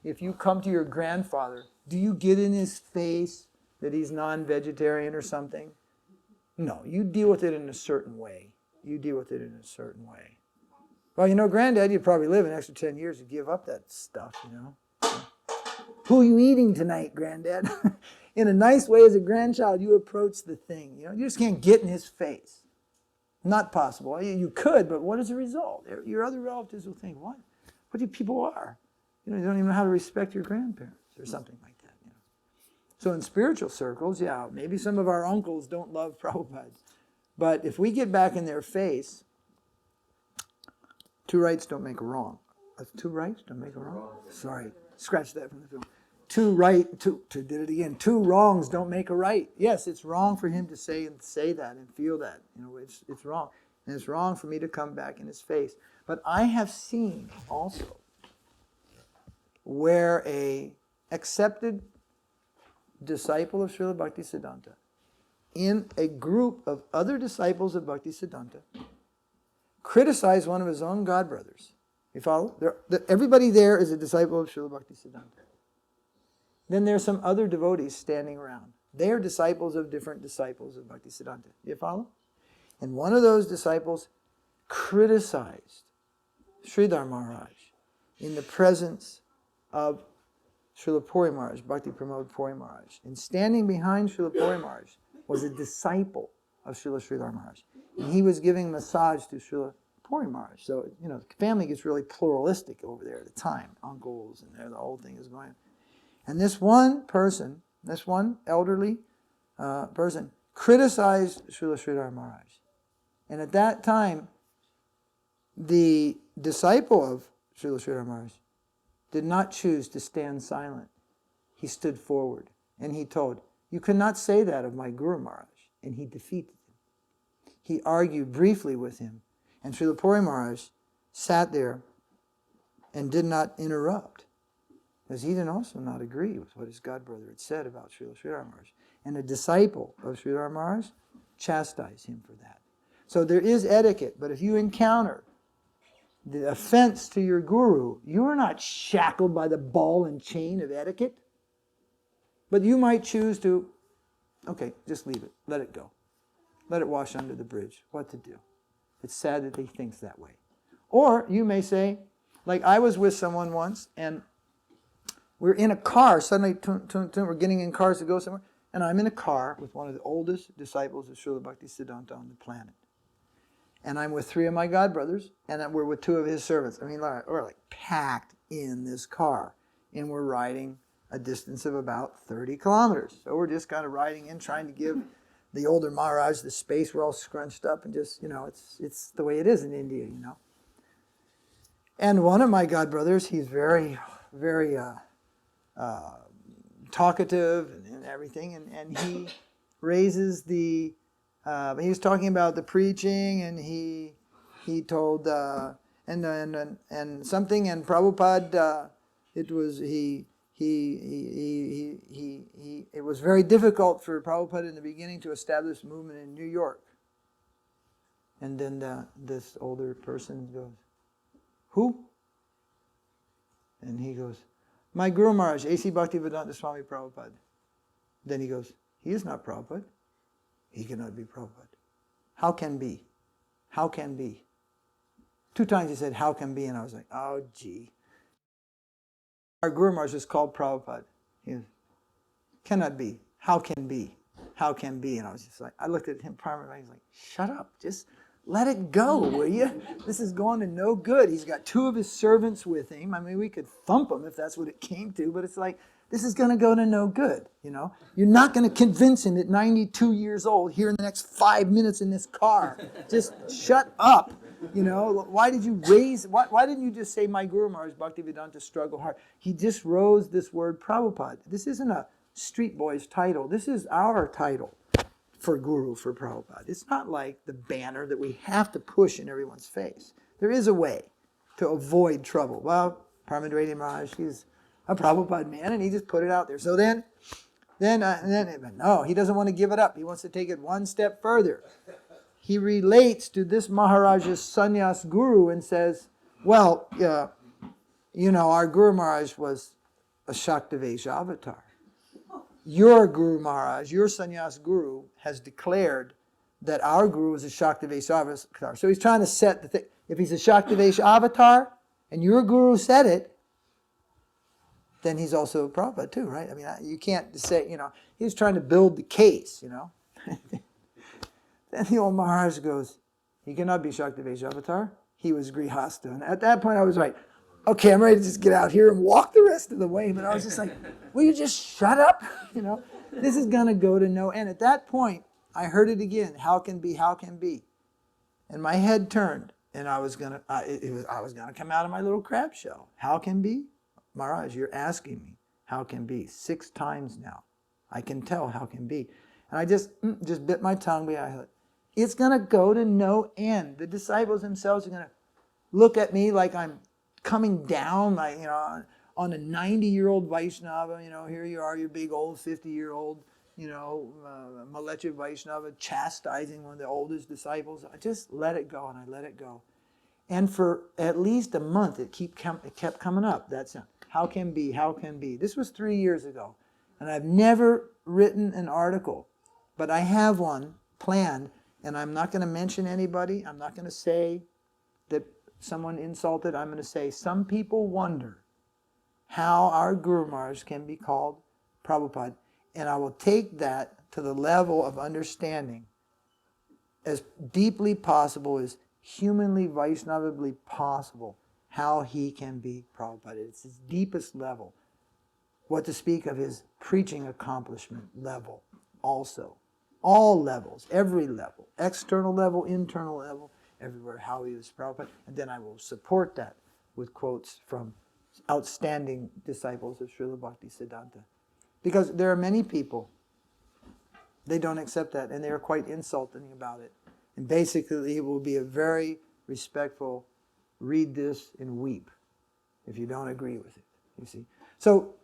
If you come to your grandfather, do you get in his face that he's non-vegetarian or something? No, you deal with it in a certain way. You deal with it in a certain way. Well, you know, Granddad, you'd probably live an extra 10 years to give up that stuff, you know. Who are you eating tonight, Granddad? In a nice way as a grandchild, you approach the thing. You know, you just can't get in his face. Not possible. You could, but what is the result? Your other relatives will think, what do you people are? You know, you don't even know how to respect your grandparents or something like that. You know. So in spiritual circles, yeah, maybe some of our uncles don't love Prabhupada. But if we get back in their face, two rights don't make a wrong. Two rights don't make a wrong? Sorry, scratch that from the film. Two did it again. Two wrongs don't make a right. Yes, it's wrong for him to say that and feel that. You know, it's wrong. And it's wrong for me to come back in his face. But I have seen also where a accepted disciple of Śrīla Bhaktisiddhānta in a group of other disciples of Bhaktisiddhānta criticized one of his own godbrothers. You follow? Everybody there is a disciple of Śrīla Bhaktisiddhānta. Then there are some other devotees standing around. They are disciples of different disciples of Bhaktisiddhānta. You follow? And one of those disciples criticized Śrīla Maharaj in the presence of Śrīla Puri Maharaj, Bhakti Pramod Puri Maharaj. And standing behind Śrīla Puri Maharaj was a disciple of Śrīla Maharaj. And he was giving massage to Śrīla Puri Maharaj. So, you know, the family gets really pluralistic over there at the time. Uncles and the whole thing is going on. And this one person, this one elderly person, criticized Śrīla Maharaj. And at that time, the disciple of Śrīla Maharaj did not choose to stand silent. He stood forward and he told, you cannot say that of my Guru Maharaj. And he defeated him. He argued briefly with him. And Śrīla Puri Maharaj sat there and did not interrupt. Because he did also not agree with what his godbrother had said about Śrīla Maharaj. And a disciple of Śrīla Maharaj chastised him for that. So there is etiquette, but if you encounter the offense to your guru, you are not shackled by the ball and chain of etiquette. But you might choose to, okay, just leave it. Let it go. Let it wash under the bridge. What to do? It's sad that he thinks that way. Or you may say, like I was with someone once, and we're in a car. Suddenly, we're getting in cars to go somewhere. And I'm in a car with one of the oldest disciples of Śrīla Bhaktisiddhānta on the planet. And I'm with three of my godbrothers, and we're with two of his servants. I mean, we're like packed in this car. And we're riding a distance of about 30 kilometers. So we're just kind of riding in, trying to give the older Maharaj the space. We're all scrunched up and just, you know, it's the way it is in India, you know. And one of my godbrothers, he's very, very talkative and everything, and he raises the he was talking about the preaching, and he told and something, and Prabhupada it was it was very difficult for Prabhupada in the beginning to establish movement in New York. And then this older person goes, who? And he goes, my Guru Maharaj, A.C. Bhaktivedanta Swami Prabhupada. Then he goes, he is not Prabhupada. He cannot be Prabhupada. How can be? How can be? 2 times he said, how can be? And I was like, oh, gee. Our Guru Maharaj is called Prabhupada. He goes, cannot be. How can be? How can be? And I was just like, I looked at him primarily. He's like, shut up. Just let it go, will you? This is going to no good. He's got 2 of his servants with him. I mean, we could thump him if that's what it came to, but it's like, this is going to go to no good, you know? You're not going to convince him at 92 years old, here in the next 5 minutes in this car. Just shut up, you know? Why did you why didn't you just say, my Guru Maharaj, Bhaktivedanta, struggle hard? He just rose this word Prabhupada. This isn't a street boy's title. This is our title for Guru, for Prabhupada. It's not like the banner that we have to push in everyone's face. There is a way to avoid trouble. Well, Paramadvaita Maharaj, he's a Prabhupada man, and he just put it out there. So then, no, he doesn't want to give it up. He wants to take it one step further. He relates to this Maharaja's sannyas guru and says, well, you know, our Guru Maharaj was a Shaktivesh avatar. Your Guru Maharaj, your sannyas guru, has declared that our guru is a Shaktivesh avatar. So he's trying to set the thing. If he's a Shaktivesh avatar, and your guru said it, then he's also a Prabhupada too, right? I mean, you can't say, you know, he's trying to build the case, you know. Then the old Maharaj goes, he cannot be Shaktivesh avatar. He was Grihasta. And at that point I was like, okay, I'm ready to just get out here and walk the rest of the way. But I was just like, will you just shut up? You know, this is going to go to no end. At that point, I heard it again. How can be? How can be? And my head turned, and I was going to come out of my little crab shell. How can be? Maharaj, you're asking me how can be 6 times now. I can tell how can be. And I just bit my tongue. It's going to go to no end. The disciples themselves are going to look at me like I'm coming down, like, you know, on a 90-year-old Vaishnava. You know, here you are, your big old 50-year-old, you know, Malecha Vaishnava chastising one of the oldest disciples. I just let it go, and I let it go. And for at least a month, it kept coming up. That's how can be, how can be. This was 3 years ago, and I've never written an article, but I have one planned, and I'm not going to mention anybody. I'm not going to say that someone insulted. I'm going to say some people wonder how our Guru Maharaj can be called Prabhupada, and I will take that to the level of understanding as deeply possible, as humanly, Vaishnavically possible, how he can be Prabhupada. It's his deepest level. What to speak of his preaching accomplishment level also. All levels, every level, external level, internal level, everywhere, how he was Prabhupada. And then I will support that with quotes from outstanding disciples of Śrīla Bhaktisiddhānta. Because there are many people, they don't accept that, and they are quite insulting about it. And basically, it will be a very respectful, read this and weep if you don't agree with it, you see. So,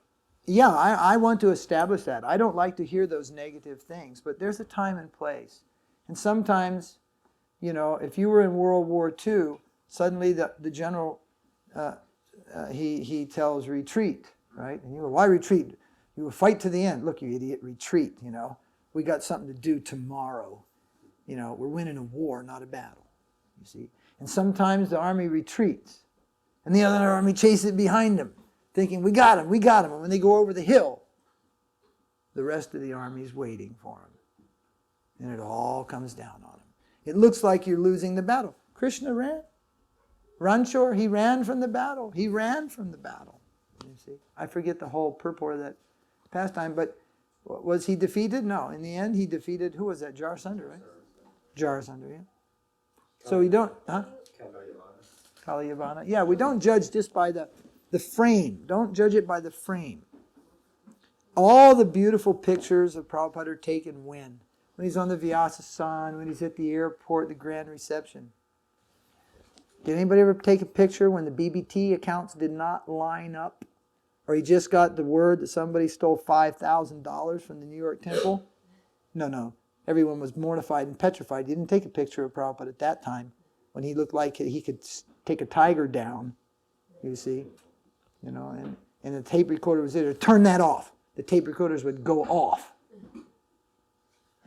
yeah, I want to establish that. I don't like to hear those negative things, but there's a time and place. And sometimes, you know, if you were in World War II, suddenly the general, he tells retreat, right? And you go, why retreat? You will fight to the end. Look, you idiot, retreat, you know. We got something to do tomorrow. You know, we're winning a war, not a battle, you see. And sometimes the army retreats, and the other army chases it behind them, thinking, we got him, we got him. And when they go over the hill, the rest of the army is waiting for him. And it all comes down on him. It looks like you're losing the battle. Kṛṣṇa ran. Ranchor, he ran from the battle. He ran from the battle. You see, I forget the whole purport of that pastime, but was he defeated? No. In the end, he defeated, who was that? Jarasandha, right? Jarasandha, yeah. So we don't, Kalyavana. Yeah, we don't judge just by the frame. Don't judge it by the frame. All the beautiful pictures of Prabhupada are taken when? When he's on the Vyasa-san, when he's at the airport, the grand reception. Did anybody ever take a picture when the BBT accounts did not line up? Or he just got the word that somebody stole $5,000 from the New York temple? No. Everyone was mortified and petrified. You didn't take a picture of Prabhupada at that time when he looked like he could take a tiger down, you see. You know, and the tape recorder was there. Turn that off. The tape recorders would go off.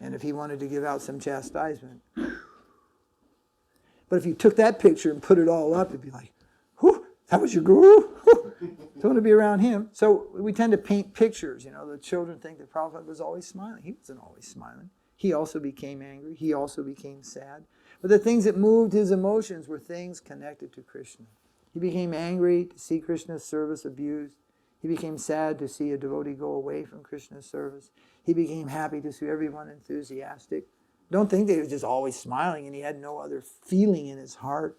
And if he wanted to give out some chastisement. But if you took that picture and put it all up, it'd be like, whew, that was your guru? Don't want to be around him. So we tend to paint pictures. You know, the children think that Prabhupada was always smiling. He wasn't always smiling. He also became angry. He also became sad. But the things that moved his emotions were things connected to Krishna. He became angry to see Krishna's service abused. He became sad to see a devotee go away from Krishna's service. He became happy to see everyone enthusiastic. Don't think that he was just always smiling and he had no other feeling in his heart.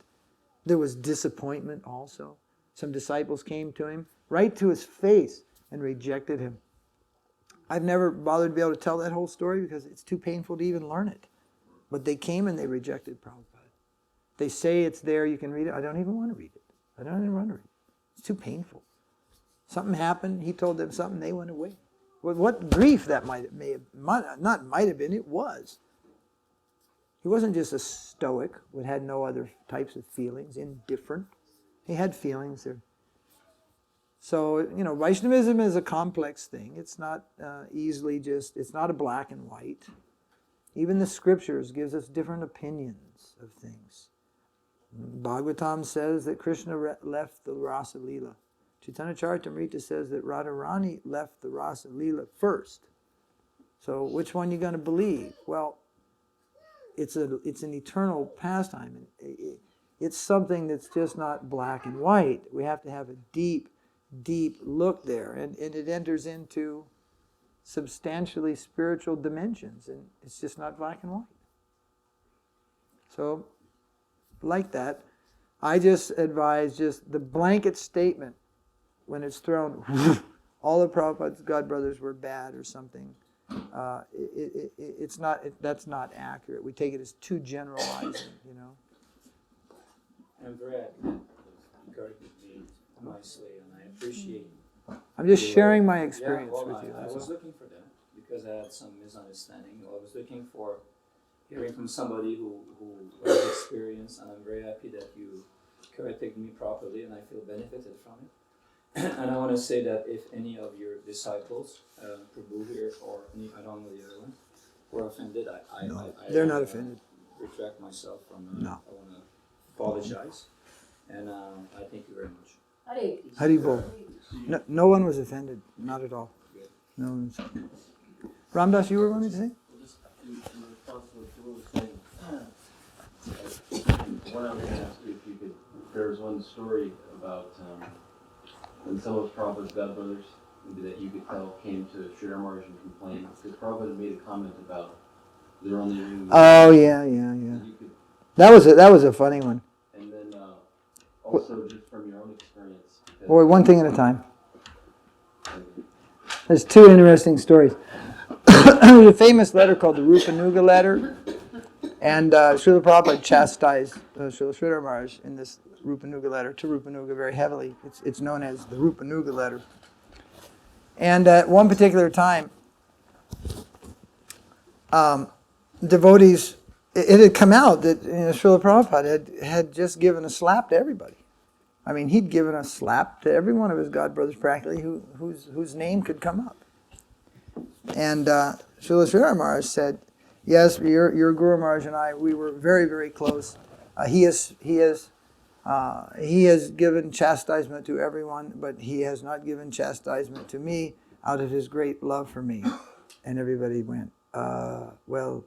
There was disappointment also. Some disciples came to him right to his face and rejected him. I've never bothered to be able to tell that whole story because it's too painful to even learn it. But they came and they rejected Prabhupada. They say it's there, you can read it. I don't even want to read it. I don't even want to read it. It's too painful. Something happened, he told them something, they went away. What grief that might have been, it was. He wasn't just a stoic who had no other types of feelings, indifferent. He had feelings there. So, Vaishnavism is a complex thing. It's not it's not a black and white. Even the scriptures gives us different opinions of things. Bhagavatam says that Krishna left the Rasa Leela. Chaitanya Charitamrita says that Radharani left the Rasa Leela first. So which one are you going to believe? Well, it's an eternal pastime. It's something that's just not black and white. We have to have a deep, deep look there. And it enters into substantially spiritual dimensions. And it's just not black and white. So, like that, I just advise just the blanket statement when it's thrown, all of Prabhupada's godbrothers were bad or something. That's not accurate. We take it as too generalizing, I'm very happy that you guarded me nicely, and I appreciate. I'm just sharing my experience with you. I was looking for that because I had some misunderstanding. I was looking for hearing from somebody who has experience, and I'm very happy that you corrected me properly, and I feel benefited from it. And I want to say that if any of your disciples, Prabhu here or any, I don't know the other one, were offended, They're not offended. Retract myself from. No. I want to apologize, and I thank you very much. Hari Bol. No one was offended, not at all. No one was offended. Ramdas, you were wanting to say? Just in response to what Joel was saying, one I was going to ask you if you could, there was one story about when some of Prabhupada's godbrothers that you could tell came to Śrīla Maharaja and complained, because Prabhupada made a comment about their only doing. Oh, yeah. That was a funny one. And then also just from your own experience. Boy, one thing at a time. There's two interesting stories. There's a famous letter called the Rupanuga letter, and Śrīla Prabhupada chastised Śrīla Maharaj in this Rupanuga letter to Rupanuga very heavily. It's known as the Rupanuga letter. And at one particular time, devotees, it had come out that Śrīla Prabhupada had just given a slap to everybody. I mean, he'd given a slap to every one of his godbrothers practically whose name could come up. And Śrīla Maharaj said, yes, your Guru Maharaj and I, we were very, very close. He has given chastisement to everyone, but he has not given chastisement to me out of his great love for me. And everybody went, well,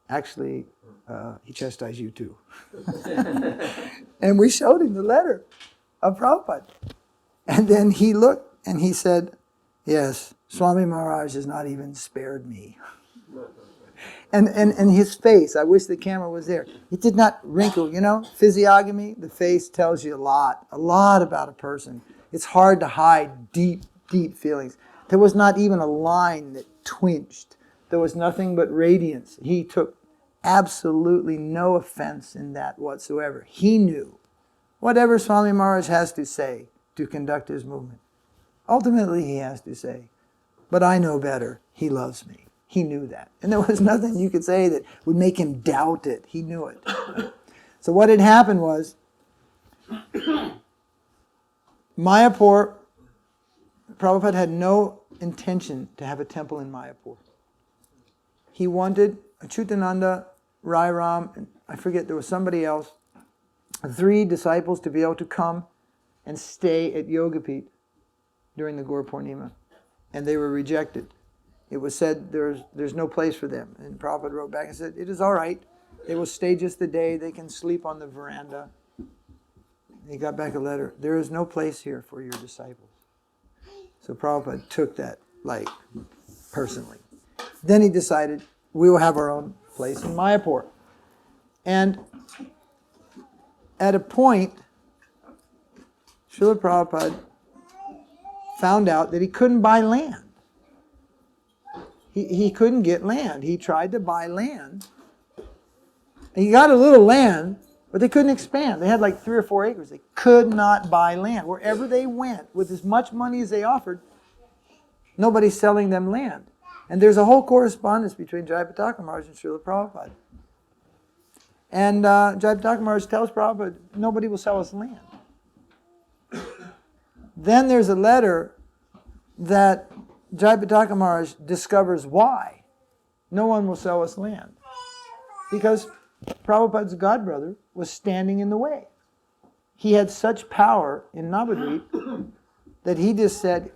actually, he chastised you too. And we showed him the letter of Prabhupada. And then he looked and he said, yes, Swami Maharaj has not even spared me. And his face, I wish the camera was there. It did not wrinkle, physiognomy, the face tells you a lot about a person. It's hard to hide deep, deep feelings. There was not even a line that twinched. There was nothing but radiance. He took absolutely no offense in that whatsoever. He knew whatever Swami Maharaj has to say to conduct his movement. Ultimately, he has to say, but I know better. He loves me. He knew that. And there was nothing you could say that would make him doubt it. He knew it. So what had happened was, Mayapur, Prabhupada had no intention to have a temple in Mayapur. He wanted Achyutananda, Rai Ram, and I forget, there was somebody else, 3 disciples to be able to come and stay at Yogapith during the Gaur Purnima. And they were rejected. It was said there's no place for them. And Prabhupada wrote back and said, it is all right. They will stay just the day. They can sleep on the veranda. He got back a letter. There is no place here for your disciples. So Prabhupada took that like personally. Then he decided we will have our own place in Mayapur. And at a point, Śrīla Prabhupada found out that he couldn't buy land. He couldn't get land. He tried to buy land. And he got a little land, but they couldn't expand. They had like 3 or 4 acres. They could not buy land. Wherever they went, with as much money as they offered, nobody's selling them land. And there's a whole correspondence between Jayapataka Maharaj and Śrīla Prabhupada. And Jayapataka Maharaj tells Prabhupada, nobody will sell us land. Then there's a letter that Jayapataka Maharaj discovers why no one will sell us land. Because Prabhupada's godbrother was standing in the way. He had such power in Navadvip that he just said,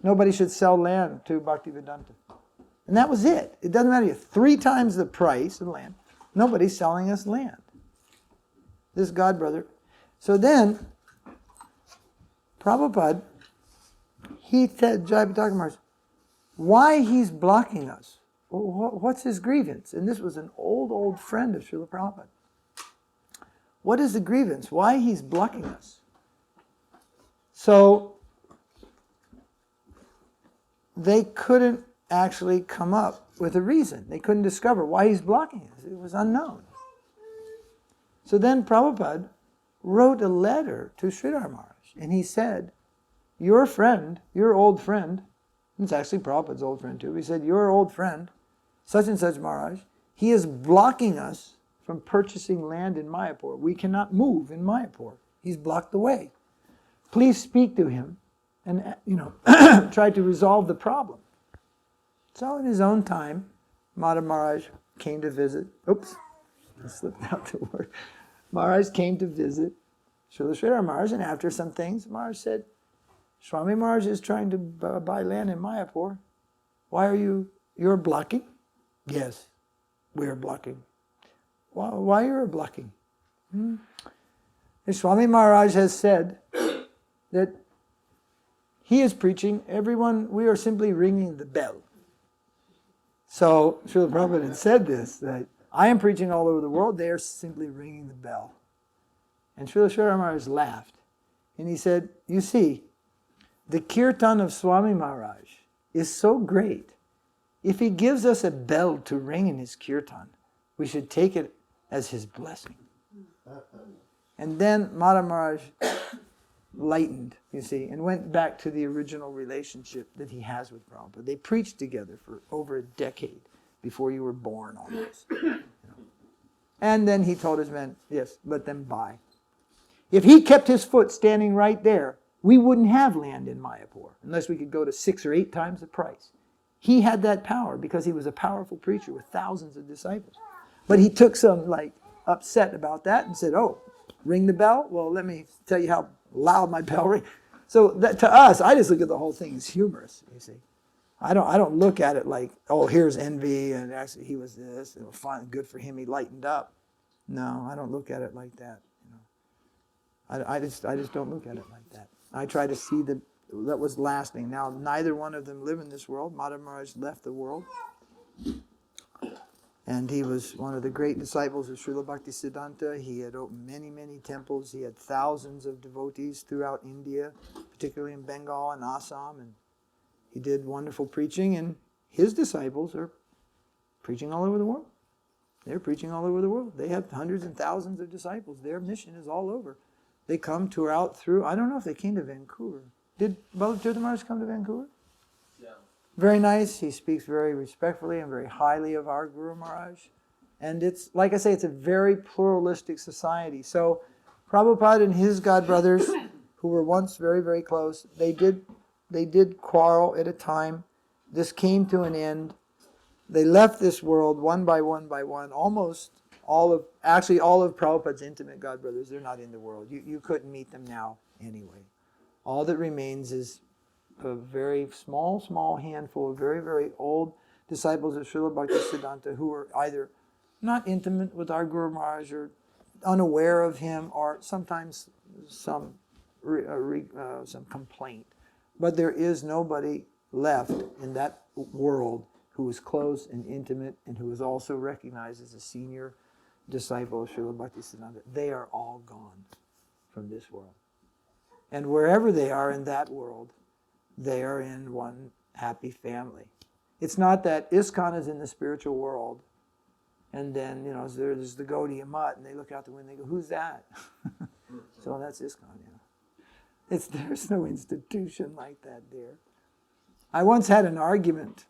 nobody should sell land to Bhaktivedanta. And that was it. It doesn't matter. 3 times the price of land. Nobody's selling us land. This godbrother. So then, Prabhupada, he said, Jayapataka Maharaj, why he's blocking us? What's his grievance? And this was an old friend of Śrīla Prabhupada. What is the grievance? Why he's blocking us? So, they couldn't actually come up with a reason. They couldn't discover why he's blocking us. It was unknown. So then Prabhupada wrote a letter to Sridhar Maharaj, and he said, your friend, your old friend, it's actually Prabhupada's old friend too, he said, your old friend, such and such Maharaj, he is blocking us from purchasing land in Mayapur. We cannot move in Mayapur. He's blocked the way. Please speak to him and, try to resolve the problem. So in his own time, Madha Maharaj came to visit. Oops, I slipped out the word. Maharaj came to visit Śrīla Sridhar Maharaj, and after some things, Maharaj said, Swami Maharaj is trying to buy land in Mayapur. Why you're blocking? Yes, we are blocking. Why you're blocking? And Swami Maharaj has said that he is preaching, everyone, we are simply ringing the bell. So Śrīla Prabhupada had said this, that I am preaching all over the world, they are simply ringing the bell. And Śrīla Sridhar Maharaj laughed. And he said, you see, the kirtan of Swami Maharaj is so great. If he gives us a bell to ring in his kirtan, we should take it as his blessing. And then Madha Maharaj lightened, you see, and went back to the original relationship that he has with Prabhupada. They preached together for over a decade before you were born almost. And then he told his men, yes, let them buy. If he kept his foot standing right there, we wouldn't have land in Mayapur unless we could go to 6 or 8 times the price. He had that power because he was a powerful preacher with thousands of disciples. But he took some upset about that and said, oh, ring the bell? Well, let me tell you how loud my bell rings. So that, to us, I just look at the whole thing as humorous, you see. I don't look at it like, oh, here's envy, and actually he was this, it was fine, good for him, he lightened up. No, I don't look at it like that. I just don't look at it like that. I try to see that was lasting. Now, neither one of them live in this world. Madha Maharaj left the world. And he was one of the great disciples of Śrīla Bhaktisiddhānta. He had opened many, many temples. He had thousands of devotees throughout India, particularly in Bengal and Assam. And he did wonderful preaching. And his disciples are preaching all over the world. They're preaching all over the world. They have hundreds and thousands of disciples. Their mission is all over. They come tour out through, I don't know if they came to Vancouver. Did Bhaktivinoda Maharaj come to Vancouver? Yeah. Very nice. He speaks very respectfully and very highly of our Guru Maharaj. And it's, like I say, it's a very pluralistic society. So Prabhupada and his godbrothers, who were once very, very close, they did quarrel at a time. This came to an end. They left this world one by one by one. Almost all of Prabhupada's intimate godbrothers, they're not in the world. You couldn't meet them now anyway. All that remains is a very small handful of very, very old disciples of Śrīla Bhaktisiddhānta who were either not intimate with our Guru Maharaj or unaware of him, or sometimes some complaint. But there is nobody left in that world who is close and intimate and who is also recognized as a senior disciple of Śrīla Bhaktisiddhānta. They are all gone from this world. And wherever they are in that world, they are in one happy family. It's not that ISKCON is in the spiritual world, and then, there's the GAUDIYA mutt, and they look out the window and they go, who's that? So that's ISKCON, There's no institution like that there. I once had an argument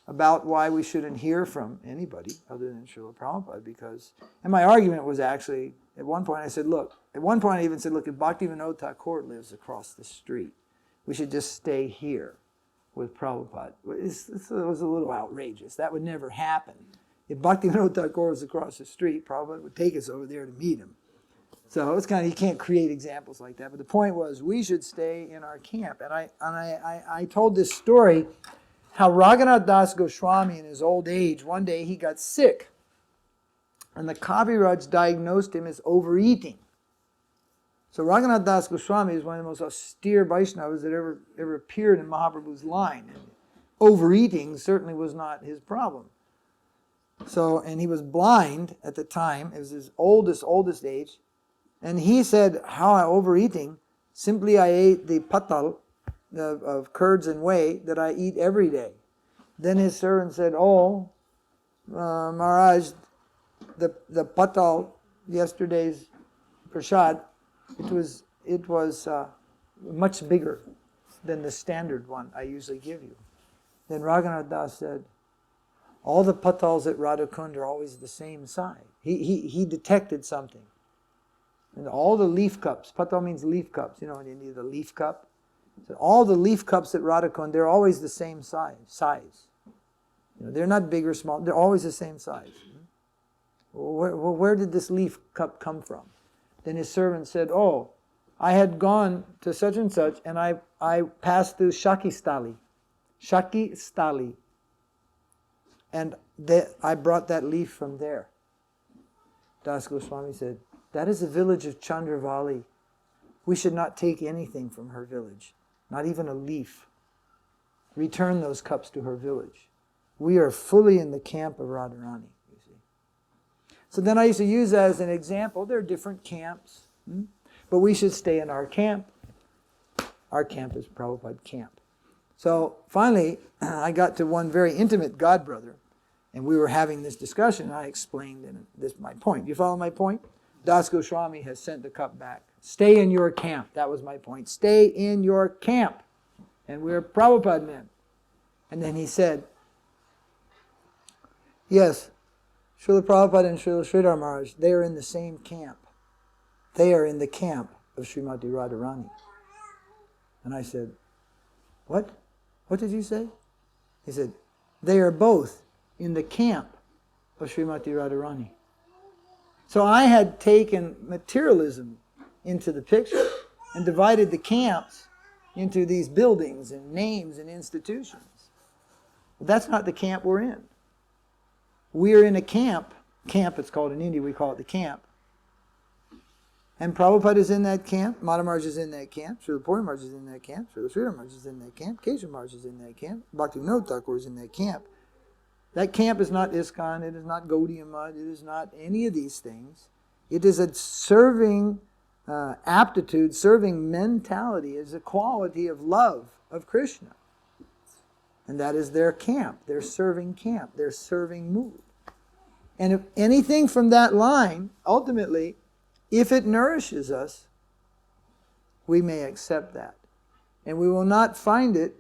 about why we shouldn't hear from anybody other than Śrīla Prabhupāda, and my argument was actually, at one point I even said, look, if Bhaktivinoda Ṭhākura lives across the street, we should just stay here with Prabhupada. It was a little outrageous. That would never happen. If Bhaktivinoda Ṭhākura was across the street, Prabhupada would take us over there to meet him. So it's you can't create examples like that. But the point was, we should stay in our camp. And I told this story, how Raghunath Das Goswami in his old age, one day he got sick. And the Kaviraj diagnosed him as overeating. So Raghunath Das Goswami is one of the most austere Vaishnavas that ever appeared in Mahaprabhu's line. And overeating certainly was not his problem. So, and he was blind at the time. It was his oldest age. And he said, how I overeating? Simply I ate the patal of curds and whey that I eat every day. Then his servant said, Maharaj, the patal, yesterday's prasad, it was much bigger than the standard one I usually give you. Then Raghunath Das said, all the patals at Radhakund are always the same size. He detected something. And all the leaf cups, patal means leaf cups, when you need a leaf cup. So all the leaf cups at Radhakund, they're always the same size. They're not big or small, they're always the same size. Where did this leaf cup come from? Then his servant said, I had gone to such and such, and I passed through Shaki Stali. And I brought that leaf from there. Das Goswami said, that is the village of Chandravali. We should not take anything from her village, not even a leaf. Return those cups to her village. We are fully in the camp of Radharani, you see. So then I used to use that as an example. There are different camps, but we should stay in our camp. Our camp is Prabhupada camp. So finally, I got to one very intimate godbrother, and we were having this discussion, and I explained my point. You follow my point? Das Goswami has sent the cup back. Stay in your camp. That was my point. Stay in your camp. And we're Prabhupada men. And then he said, yes, Śrīla Prabhupada and Śrīla Sridhar Maharaj, they are in the same camp. They are in the camp of Srimati Radharani. And I said, what? What did you say? He said, they are both in the camp of Srimati Radharani. So I had taken materialism into the picture and divided the camps into these buildings and names and institutions. But that's not the camp we're in. We're in a camp. Camp, it's called in India, we call it the camp. And Prabhupada is in that camp, Madhya Maharaj is in that camp, Śrīla Puri Maharaj is in that camp, Śrīla Sridhar Maharaj is in that camp, Keshav Maharaj is in that camp, Bhaktivinoda Ṭhākura is in that camp. That camp is not ISKCON, it is not GAUDIYA, it is not any of these things. It is a serving aptitude, serving mentality, is a quality of love of Kṛṣṇa. And that is their camp, their serving camp, their serving mood. And if anything from that line, ultimately, if it nourishes us, we may accept that. And we will not find it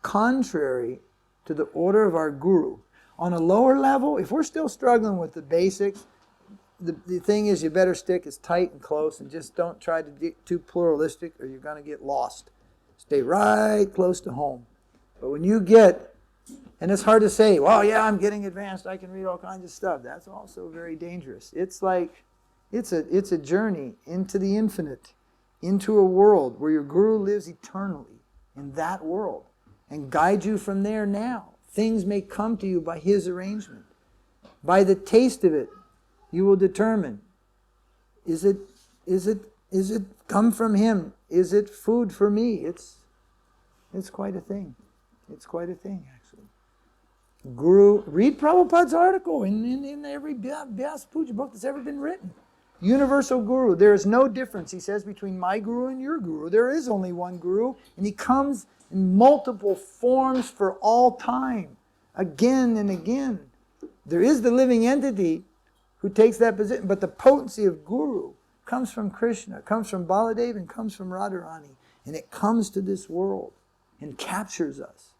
contrary to the order of our Guru. On a lower level, if we're still struggling with the basics, the thing is you better stick as tight and close and just don't try to get too pluralistic or you're going to get lost. Stay right close to home. But when you get, and it's hard to say, well, yeah, I'm getting advanced, I can read all kinds of stuff. That's also very dangerous. It's like, it's a journey into the infinite, into a world where your Guru lives eternally in that world and guides you from there now. Things may come to you by his arrangement. By the taste of it, you will determine, is it come from him? Is it food for me? It's quite a thing. It's quite a thing, actually. Guru, read Prabhupada's article in every Vyasa Puja book that's ever been written. Universal Guru. There is no difference, he says, between my Guru and your Guru. There is only one Guru, and he comes in multiple forms for all time, again and again. There is the living entity who takes that position, but the potency of Guru comes from Kṛṣṇa, comes from Baladev, and comes from Radharani, and it comes to this world and captures us.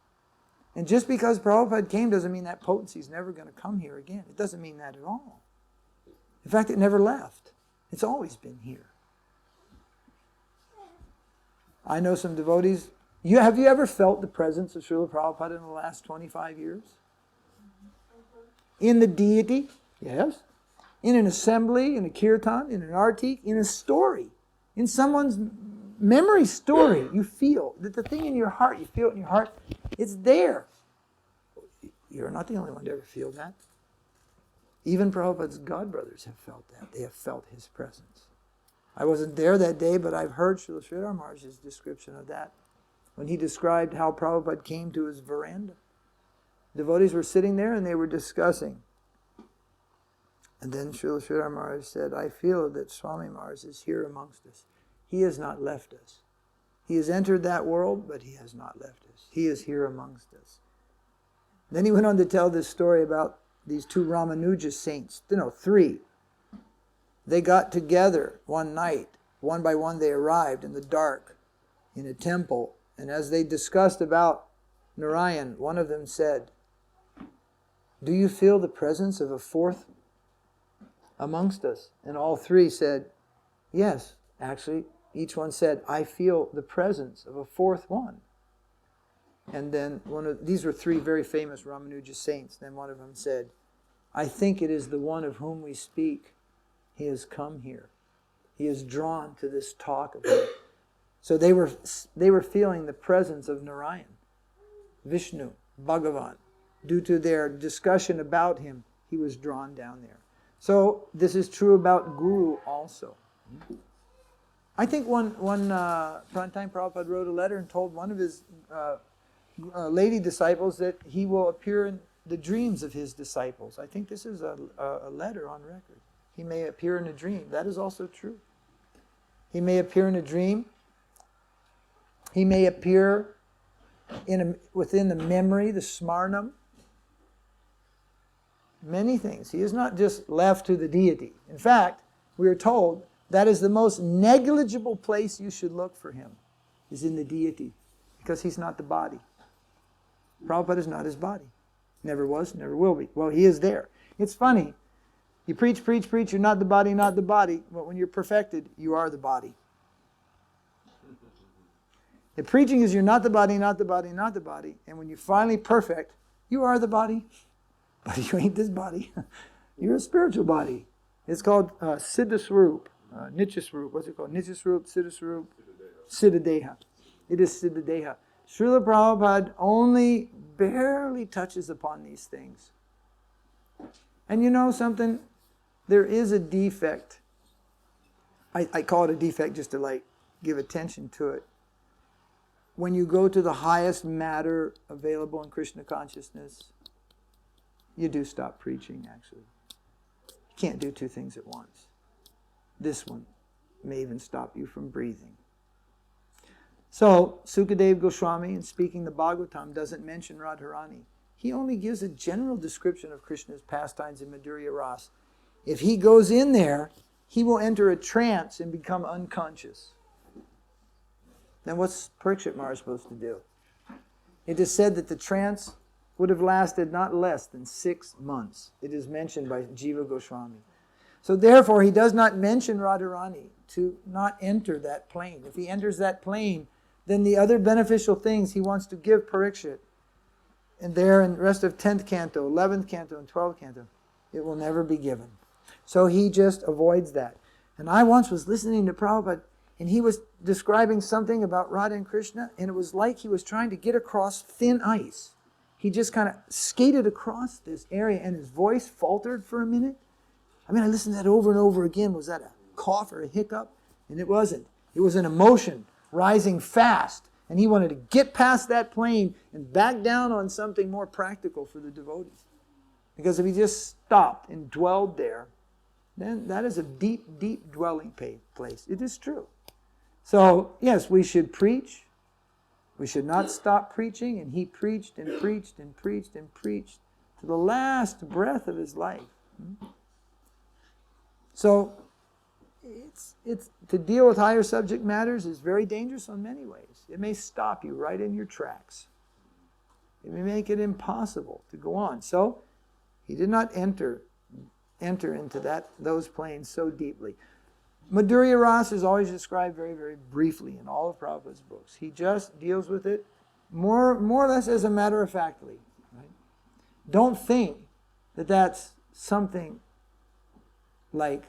And just because Prabhupada came doesn't mean that potency is never going to come here again. It doesn't mean that at all. In fact, it never left. It's always been here. I know some devotees. Have you ever felt the presence of Śrīla Prabhupada in the last 25 years? In the deity? Yes. In an assembly, in a kirtan, in an artik, in a story. In someone's memory story, you feel that the thing in your heart, you feel it in your heart, it's there. You're not the only one to ever feel that. Even Prabhupada's godbrothers have felt that. They have felt his presence. I wasn't there that day, but I've heard Śrīla Mahārāja's description of that when he described how Prabhupada came to his veranda. Devotees were sitting there and they were discussing. And then Śrīla Mahārāja said, I feel that Swami Maharaj is here amongst us. He has not left us. He has entered that world, but he has not left us. He is here amongst us. Then he went on to tell this story about these two Ramanuja saints. Three. They got together one night. One by one they arrived in the dark in a temple. And as they discussed about Narayan, one of them said, do you feel the presence of a fourth amongst us? And all three said, yes. Actually, each one said, I feel the presence of a fourth one. And then these were three very famous Ramanuja saints. Then one of them said, I think it is the one of whom we speak. He has come here. He is drawn to this talk of him. So they were feeling the presence of Narayan, Vishnu, Bhagavan. Due to their discussion about him, he was drawn down there. So this is true about Guru also. I think one time Prabhupada wrote a letter and told one of his lady disciples that he will appear in the dreams of his disciples. I think this is a letter on record. He may appear in a dream. That is also true. He may appear in a dream. He may appear within the memory, the smarnam. Many things. He is not just left to the deity. In fact, we are told that is the most negligible place you should look for him, is in the deity, because he's not the body. Prabhupada is not his body. Never was, never will be. Well, he is there. It's funny. You preach, you're not the body, not the body. But when you're perfected, you are the body. The preaching is you're not the body, not the body, not the body. And when you're finally perfect, you are the body. But you ain't this body. You're a spiritual body. It's called Siddhaswarup, Nityaswarup. What's it called? Nityaswarup, Siddhaswarup, Siddhadeha. It is Siddhadeha. Śrīla Prabhupada only barely touches upon these things. And you know something? There is a defect. I call it a defect just to give attention to it. When you go to the highest matter available in Krishna consciousness, you do stop preaching, actually. You can't do two things at once. This one may even stop you from breathing. So, Sukadeva Goswami, in speaking the Bhagavatam, doesn't mention Radharani. He only gives a general description of Krishna's pastimes in Madhurya Ras. If he goes in there, he will enter a trance and become unconscious. Then what's Parikshit Maharaj supposed to do? It is said that the trance would have lasted not less than 6 months. It is mentioned by Jiva Goswami. So therefore, he does not mention Radharani to not enter that plane. If he enters that plane, then the other beneficial things he wants to give Parikshit, and there in the rest of 10th canto, 11th canto, and 12th canto, it will never be given. So he just avoids that. And I once was listening to Prabhupada, and he was describing something about Radha and Krishna, and it was like he was trying to get across thin ice. he just kind of skated across this area and his voice faltered for a minute. I mean, I listened to that over and over again. Was that a cough or a hiccup? And it wasn't. It was an emotion rising fast. And he wanted to get past that plane and back down on something more practical for the devotees. Because if he just stopped and dwelled there, then that is a deep, deep dwelling place. It is true. So, yes, we should preach. We should not stop preaching. And he preached and preached and preached and preached to the last breath of his life. So, it's to deal with higher subject matters is very dangerous in many ways. It may stop you right in your tracks. It may make it impossible to go on. So, he did not enter into those planes so deeply. Madhurya Rasa is always described very, very briefly in all of Prabhupada's books. He just deals with it more or less as a matter of factly. Right? Don't think that that's something like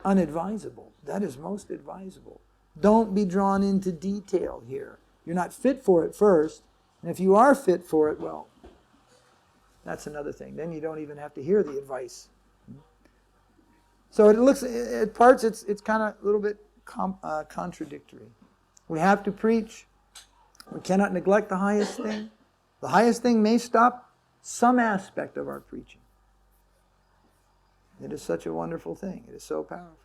unadvisable. That is most advisable. Don't be drawn into detail here. You're not fit for it first, and if you are fit for it, well, that's another thing. Then you don't even have to hear the advice. So it looks, at parts, it's kind of a little bit contradictory. We have to preach. We cannot neglect the highest thing. The highest thing may stop some aspect of our preaching. It is such a wonderful thing. It is so powerful.